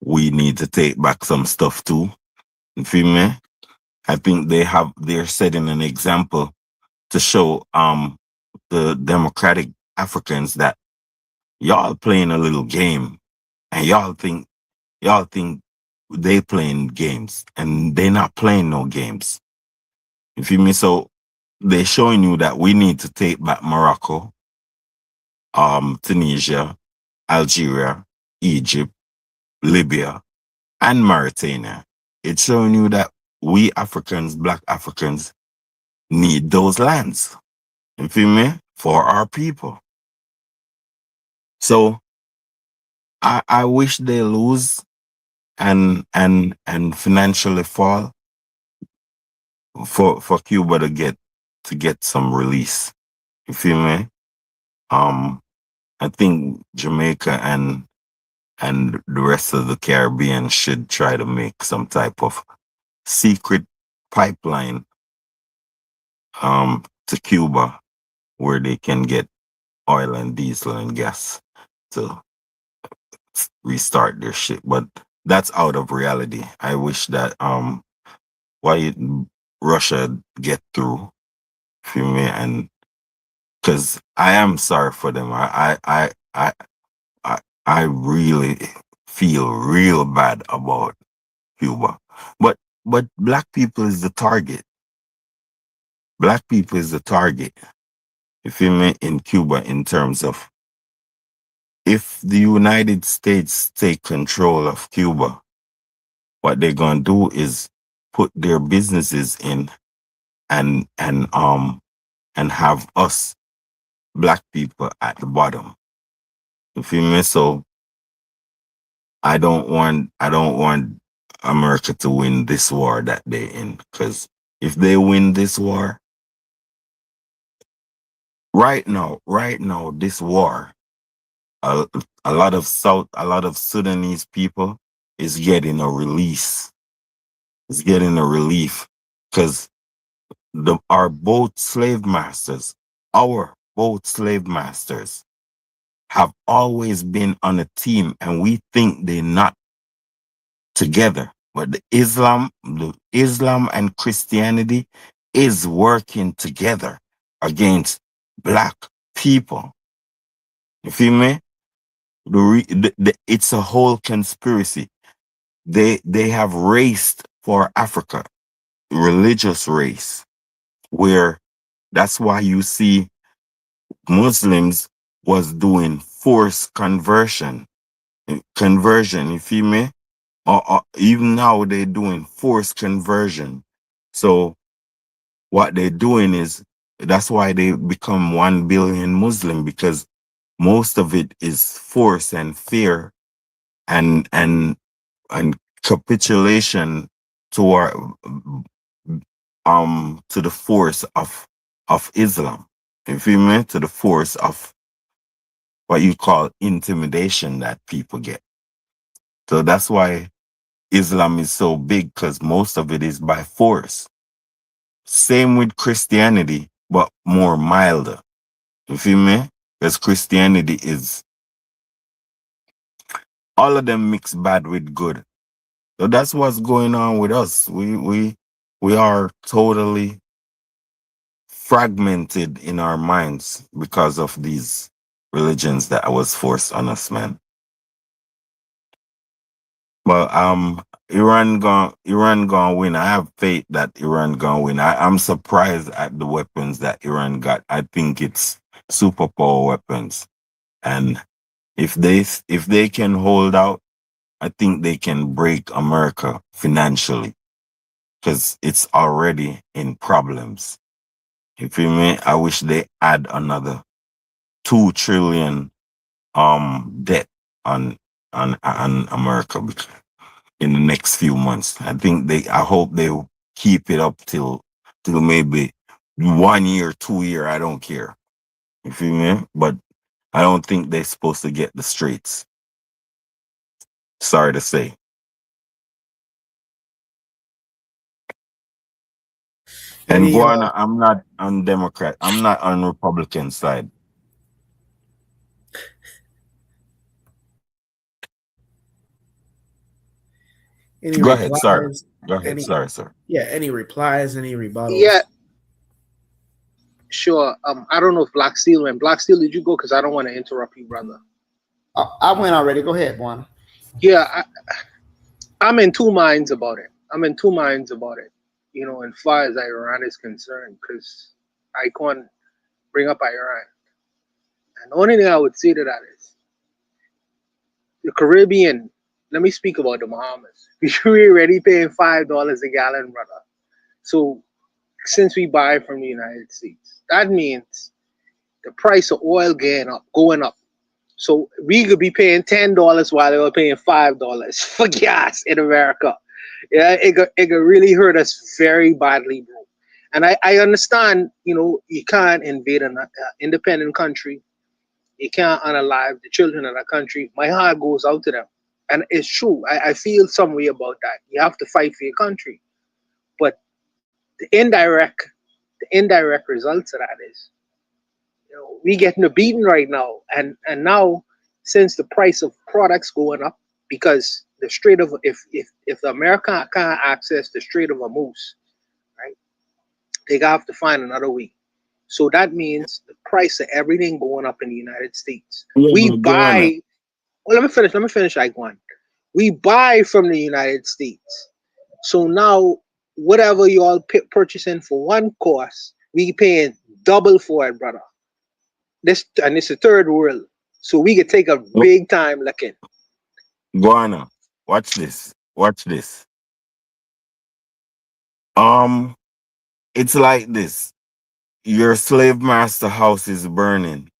we need to take back some stuff too. You feel me? I think they're setting an example to show the democratic Africans that y'all playing a little game, and y'all think they playing games, and they not playing no games. You feel me? So they're showing you that we need to take back Morocco, Tunisia, Algeria, Egypt, Libya, and Mauritania. It's showing you that we Africans, black Africans, need those lands. You feel me? For our people. So I wish they lose and financially fall for Cuba to get some release. You feel me? I think Jamaica and the rest of the Caribbean should try to make some type of secret pipeline to Cuba, where they can get oil and diesel and gas to restart their shit. But that's out of reality. I wish that why Russia get through, feel me, and because I am sorry for them. I really feel real bad about Cuba. But black people is the target. Black people is the target. You feel me? In Cuba, in terms of if the United States take control of Cuba, what they're gonna do is put their businesses in and have us black people at the bottom. You feel me? So I don't want America to win this war that they're in, because if they win this war, right now, this war, a, a lot of Sudanese people is getting a release. Is getting a relief, because our both slave masters, have always been on a team, and we think they're not together. But the Islam and Christianity is working together against black people. You feel me? It's a whole conspiracy. They have raced for Africa, religious race, where that's why you see Muslims was doing forced conversion. You feel me? Or even now they're doing forced conversion. So what they're doing is, that's why they become 1 billion Muslim, because most of it is force and fear and and capitulation to our to the force of Islam. You feel me? To the force of what you call intimidation that people get. So that's why Islam is so big, because most of it is by force. Same with Christianity, but more milder. You feel me? Because Christianity is all of them mix bad with good. So that's what's going on with us. We are totally fragmented in our minds because of these religions that was forced on us, man. But Iran gonna win. I have faith that Iran gonna win. I'm surprised at the weapons that Iran got. I think it's superpower weapons. And if they can hold out, I think they can break America financially, because it's already in problems. You feel me? I wish they add another 2 trillion debt on America in the next few months. I hope they will keep it up till maybe 1 year, 2 year. I don't care. You feel me? But I don't think they're supposed to get the streets. Sorry to say. And Guana, I'm not on Democrat. I'm not on Republican side. Any Go replies? ahead, sorry. Go ahead, sorry, sir. Yeah, any replies, any rebuttals? Yeah, sure. I don't know if Black Steel went. Black Steel, did you go? Because I don't want to interrupt you, brother. I went already. Go ahead, Juan. Yeah, I'm in two minds about it. You know, as far as Iran is concerned, because I can't bring up Iran. And the only thing I would say to that is the Caribbean. Let me speak about the Bahamas. We're already paying $5 a gallon, brother. So since we buy from the United States, that means the price of oil going up. So we could be paying $10 while they were paying $5 for gas in America. Yeah, it could really hurt us very badly, bro. And I understand, you know, you can't invade an independent country. You can't unalive the children of that country. My heart goes out to them. And it's true. I feel some way about that. You have to fight for your country. But the indirect results of that is, you know, we getting a beating right now. And now, since the price of products going up, because the Strait of if America can't access the Strait of Hormuz, right, they have to find another way. So that means the price of everything going up in the United States. We buy. Well, let me finish. Like one, we buy from the United States. So now, whatever you all purchasing for one cost, we paying double for it, brother. It's the third world, so we could take a big time looking. Guana, watch this. Watch this. It's like this. Your slave master house is burning.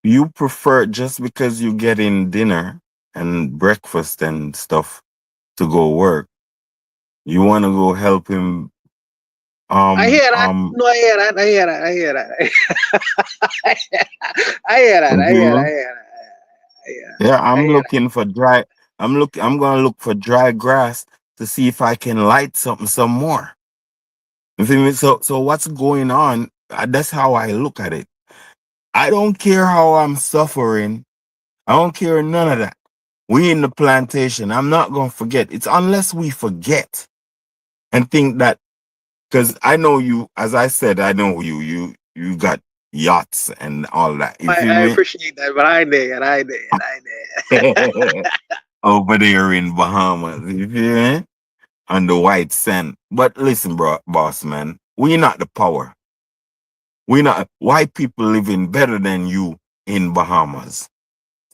You prefer, just because you get in dinner and breakfast and stuff to go work, you want to go help him. I hear that. No, I hear that. Yeah, I'm looking for dry. I'm gonna look for dry grass to see if I can light something some more. You feel me? So what's going on? That's how I look at it. I don't care how I'm suffering. I don't care none of that. We in the plantation. I'm not gonna forget. It's unless we forget and think that, because I know you, as I said, I know you got yachts and all that. You feel I me? appreciate that, but I did. Over there in Bahamas, you feel me? On the white sand. But listen, bro, boss man, we not the power. We not white people living better than you in Bahamas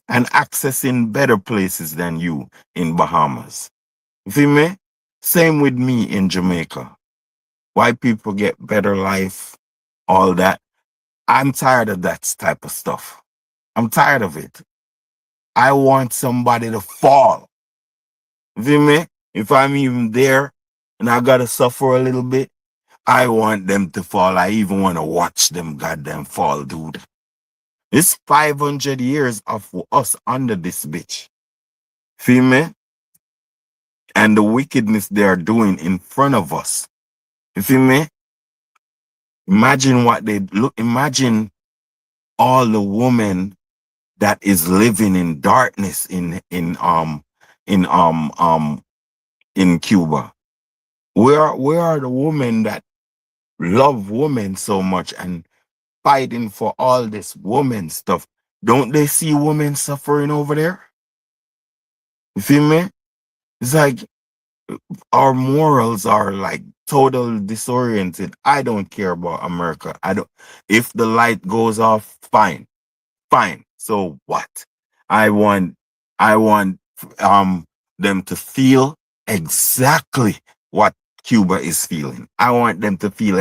and accessing better places than you in Bahamas. You feel me? Same with me in Jamaica. White people get better life, all that. I'm tired of that type of stuff. I'm tired of it. I want somebody to fall. You feel me? If I'm even there and I gotta suffer a little bit, I want them to fall. I even want to watch them goddamn fall, dude. It's 500 years of us under this bitch. Feel me? And the wickedness they are doing in front of us. You feel me? Imagine what they look. Imagine all the women that is living in darkness in Cuba. Where are the women that love women so much and fighting for all this woman stuff? Don't they see women suffering over there? You feel me? It's like our morals are like total disoriented. I don't care about America. I don't. If the light goes off, fine. So what? I want them to feel exactly what Cuba is feeling. I want them to feel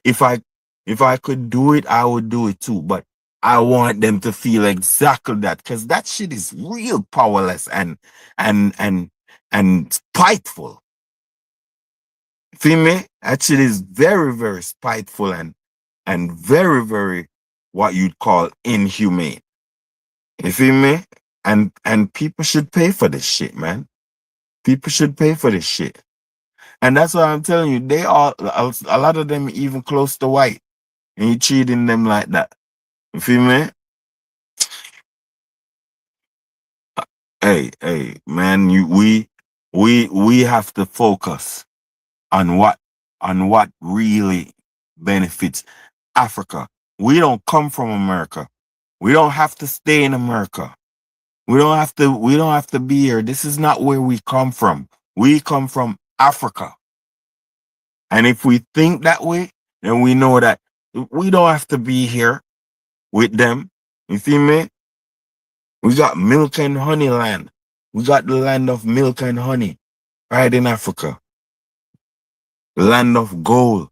if I could do it, I would do it too. But I want them to feel exactly that, because that shit is real powerless and spiteful. Feel me? That shit is very, very spiteful and very, very what you'd call inhumane. You feel me? And people should pay for this shit, man. People should pay for this shit. And that's why I'm telling you, they all a lot of them even close to white. And you treating them like that. You feel me? Hey, man, we have to focus on what really benefits Africa. We don't come from America. We don't have to stay in America. We don't have to be here. This is not where we come from. We come from Africa. And if we think that way, then we know that we don't have to be here with them. You feel me? We got milk and honey land. We got the land of milk and honey right in Africa. The land of gold.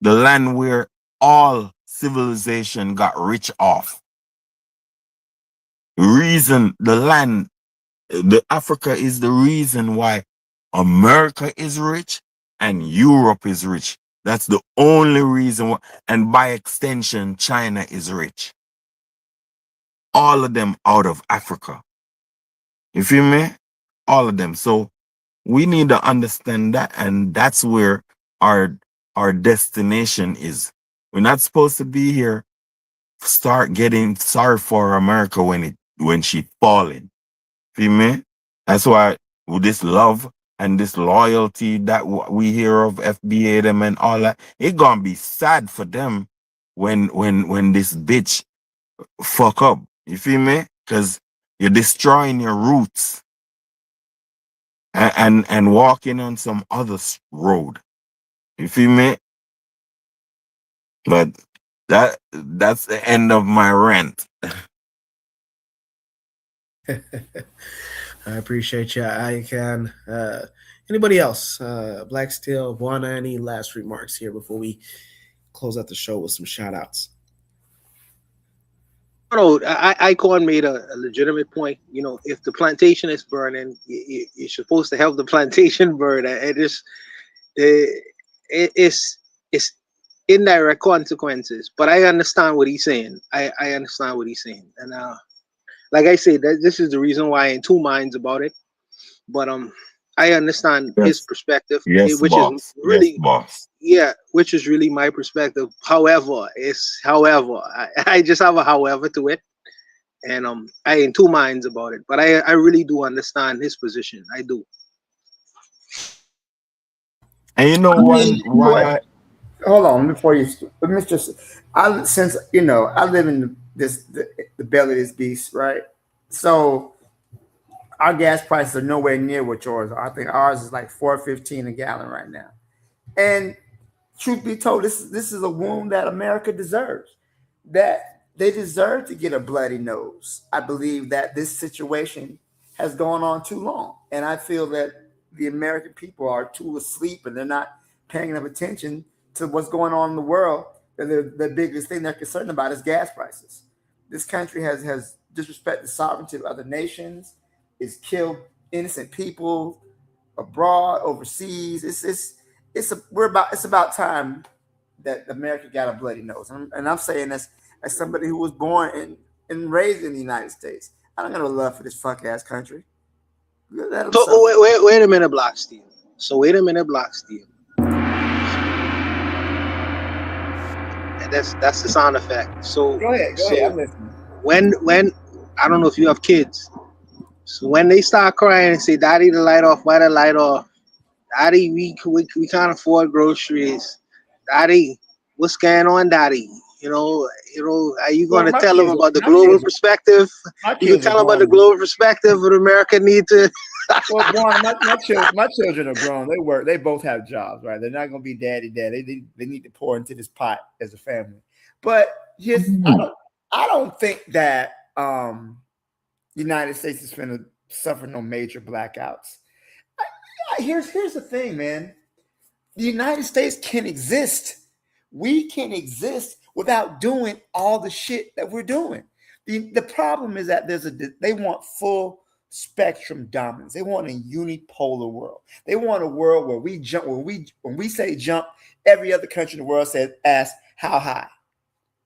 The land where all civilization got rich off. The Africa is the reason why America is rich and Europe is rich. That's the only reason why, and by extension, China is rich. All of them out of Africa. You feel me? All of them. So we need to understand that, and that's where our destination is. We're not supposed to be here. Start getting sorry for America when she falling. Feel me? That's why with this love and this loyalty that we hear of FBA them and all that, it gonna be sad for them when this bitch fuck up. You feel me? Because you're destroying your roots and walking on some other road. You feel me? But that's the end of my rant. I appreciate you. I can. Anybody else? Black Steel, Buana, any last remarks here before we close out the show with some shout outs? No, Icon made a legitimate point. You know, if the plantation is burning, you're supposed to help the plantation burn. It's indirect consequences. But I understand what he's saying. I understand what he's saying. And like I said, this is the reason why I'm in two minds about it. But I understand his perspective, which boss. is really, yes, boss. Yeah, which is really my perspective. However, I just have a however to it, and I in two minds about it. But I really do understand his position. I do. And you know why? Hold on before you, Mr. Since you know I live in the belly of this beast, right? So our gas prices are nowhere near what yours are. I think ours is like $4.15 a gallon right now. And truth be told, this is a wound that America deserves. That they deserve to get a bloody nose. I believe that this situation has gone on too long, and I feel that the American people are too asleep and they're not paying enough attention to what's going on in the world. The biggest thing they're concerned about is gas prices. This country has disrespect the sovereignty of other nations. It's killed innocent people abroad, overseas. It's about time that America got a bloody nose. And I'm saying this as somebody who was born and raised in the United States. I don't got no love for this fuck ass country. So wait a minute, Block Steel. And that's the sound effect. So go ahead. I'm listening. When I don't know if you have kids. So when they start crying and say, "Daddy, the light off, why the light off? Daddy, we can't afford groceries. Daddy, what's going on, Daddy? You know, are you going to tell them about the global perspective? You can tell them about the global perspective of America need to." Well, my children are grown. They both have jobs, right? They're not going to be daddy. They need to pour into this pot as a family. But I don't think that the United States is going to suffer no major blackouts. Here's the thing, man. The United States can exist. We can exist without doing all the shit that we're doing. The problem is that they want full spectrum dominance. They want a unipolar world. They want a world where we jump. When we say jump, every other country in the world asks how high,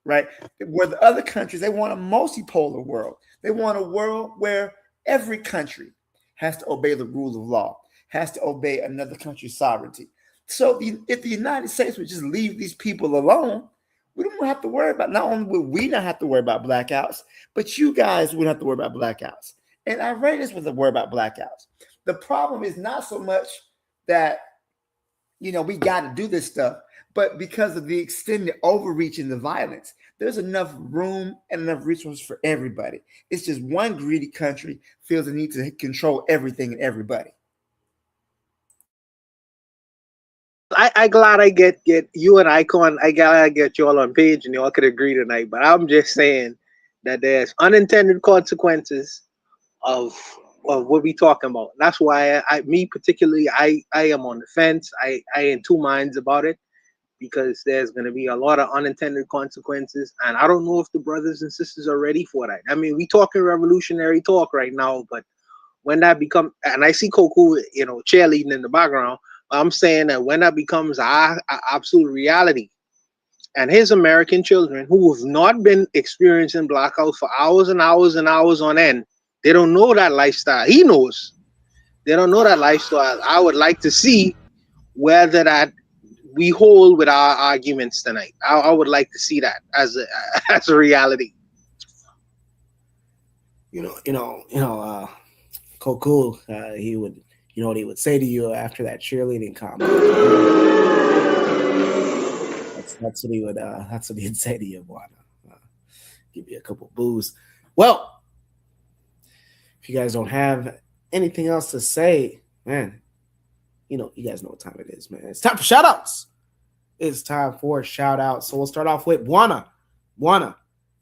right? Where the other countries, they want a multipolar world. They want a world where every country has to obey the rule of law, has to obey another country's sovereignty. So if the United States would just leave these people alone, we don't have to worry about, not only will we not have to worry about blackouts, but you guys wouldn't have to worry about blackouts. And I read this with a word about blackouts. The problem is not so much that, we got to do this stuff, but because of the extended overreach and the violence, there's enough room and enough resources for everybody. It's just one greedy country feels the need to control everything and everybody. I glad I get you and Icon. I glad I get you all on page and you all could agree tonight. But I'm just saying that there's unintended consequences of what we talking about. That's why me particularly, I am on the fence. I in two minds about it, because there's going to be a lot of unintended consequences, and I don't know if the brothers and sisters are ready for that. I mean, we talking revolutionary talk right now, but when that become, and I see Koku, cheerleading in the background, I'm saying that when that becomes our absolute reality, and his American children who have not been experiencing blackouts for hours and hours and hours on end, they don't know that lifestyle. He knows. They don't know that lifestyle. I would like to see whether that we hold with our arguments tonight. I would like to see that as a reality. Koku, he would, what he would say to you after that cheerleading comment. That's what he'd say to you, boy. Give you a couple boos. Well, if you guys don't have anything else to say, man, you guys know what time it is, man. It's time for shout outs. It's time for shout outs. So we'll start off with Buana.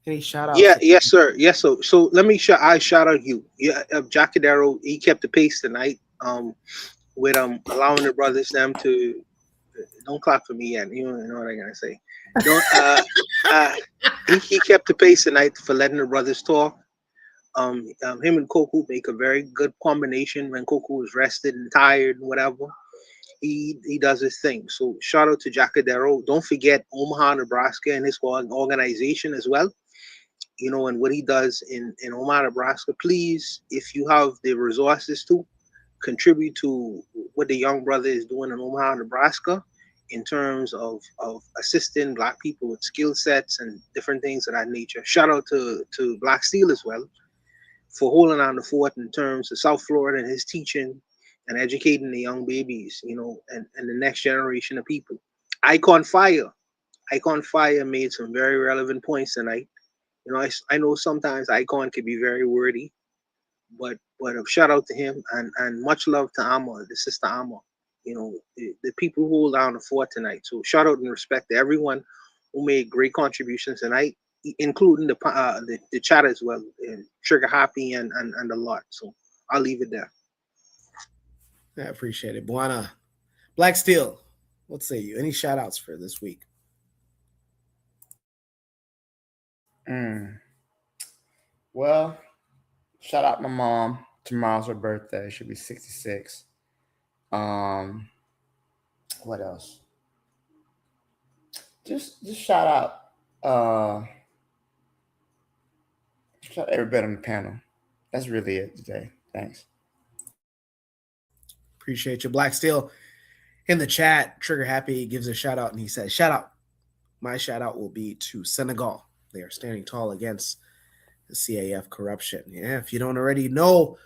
Any shout outs? Yes, sir. Yes, sir. So let me shout out you. Yeah, Jacadero, he kept the pace tonight. With allowing the brothers them to don't clap for me yet. You know what I'm gonna say. He kept the pace tonight for letting the brothers talk. Him and Koku make a very good combination when Koku is rested and tired and whatever. He does his thing. So shout out to Jacadero. Don't forget Omaha, Nebraska, and his organization as well. And what he does in Omaha, Nebraska. Please, if you have the resources to contribute to what the young brother is doing in Omaha, Nebraska, in terms of assisting Black people with skill sets and different things of that nature. Shout out to Black Steel as well for holding on the fort in terms of South Florida and his teaching and educating the young babies, and the next generation of people. Icon Fire made some very relevant points tonight. I know sometimes Icon can be very wordy, but a shout out to him and much love to Amma, the sister Amma. The people who hold down the fort tonight. So shout out and respect to everyone who made great contributions tonight, including the chat as well, Trigger Happy and a lot. So I'll leave it there. I appreciate it. Buana. Black Steel, what say you? Any shout outs for this week? Well, shout out my mom. Tomorrow's her birthday. She'll be 66. What else? Just shout out everybody on the panel. That's really it today. Thanks. Appreciate you. Black Steel in the chat, Trigger Happy gives a shout out, and he says, shout out. My shout out will be to Senegal. They are standing tall against the CAF corruption. Yeah, if you don't already know,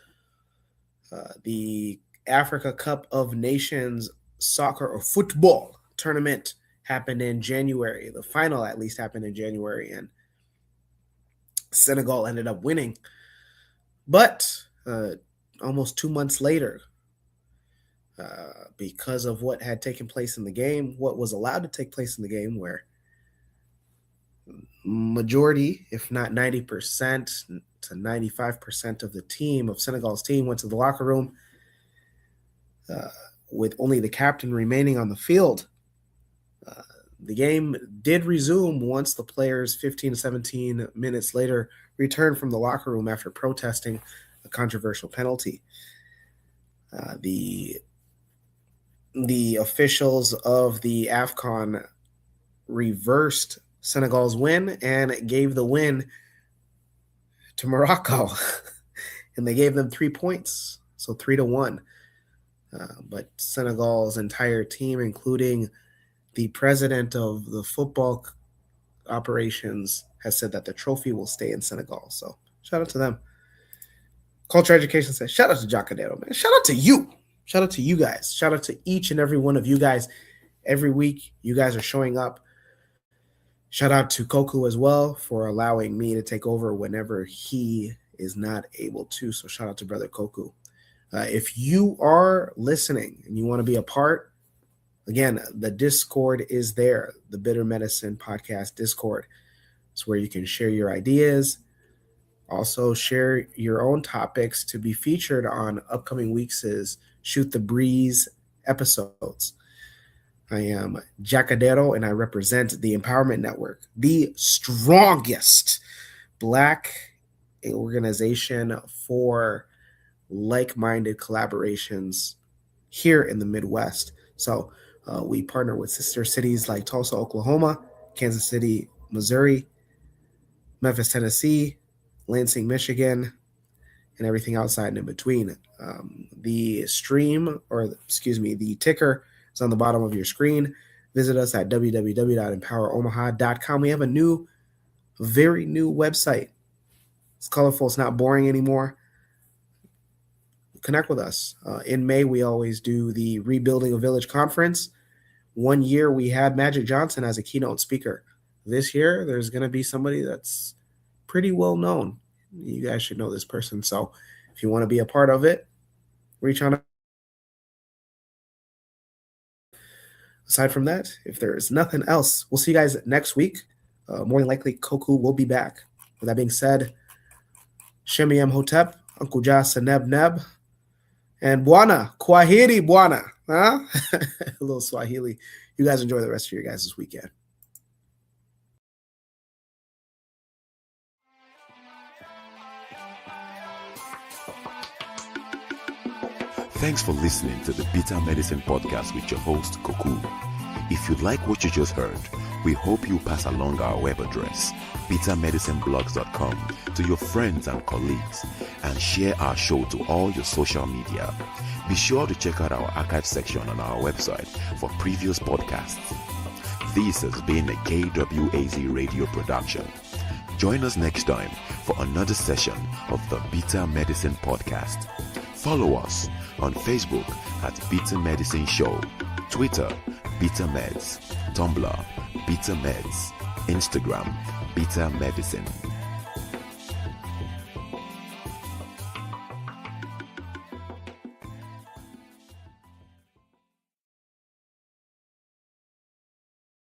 the Africa Cup of Nations soccer or football tournament happened in January. The final at least happened in January, and Senegal ended up winning. But almost 2 months later, because of what had taken place in the game, what was allowed to take place in the game, where majority, if not 90% to 95% of the team, of Senegal's team, went to the locker room with only the captain remaining on the field. The game did resume once the players 15 to 17 minutes later returned from the locker room after protesting a controversial penalty. The officials of the AFCON reversed Senegal's win and gave the win to Morocco. And they gave them 3 points, so 3-1. But Senegal's entire team, including the president of the football operations, has said that the trophy will stay in Senegal. So shout out to them. Culture Education says, shout out to Jacadero, man. Shout out to you. Shout out to you guys. Shout out to each and every one of you guys. Every week, you guys are showing up. Shout out to Koku as well for allowing me to take over whenever he is not able to. So shout out to Brother Koku. If you are listening and you want to be a part, again, the Discord is there. The Bitter Medicine Podcast Discord. It's where you can share your ideas. Also share your own topics to be featured on upcoming weeks' Shoot the Breeze episodes. I am Jacadero, and I represent the Empowerment Network, the strongest Black organization for like-minded collaborations here in the Midwest. So we partner with sister cities like Tulsa, Oklahoma, Kansas City, Missouri, Memphis, Tennessee, Lansing, Michigan, and everything outside and in between. The ticker is on the bottom of your screen. Visit us at www.empoweromaha.com. We have a very new website. It's colorful. It's not boring anymore. Connect with us. In May, we always do the Rebuilding a Village Conference. 1 year, we had Magic Johnson as a keynote speaker. This year, there's going to be somebody that's pretty well known. You guys should know this person. So if you want to be a part of it, reach on. Aside from that, if there's nothing else, we'll see you guys next week. More than likely, Koku will be back. With that being said, Shemi M. Hotep, Uncle Ja Seneb Neb, and Bwana, Kwaheri Bwana. Huh? A little Swahili. You guys enjoy the rest of your guys this weekend. Thanks for listening to the Bitter Medicine Podcast with your host, Koku. If you like what you just heard, we hope you pass along our web address, bittermedicineblogs.com, to your friends and colleagues, and share our show to all your social media. Be sure to check out our archive section on our website for previous podcasts. This has been a KWAZ radio production. Join us next time for another session of the Bitter Medicine Podcast. Follow us on Facebook at Bitter Medicine Show, Twitter, Bitter Meds, Tumblr, Bitter Meds, Instagram, Bitter Medicine.